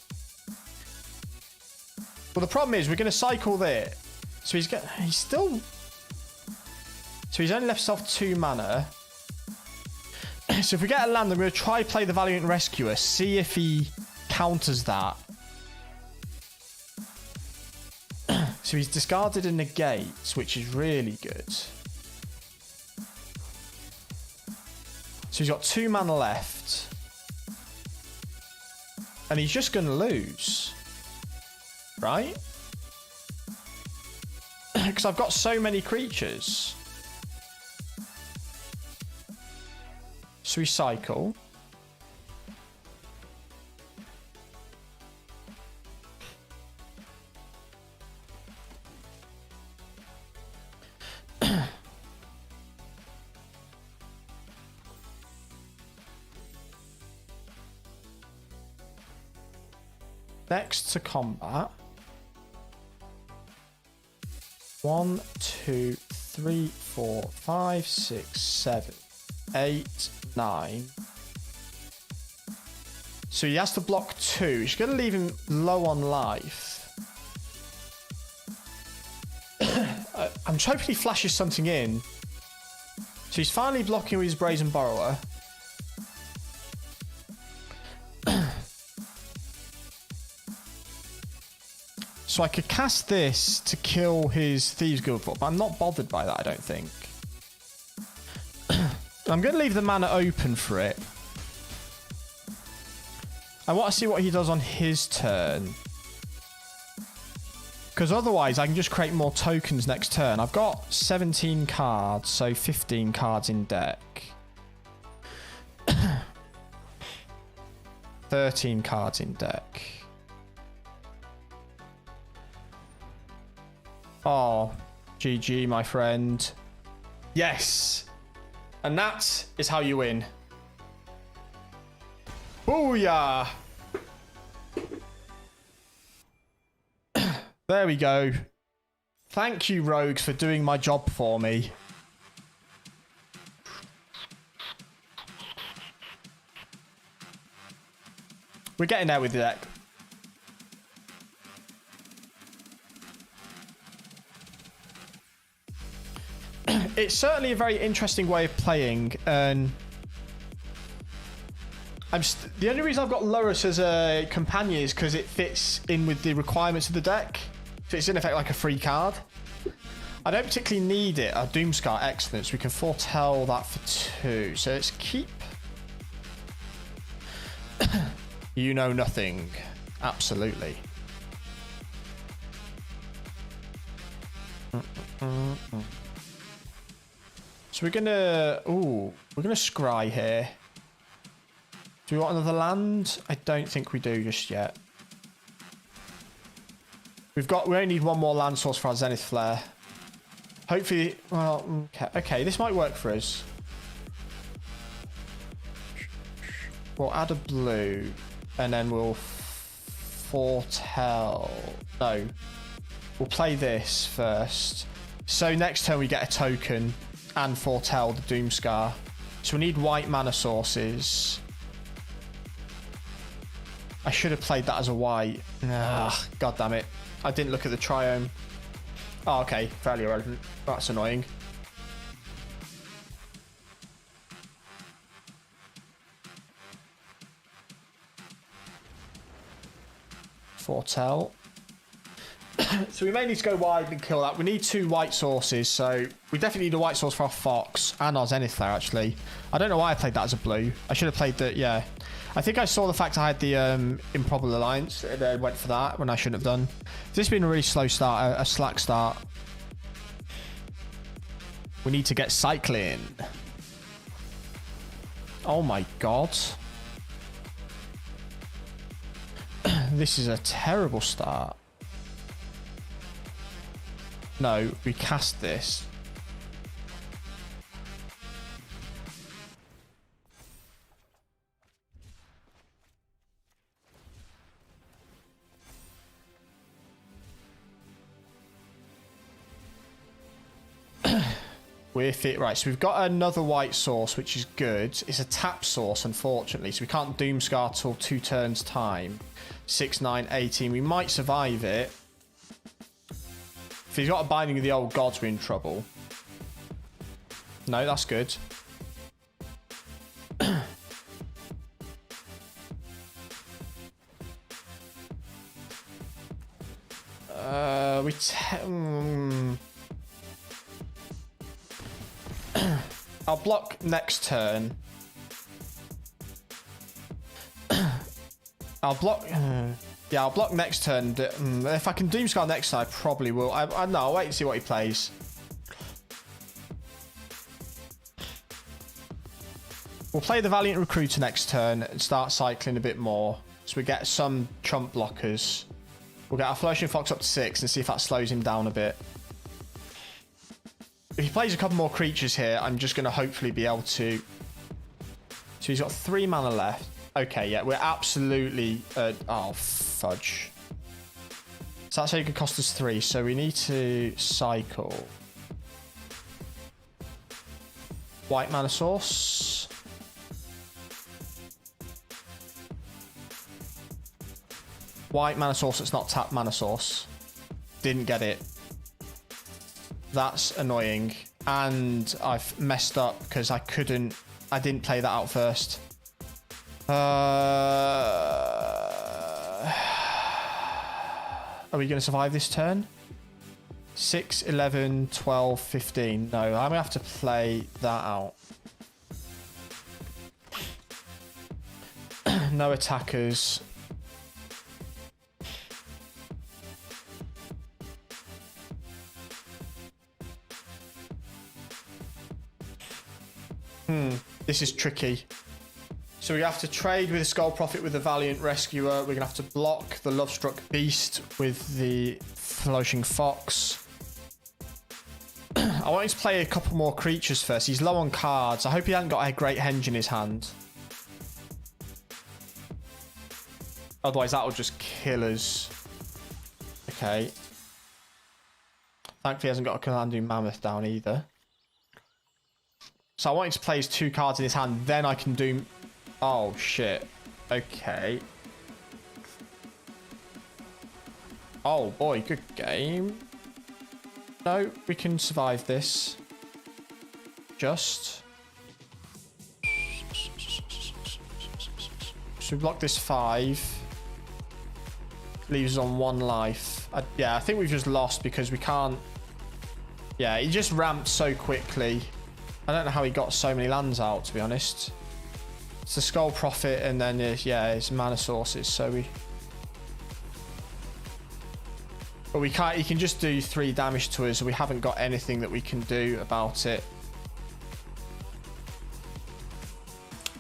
Well, the problem is we're going to cycle there. So he's still... So he's only left himself 2 mana. So if we get a land, I'm going to try play the Valiant Rescuer, see if he counters that. So he's discarded a negate, which is really good. So he's got 2 mana left. And he's just going to lose. Right? Because I've got so many creatures. So we cycle. Next to combat. 1, 2, 3, 4, 5, 6, 7, 8, 9. So he has to block 2. He's going to leave him low on life. I'm hoping he flashes something in. So he's finally blocking with his Brazen Borrower. So I could cast this to kill his Thieves Guild Vault, but I'm not bothered by that, I don't think. I'm going to leave the mana open for it. I want to see what he does on his turn. Because otherwise I can just create more tokens next turn. I've got 17 cards, so 15 cards in deck. 13 cards in deck. Oh, GG, my friend. Yes. And that is how you win. Booyah. There we go. Thank you, Rogues, for doing my job for me. We're getting there with the deck. It's certainly a very interesting way of playing, and the only reason I've got Lurrus as a companion is because it fits in with the requirements of the deck. So it's in effect like a free card. I don't particularly need it. Our Doomscar, excellent. So we can foretell that for 2. So let's keep... You know nothing. Absolutely. So we're gonna... Ooh, we're gonna scry here. Do we want another land? I don't think we do just yet. We only need 1 more land source for our Zenith Flare. Hopefully, well, okay, this might work for us. We'll add a blue, and then we'll foretell. No, we'll play this first. So next turn we get a token and foretell the Doomscar. So we need white mana sources. I should have played that as a white. Ah, God damn it. I didn't look at the Triome. Oh, okay. Fairly irrelevant. That's annoying. Foretell. So we may need to go wide and kill that. We need 2 white sources, so we definitely need a white source for our Fox and our Zenith Flare, actually. I don't know why I played that as a blue. I should have played the... Yeah. I think I saw the fact I had the Improbable Alliance and I went for that when I shouldn't have done. This has been a really slow start, a slack start. We need to get cycling. Oh my god. This is a terrible start. No, we cast this. We're fit. Right, so we've got another white source, which is good. It's a tap source, unfortunately, so we can't Doomscar till 2 turns time. 6, 9, 18. We might survive it. If he's got a Binding of the Old Gods, we're in trouble. No, that's good. I'll block next turn. I'll block. Yeah, I'll block next turn. If I can Doomscar next time, I probably will. I know. I'll wait and see what he plays. We'll play the Valiant Recruiter next turn and start cycling a bit more. So we get some chump blockers. We'll get our Flourishing Fox up to 6 and see if that slows him down a bit. If he plays a couple more creatures here, I'm just going to hopefully be able to... So he's got 3 mana left. Okay, yeah, we're absolutely... oh, fudge. So that's how it could cost us 3. So we need to cycle. White mana source. White mana source that's not tap mana source. Didn't get it. That's annoying. And I've messed up because I didn't play that out first. Are we going to survive this turn? 6, 11, 12, 15. No, I'm going to have to play that out. No attackers. This is tricky. So we have to trade with the Skull Prophet with the Valiant Rescuer. We're going to have to block the Lovestruck Beast with the Flourishing Fox. I want him to play a couple more creatures first. He's low on cards. I hope he hasn't got a Great Henge in his hand. Otherwise, that will just kill us. Okay. Thankfully, he hasn't got a Commanding Mammoth down either. So I want him to play his 2 cards in his hand. Then I can do... Oh, shit. Okay. Oh, boy. Good game. No, we can survive this. Just. So we block this 5. Leaves us on 1 life. Yeah, I think we've just lost because we can't... Yeah, he just ramped so quickly. I don't know how he got so many lands out, to be honest. It's the Skull Prophet and then, yeah, his mana sources. So we... But we can't... He can just do 3 damage to us. So we haven't got anything that we can do about it.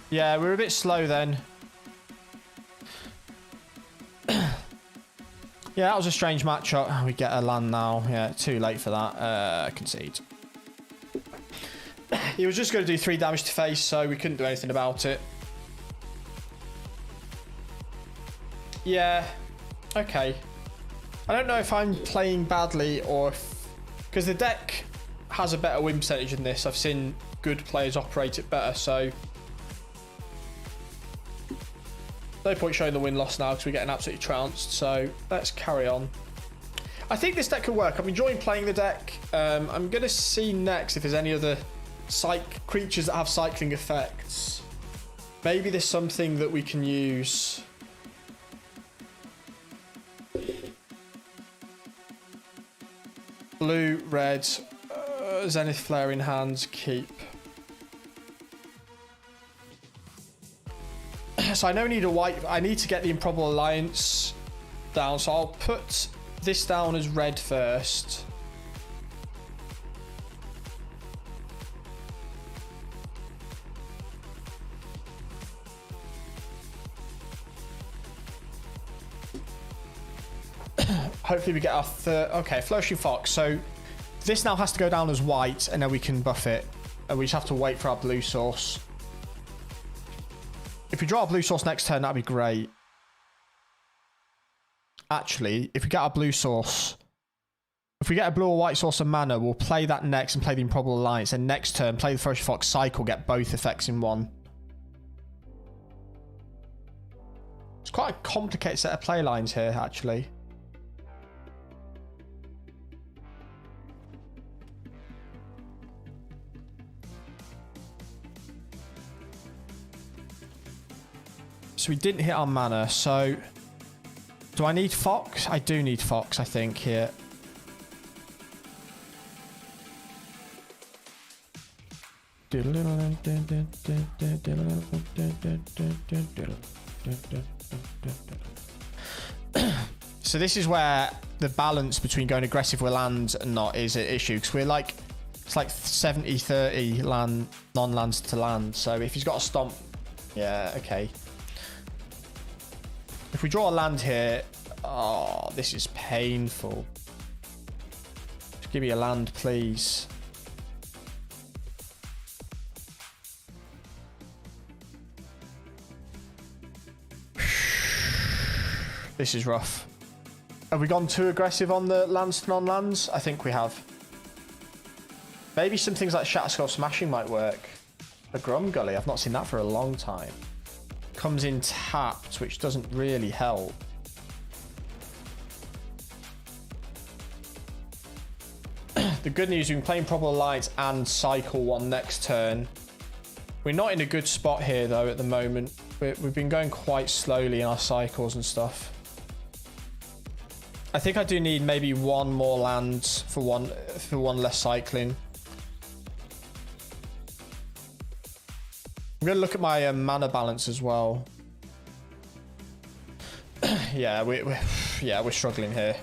Yeah, we're a bit slow then. Yeah, that was a strange matchup. We get a land now. Yeah, too late for that. Concede. He was just going to do 3 damage to face, so we couldn't do anything about it. Yeah. Okay. I don't know if I'm playing badly or if... Because the deck has a better win percentage than this. I've seen good players operate it better, so... No point showing the win-loss now because we're getting absolutely trounced, so let's carry on. I think this deck could work. I'm enjoying playing the deck. I'm going to see next if there's any other creatures that have cycling effects. Maybe there's something that we can use. Blue, red, Zenith Flare in hands, keep. So I know I need a white. I need to get the Improbable Alliance down. So I'll put this down as red first. Hopefully we get our third. Okay, Flourishing Fox. So this now has to go down as white, and then we can buff it. And we just have to wait for our blue source. If we draw a blue source next turn, that'd be great. Actually, if we get our blue source If we get a blue or white source of mana, we'll play that next and play the Improbable Alliance. And next turn, play the Ferocious Fox, cycle, get both effects in one. It's quite a complicated set of play lines here, actually. So we didn't hit our mana, so... Do I need Fox? I do need Fox, I think, here. So this is where the balance between going aggressive with lands and not is an issue, because we're like, it's like 70-30 land, non-lands to land. So if he's got a stomp, yeah, okay. If we draw a land here, oh, this is painful. Just give me a land, please. This is rough. Have we gone too aggressive on the lands to non-lands? I think we have. Maybe some things like Shatterskull Smashing might work. A Grumgully, I've not seen that for a long time. Comes in tapped, which doesn't really help. The good news, we can play Improbable Alliance and cycle one next turn. We're not in a good spot here, though, at the moment. We've been going quite slowly in our cycles and stuff. I think I do need maybe one more land for one less cycling. I'm going to look at my mana balance as well. Yeah, we're struggling here.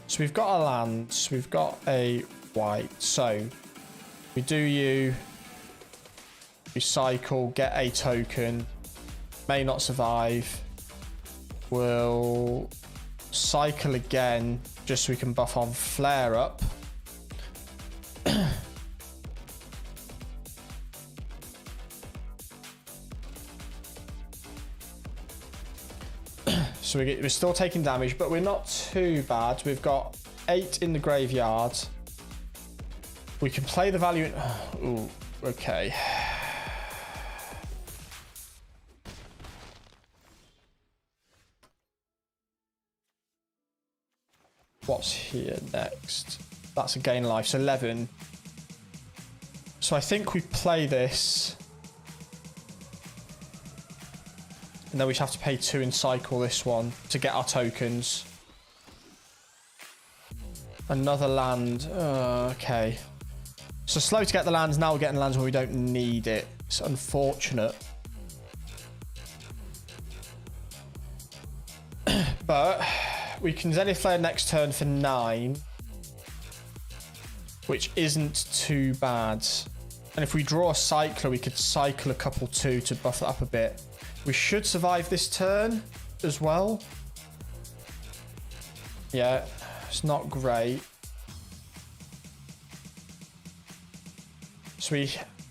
So we've got a land, we've got a white. So we do you cycle, get a token, may not survive. We'll cycle again just so we can buff on flare up. So we're still taking damage, but we're not too bad. We've got 8 in the graveyard. We can play the value. Ooh, okay. What's here next? That's a gain life, so 11. So I think we play this. And then we have to pay 2 and cycle this one to get our tokens. Another land. Okay. So slow to get the lands. Now we're getting lands where we don't need it. It's unfortunate. But we can Zenith Flare next turn for 9. Which isn't too bad. And if we draw a cycler, we could cycle a couple too to buff it up a bit. We should survive this turn as well. Yeah, it's not great. So I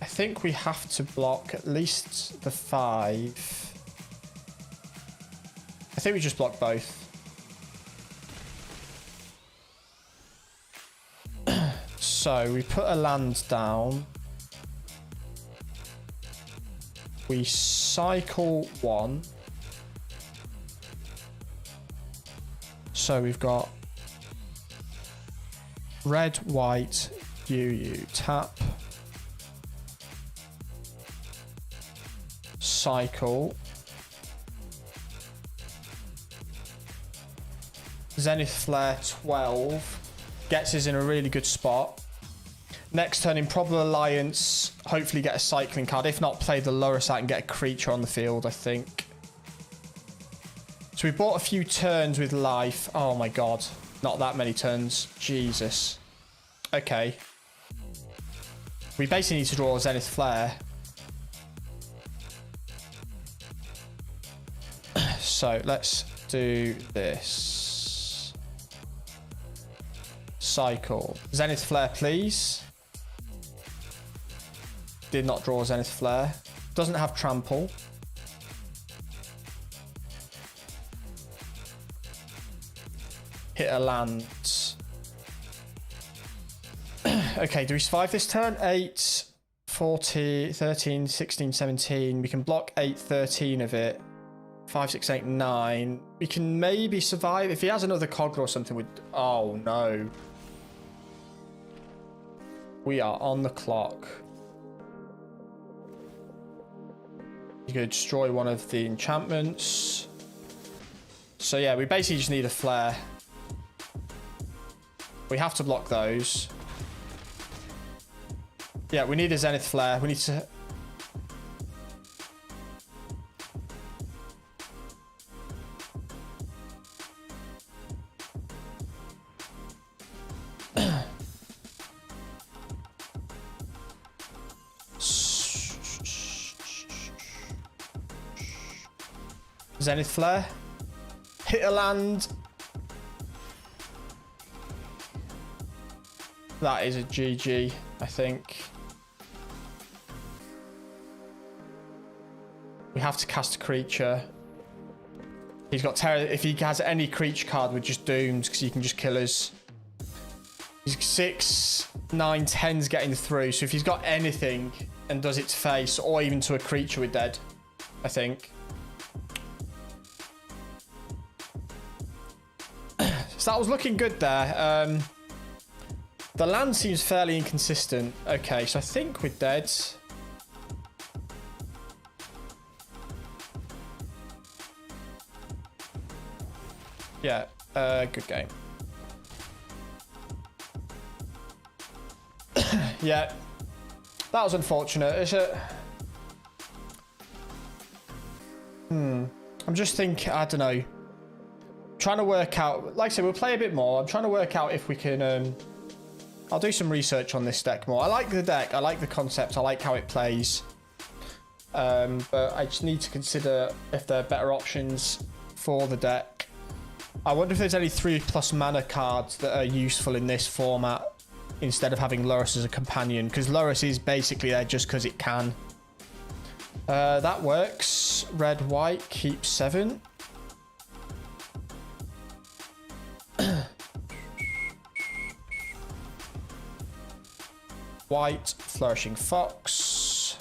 think we have to block at least the 5. I think we just block both. So we put a land down. We cycle 1. So we've got red, white, UU, tap, cycle, Zenith Flare 12, gets us in a really good spot. Next turn, Improbable Alliance, hopefully get a cycling card. If not, play the Lurasat and get a creature on the field, I think. So we bought a few turns with life. Oh my god. Not that many turns. Jesus. Okay. We basically need to draw a Zenith Flare. So let's do this. Cycle. Zenith Flare, please. Did not draw Zenith Flare. Doesn't have trample. hit a land. Okay, do we survive this turn? 8, 40, 13, 16, 17. We can block 8, 13 of it. 5, 6, 8, 9. We can maybe survive. If he has another Cogler or something, with. Oh, no. We are on the clock. He's going to destroy one of the enchantments. So, yeah, we basically just need a flare. We have to block those. Yeah, we need a Zenith Flare. We need to... Zenith Flare. Hit a land. That is a GG, I think. We have to cast a creature. He's got terror. If he has any creature card, we're just doomed because he can just kill us. He's 6, 9, 10's getting through. So if he's got anything and does it to face or even to a creature, we're dead, I think. So that was looking good there. The land seems fairly inconsistent. Okay, so I think we're dead. Yeah, good game. Yeah, that was unfortunate. Is it? I'm just thinking, I don't know. Trying to work out, like I said, we'll play a bit more. I'm trying to work out if we can, I'll do some research on this deck more. I like the deck, I like the concept, I like how it plays. But I just need to consider if there are better options for the deck. I wonder if there's any 3+ mana cards that are useful in this format instead of having Lurrus as a companion, because Lurrus is basically there just because it can. That works. Red, white, keep 7. White, Flourishing Fox.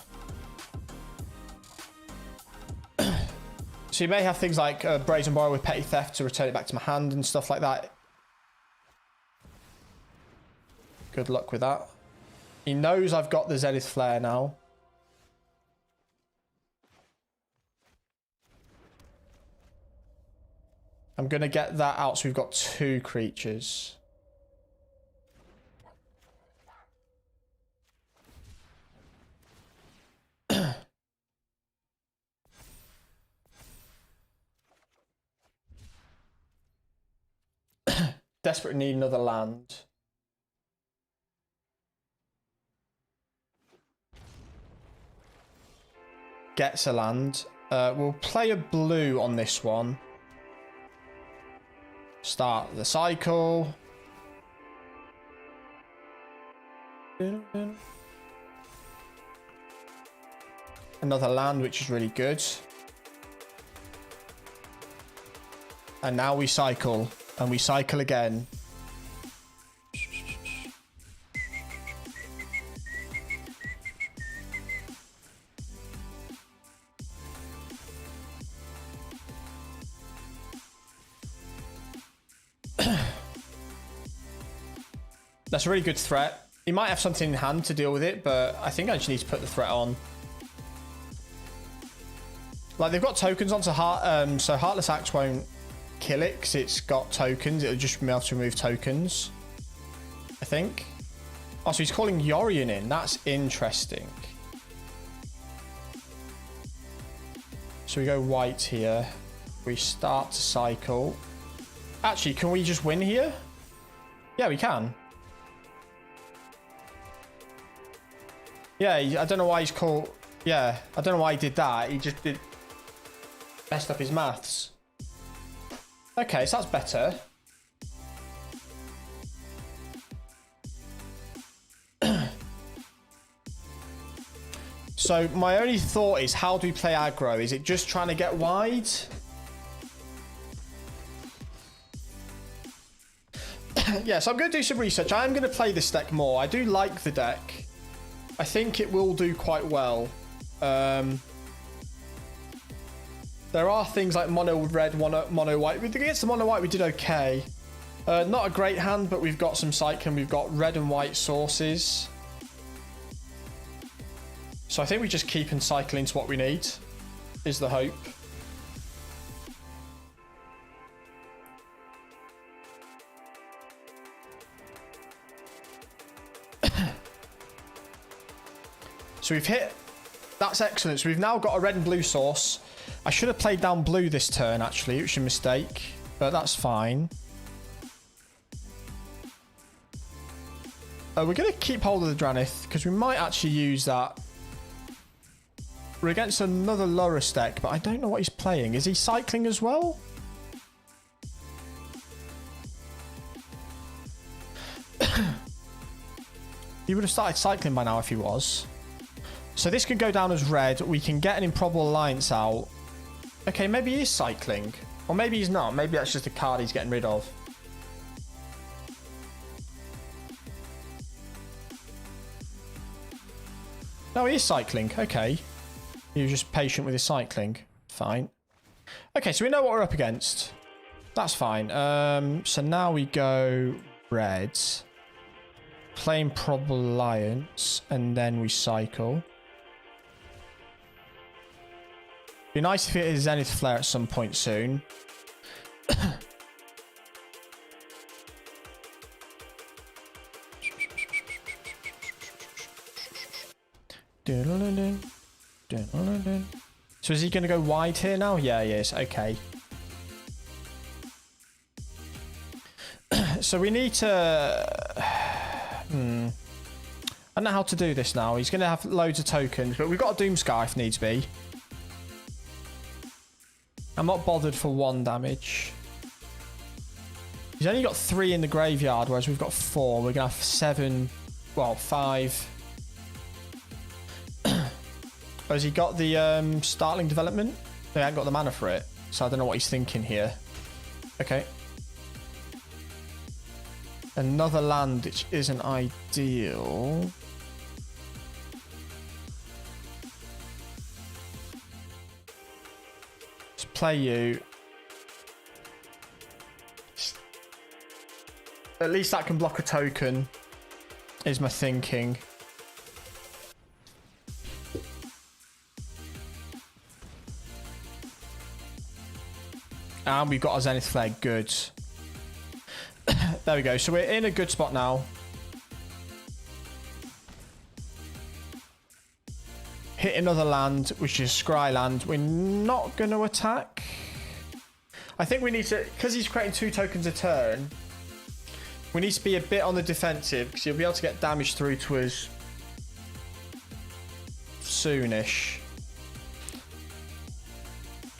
So you may have things like Brazen Borrow with Petty Theft to return it back to my hand and stuff like that. Good luck with that. He knows I've got the Zenith Flare now. I'm going to get that out so we've got 2 creatures. Desperate need another land. Gets a land. We'll play a blue on this one. Start the cycle. Another land, which is really good. And now we cycle. And we cycle again. That's a really good threat. He might have something in hand to deal with it, but I think I just need to put the threat on. Like, they've got tokens onto Heart, so Heartless Axe won't kill it because it's got tokens. It'll just be able to remove tokens, I think. Oh, so he's calling Yorion in. That's interesting. So we go white here. We start to cycle. Actually, can we just win here? Yeah, we can. Yeah, I don't know why he's called... Yeah, I don't know why he did that. He just did... messed up his maths. Okay, so that's better. So my only thought is, how do we play aggro? Is it just trying to get wide? Yeah, so I'm going to do some research. I am going to play this deck more. I do like the deck. I think it will do quite well. There are things like mono red, mono white. Against the mono white, we did okay. Not a great hand, but we've got some cycling. We've got red and white sources. So I think we just keep and cycle into what we need, is the hope. So we've hit. That's excellent. So we've now got a red and blue source. I should have played down blue this turn, actually. It was a mistake, but that's fine. We're going to keep hold of the Dranith, because we might actually use that. We're against another Lurrus deck, but I don't know what he's playing. Is he cycling as well? He would have started cycling by now if he was. So this can go down as red. We can get an Improbable Alliance out. Okay, maybe he is cycling. Or maybe he's not. Maybe that's just a card he's getting rid of. No, he is cycling. Okay. He was just patient with his cycling. Fine. Okay, so we know what we're up against. That's fine. So now we go red. Play Improbable Alliance. And then we cycle. Be nice if it is Zenith Flare at some point soon. So is he going to go wide here now? Yeah, he is. Okay. So we need to... I don't know how to do this now. He's going to have loads of tokens, but we've got a Doomscar if needs be. I'm not bothered for 1 damage. He's only got 3 in the graveyard, whereas we've got 4. We're going to have 7... Well, 5... Has he got the Startling Development? They haven't got the mana for it, so I don't know what he's thinking here. Okay. Another land which isn't ideal. Let's play you. At least that can block a token, is my thinking. And we've got our Zenith Flare. Good. There we go. So we're in a good spot now. Hit another land, which is Scry land. We're not going to attack. I think we need to... Because he's creating 2 tokens a turn, we need to be a bit on the defensive, because he'll be able to get damage through to us soonish.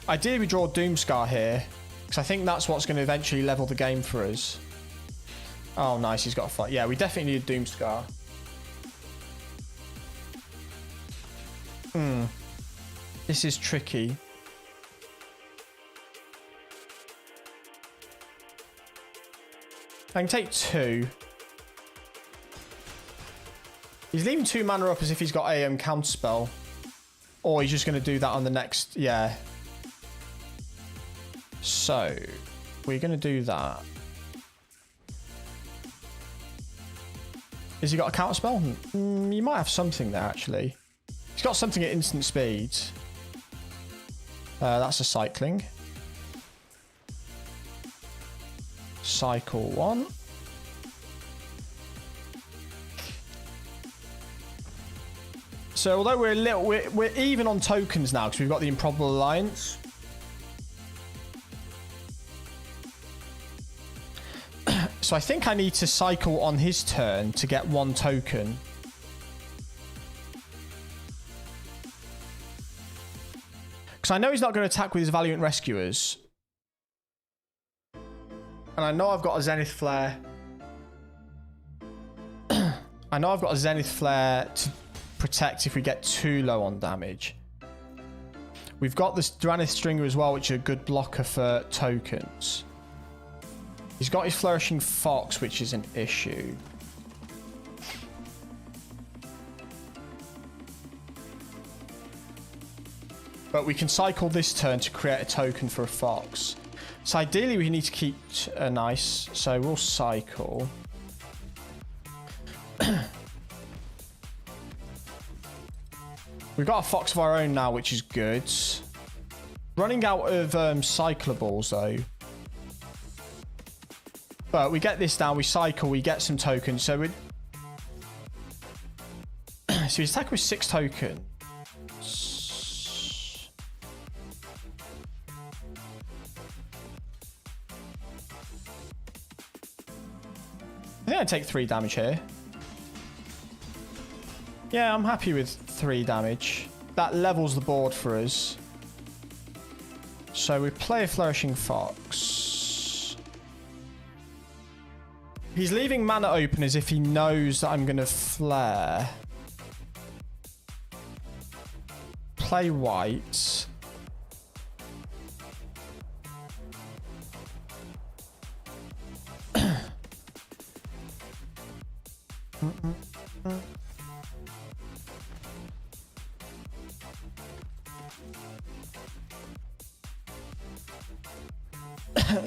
Ideally, we draw Doomscar here, because I think that's what's going to eventually level the game for us. Oh, nice. He's got a fight. Yeah, we definitely need a Doomscar. This is tricky. I can take 2. He's leaving 2 mana up as if he's got a counterspell. Or he's just going to do that on the next... Yeah. So, we're going to do that. Has he got a counterspell? He might have something there, actually. He's got something at instant speed. That's a cycling. Cycle 1. So, although we're even on tokens now because we've got the Improbable Alliance. So I think I need to cycle on his turn to get 1 token. Because I know he's not going to attack with his Valiant Rescuers. And I know I've got a Zenith Flare. I know I've got a Zenith Flare to protect if we get too low on damage. We've got this Dranith Stringer as well, which is a good blocker for tokens. He's got his Flourishing Fox, which is an issue. But we can cycle this turn to create a token for a fox. So ideally we need to keep a nice. So we'll cycle. We've got a fox of our own now, which is good. Running out of cyclables though. But we get this down, we cycle, we get some tokens. So we so he's attacking with 6 tokens. I think I take 3 damage here. Yeah, I'm happy with 3 damage. That levels the board for us. So we play a Flourishing Fox. He's leaving mana open as if he knows that I'm going to flare. Play white.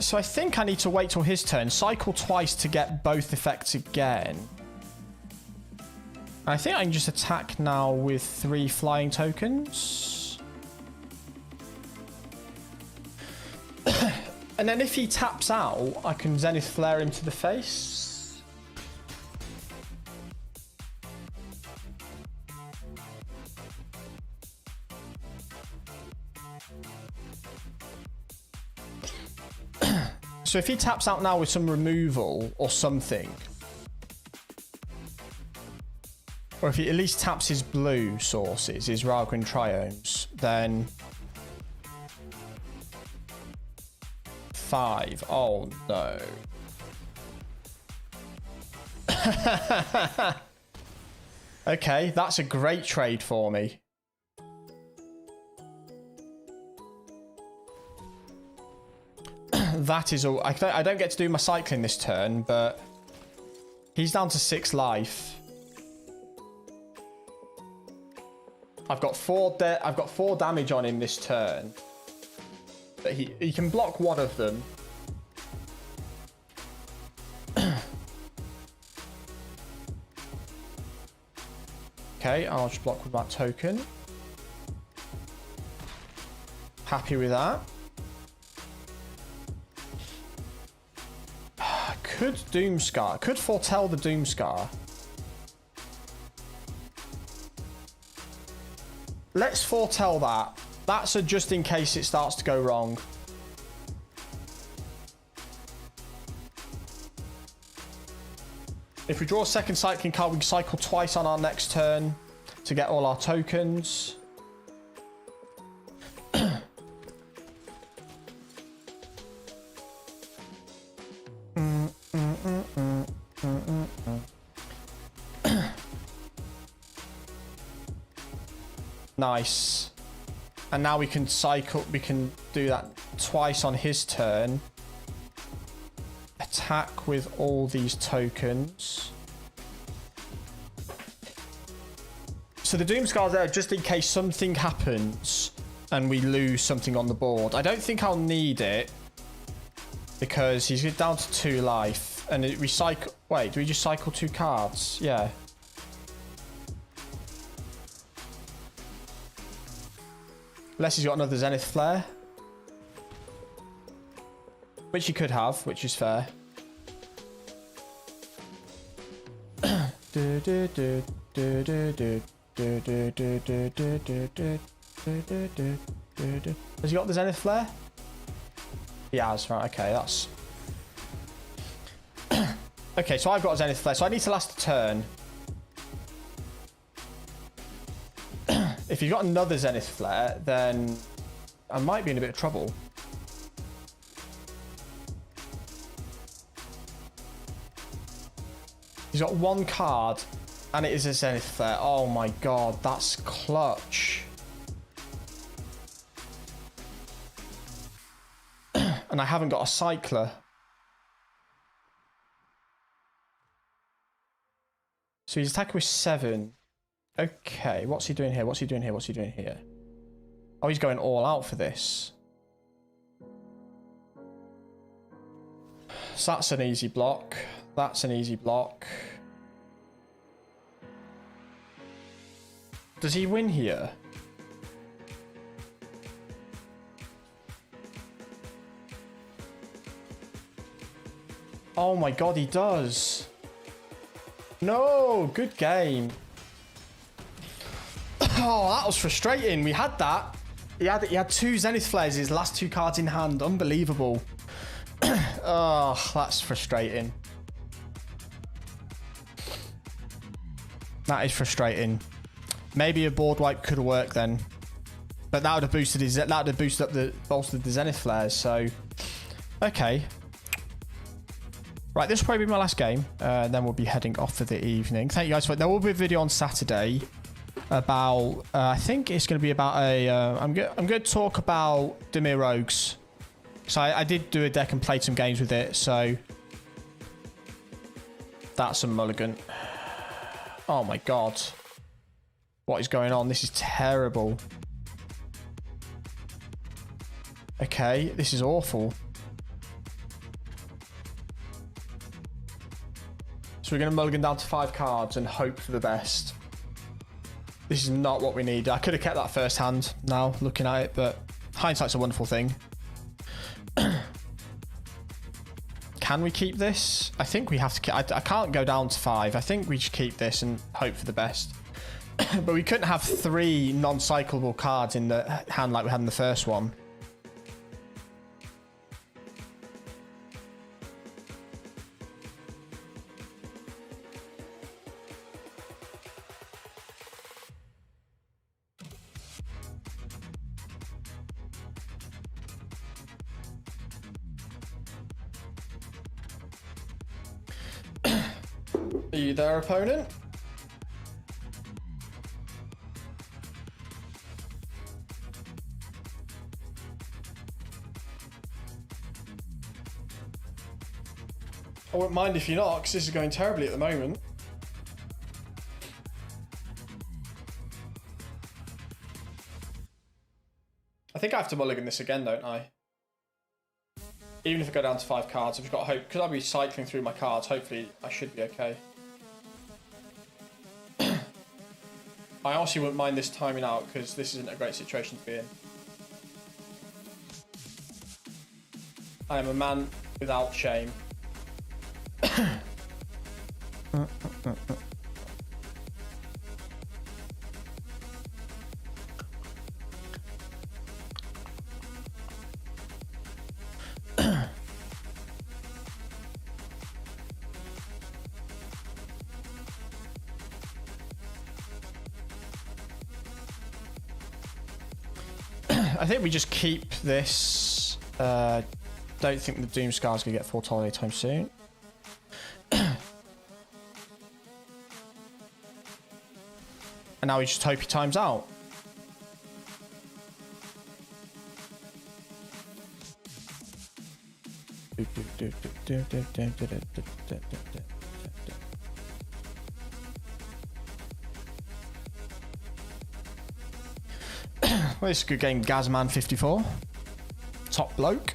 So I think I need to wait till his turn, cycle twice to get both effects again. I think I can just attack now with 3 flying tokens. And then if he taps out, I can Zenith Flare him to the face. So if he taps out now with some removal or something, or if he at least taps his blue sources, his Ragran Triomes, then 5. Oh no. Okay, that's a great trade for me. That is all. I don't get to do my cycling this turn, but he's down to 6 life. I've got 4 damage on him this turn. But he can block one of them. Okay, I'll just block with that token. Happy with that. Could Doomscar, could foretell the Doomscar. Let's foretell that. That's a just in case it starts to go wrong. If we draw a second cycling card, we can cycle twice on our next turn to get all our tokens. Nice. And now we can cycle, we can do that twice on his turn. Attack with all these tokens. So the Doomscar's there just in case something happens and we lose something on the board. I don't think I'll need it because he's down to 2 life. And we cycle... Wait, do we just cycle 2 cards? Yeah. Unless he's got another Zenith Flare. Which he could have, which is fair. Has he got the Zenith Flare? He has, right, okay, that's... Okay, so I've got a Zenith Flare, so I need to last a turn. If you've got another Zenith Flare, then I might be in a bit of trouble. He's got 1 card, and it is a Zenith Flare. Oh my god, that's clutch. And I haven't got a Cycler. So he's attacking with 7. Okay, what's he doing here? What's he doing here? What's he doing here? Oh, he's going all out for this. So that's an easy block. That's an easy block. Does he win here? Oh my god, he does. No, good game. Oh, that was frustrating. We had that. He had 2 Zenith Flares, his last 2 cards in hand. Unbelievable. Oh, that's frustrating. That is frustrating. Maybe a board wipe could work then. But that would have boosted his, that would have boosted up the, bolstered the Zenith Flares, so okay. Right, this will probably be my last game. Then we'll be heading off for the evening. Thank you guys for it. There will be a video on Saturday about, I think it's going to be about a, I'm going to talk about Dimir Rogues. So I did do a deck and played some games with it, so that's a mulligan. Oh my god. What is going on? This is terrible. Okay, this is awful. So we're going to mulligan down to 5 cards and hope for the best. This is not what we need. I could have kept that first hand now, looking at it, but hindsight's a wonderful thing. Can we keep this? I think we have to keep... I can't go down to 5. I think we should keep this and hope for the best. But we couldn't have 3 non-cyclable cards in the hand like we had in the first one. Are you there, opponent? I wouldn't mind if you're not, because this is going terribly at the moment. I think I have to mulligan this again, don't I? Even if I go down to 5 cards, I've just got hope. Because I'll be cycling through my cards, hopefully I should be okay. I honestly wouldn't mind this timing out, because this isn't a great situation to be in. I am a man without shame. I think we just keep this. Don't think the Doomscar's gonna get foretold anytime soon. And now we just hope he times out. Well, it's a good game, Gazman54. Top bloke.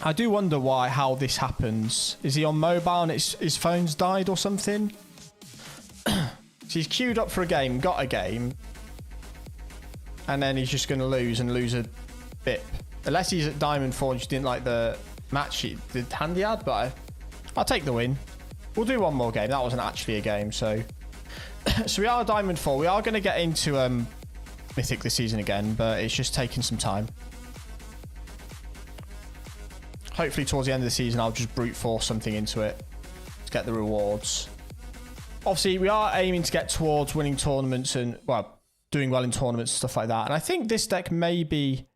I do wonder how this happens. Is he on mobile and his phone's died or something? So he's queued up for a game, got a game, and then he's just going to lose a bit. Unless he's at Diamond 4 and just didn't like the match sheet, the hand he had, but I'll take the win. We'll do one more game. That wasn't actually a game, so... So we are at Diamond 4. We are going to get into Mythic this season again, but it's just taking some time. Hopefully towards the end of the season, I'll just brute force something into it to get the rewards. Obviously, we are aiming to get towards winning tournaments and, well, doing well in tournaments, stuff like that. And I think this deck may be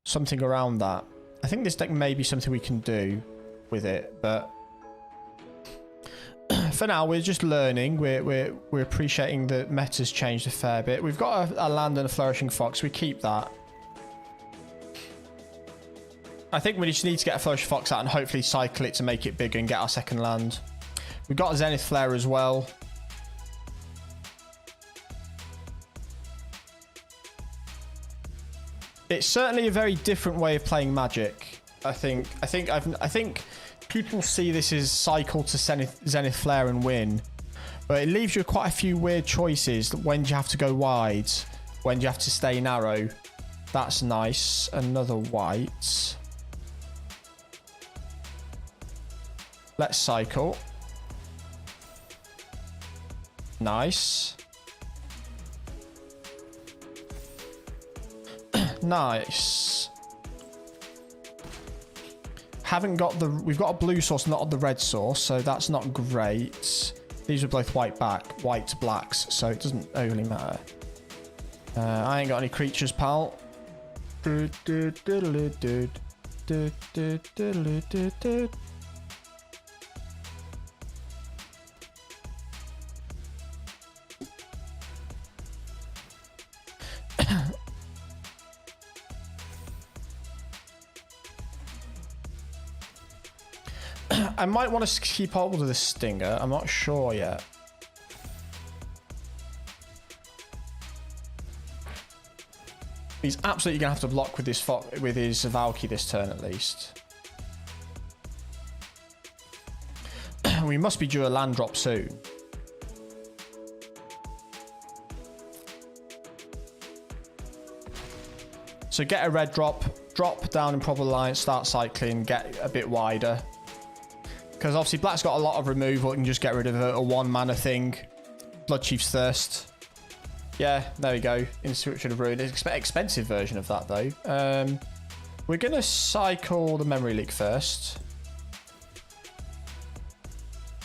something around that. I think this deck may be something we can do with it, but for now we're just learning. We're appreciating that meta's changed a fair bit. We've got a land and a Flourishing Fox. We keep that. I think we just need to get a Flourishing Fox out and hopefully cycle it to make it bigger and get our second land. We've got a Zenith Flare as well. It's certainly a very different way of playing Magic. I think people see this as cycle to Zenith Flare and win, but it leaves you with quite a few weird choices. When do you have to go wide? When do you have to stay narrow? That's nice. Another white. Let's cycle. Nice. Nice. Haven't got the... We've got a blue source, not the red source, so that's not great. These are both white blacks, so it doesn't overly matter. I ain't got any creatures, pal. I might want to keep hold of the Stinger. I'm not sure yet. He's absolutely going to have to block with his Valky this turn at least. We must be due a land drop soon. So get a red drop down in proper alliance, start cycling, get a bit wider. Because obviously black's got a lot of removal, it can just get rid of a 1 mana thing. Bloodchief's Thirst. Yeah, there we go. Inscription of Ruin. It's an expensive version of that though. We're going to cycle the Memory Leak first.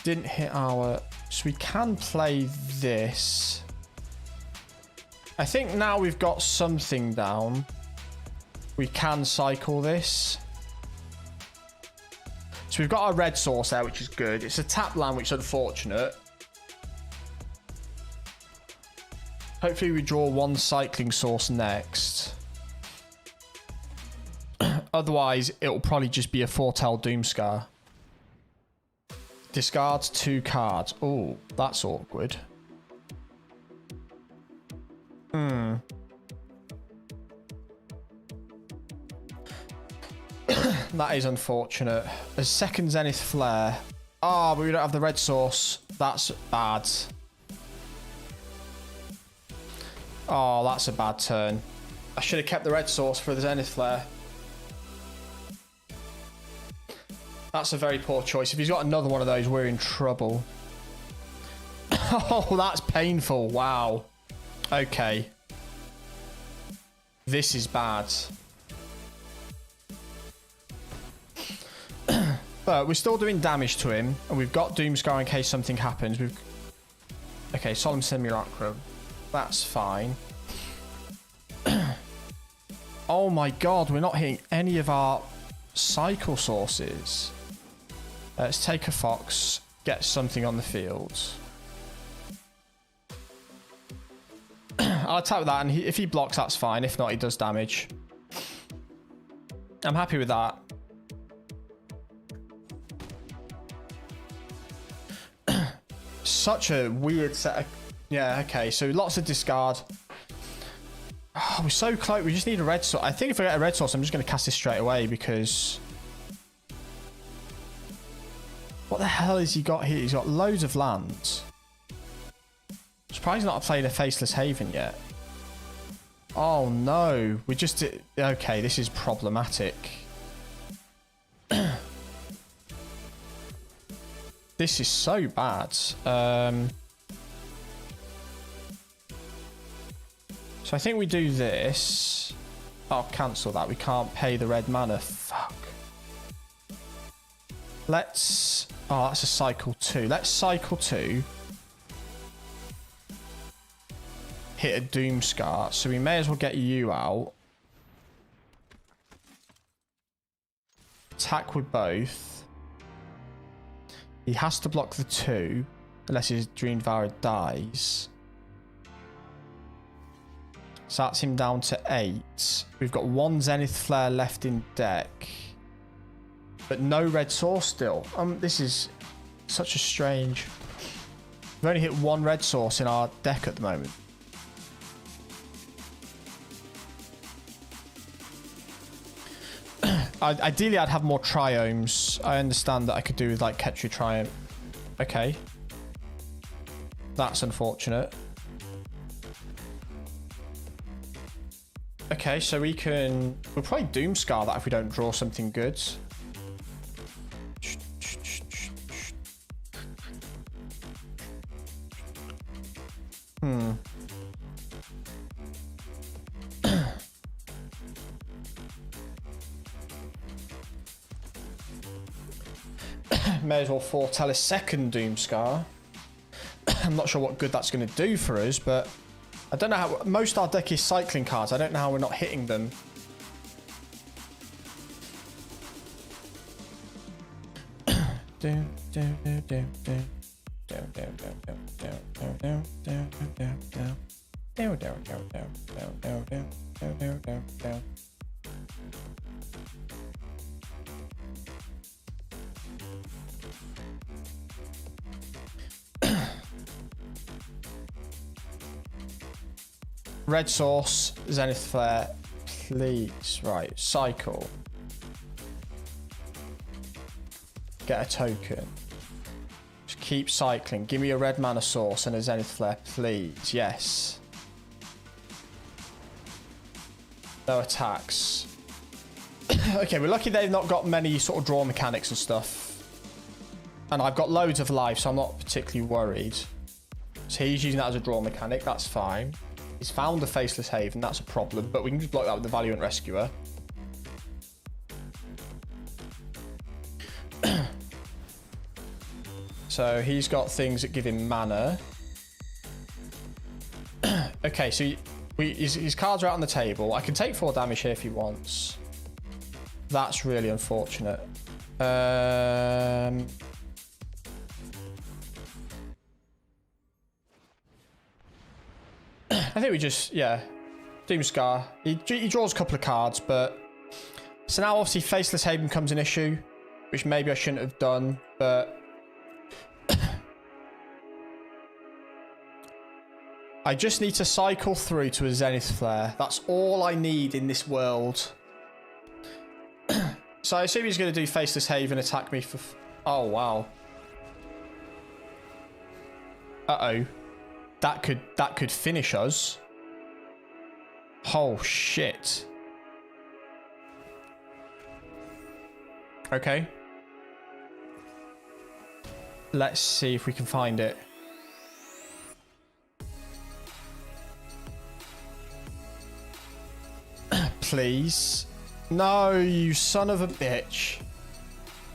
Didn't hit our... So we can play this. I think now we've got something down. We can cycle this. So we've got a red source there, which is good. It's a tap land, which is unfortunate. Hopefully we draw 1 cycling source next. Otherwise, it'll probably just be a Foretell Doomscar. Discards 2 cards. Oh, that's awkward. That is unfortunate. A second Zenith Flare. Oh, but we don't have the red source. That's bad. Oh, that's a bad turn. I should have kept the red source for the Zenith Flare. That's a very poor choice. If he's got another one of those, we're in trouble. Oh, that's painful. Wow. Okay. This is bad. But we're still doing damage to him, and we've got Doomscar in case something happens. Okay, Solemn Simulacrum. That's fine. Oh my god, we're not hitting any of our cycle sources. Let's take a Fox, get something on the field. I'll attack with that, and if he blocks, that's fine. If not, he does damage. I'm happy with that. Such a weird set of... Yeah, okay, so lots of discard. Oh, we're so close. We just need a red source. I think if I get a red source, I'm just going to cast this straight away because... What the hell has he got here? He's got loads of lands. Surprised not played a Faceless Haven yet. Oh no, we just did... Okay, this is problematic. This is so bad. So I think we do this. I'll cancel that. We can't pay the red mana. Fuck. Let's... Oh, that's a cycle 2. Let's cycle 2. hit a Doomscar, so we may as well get you out. Attack with both. He has to block the 2, unless his Dream Devourer dies. So that's him down to 8. We've got 1 Zenith Flare left in deck. But no red source still. This is such a strange... We've only hit 1 red source in our deck at the moment. Ideally, I'd have more Triomes. I understand that I could do with like Ketria Triumph. Okay. That's unfortunate. Okay, so we'll probably Doomscar that if we don't draw something good. May as well foretell a second Doomscar. I'm not sure what good that's going to do for us, but I don't know how... Most of our deck is cycling cards. I don't know how we're not hitting them. Red source, Zenith Flare, please. Right, cycle. Get a token. Just keep cycling. Give me a red mana source and a Zenith Flare, please. Yes. No attacks. Okay, we're lucky they've not got many sort of draw mechanics and stuff. And I've got loads of life, so I'm not particularly worried. So he's using that as a draw mechanic, that's fine. He's found the Faceless Haven, that's a problem, but we can just block that with the Valiant Rescuer. So he's got things that give him mana. Okay, so his cards are out on the table. I can take 4 damage here if he wants. That's really unfortunate. I think we just, yeah, Doomscar. He draws a couple of cards, but... So now obviously Faceless Haven becomes an issue, which maybe I shouldn't have done, but... I just need to cycle through to a Zenith Flare. That's all I need in this world. So I assume he's going to do Faceless Haven, attack me for... Oh, wow. Uh-oh. That could finish us. Oh, shit. Okay. Let's see if we can find it. Please. No, you son of a bitch.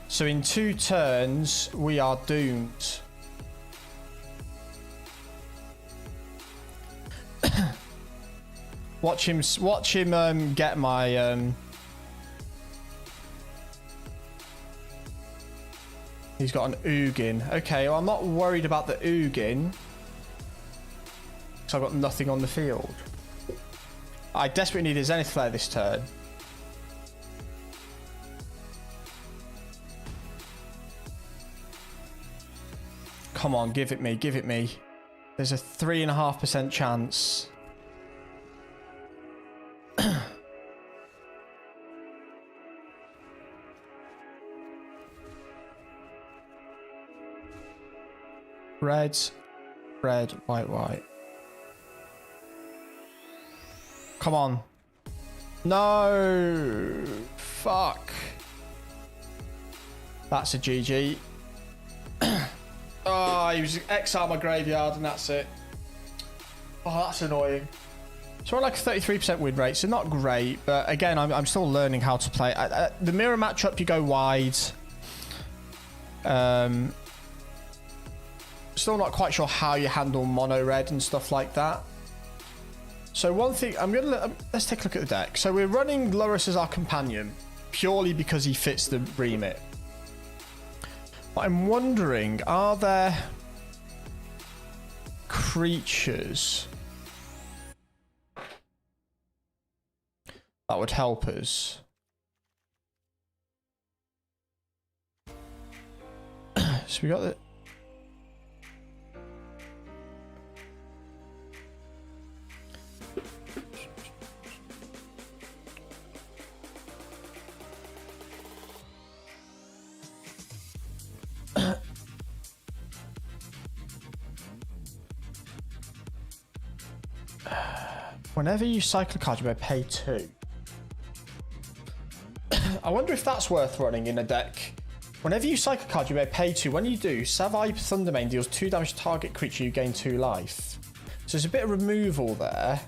So in 2 turns, we are doomed. Watch him get my he's got an Ugin. Okay, well, I'm not worried about the Ugin, so I've got nothing on the field. I desperately need a Zenith Flare this turn. Come on, give it me, give it me. There's a 3.5% chance. Red, red, white, white. Come on. No. Fuck. That's a GG. Oh, he was exiled my graveyard and that's it. Oh, that's annoying. So we're like a 33% win rate, so not great, but again, I'm still learning how to play. The mirror matchup, you go wide. Still not quite sure how you handle mono red and stuff like that. So one thing, let's take a look at the deck. So we're running Lurrus as our companion purely because he fits the remit. But I'm wondering, are there creatures that would help us? So we got the... Whenever you cycle a card, you may pay 2. I wonder if that's worth running in a deck. Whenever you cycle a card, you may pay 2. When you do, Savai Thundermane deals 2 damage to target creature, you gain 2 life. So there's a bit of removal there.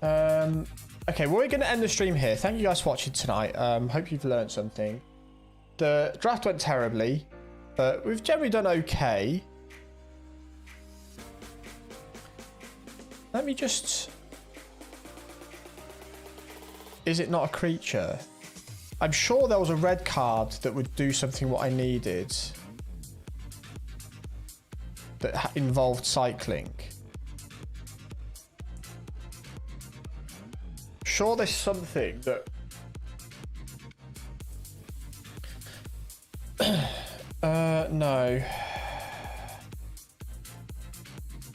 Okay, well, we're going to end the stream here. Thank you guys for watching tonight. Hope you've learned something. The draft went terribly, but we've generally done okay. Let me just... Is it not a creature? I'm sure there was a red card that would do something what I needed. That involved cycling. Sure there's something that... no.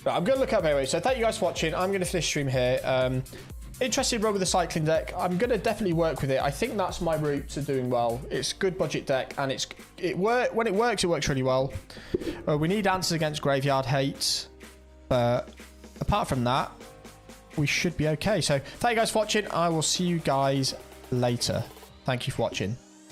But I'm going to look up anyway. So thank you guys for watching. I'm going to finish stream here. Interested run with the cycling deck. I'm going to definitely work with it. I think that's my route to doing well. It's a good budget deck, and when it works really well. We need answers against Graveyard Hate. But apart from that, we should be okay. So thank you guys for watching. I will see you guys later. Thank you for watching.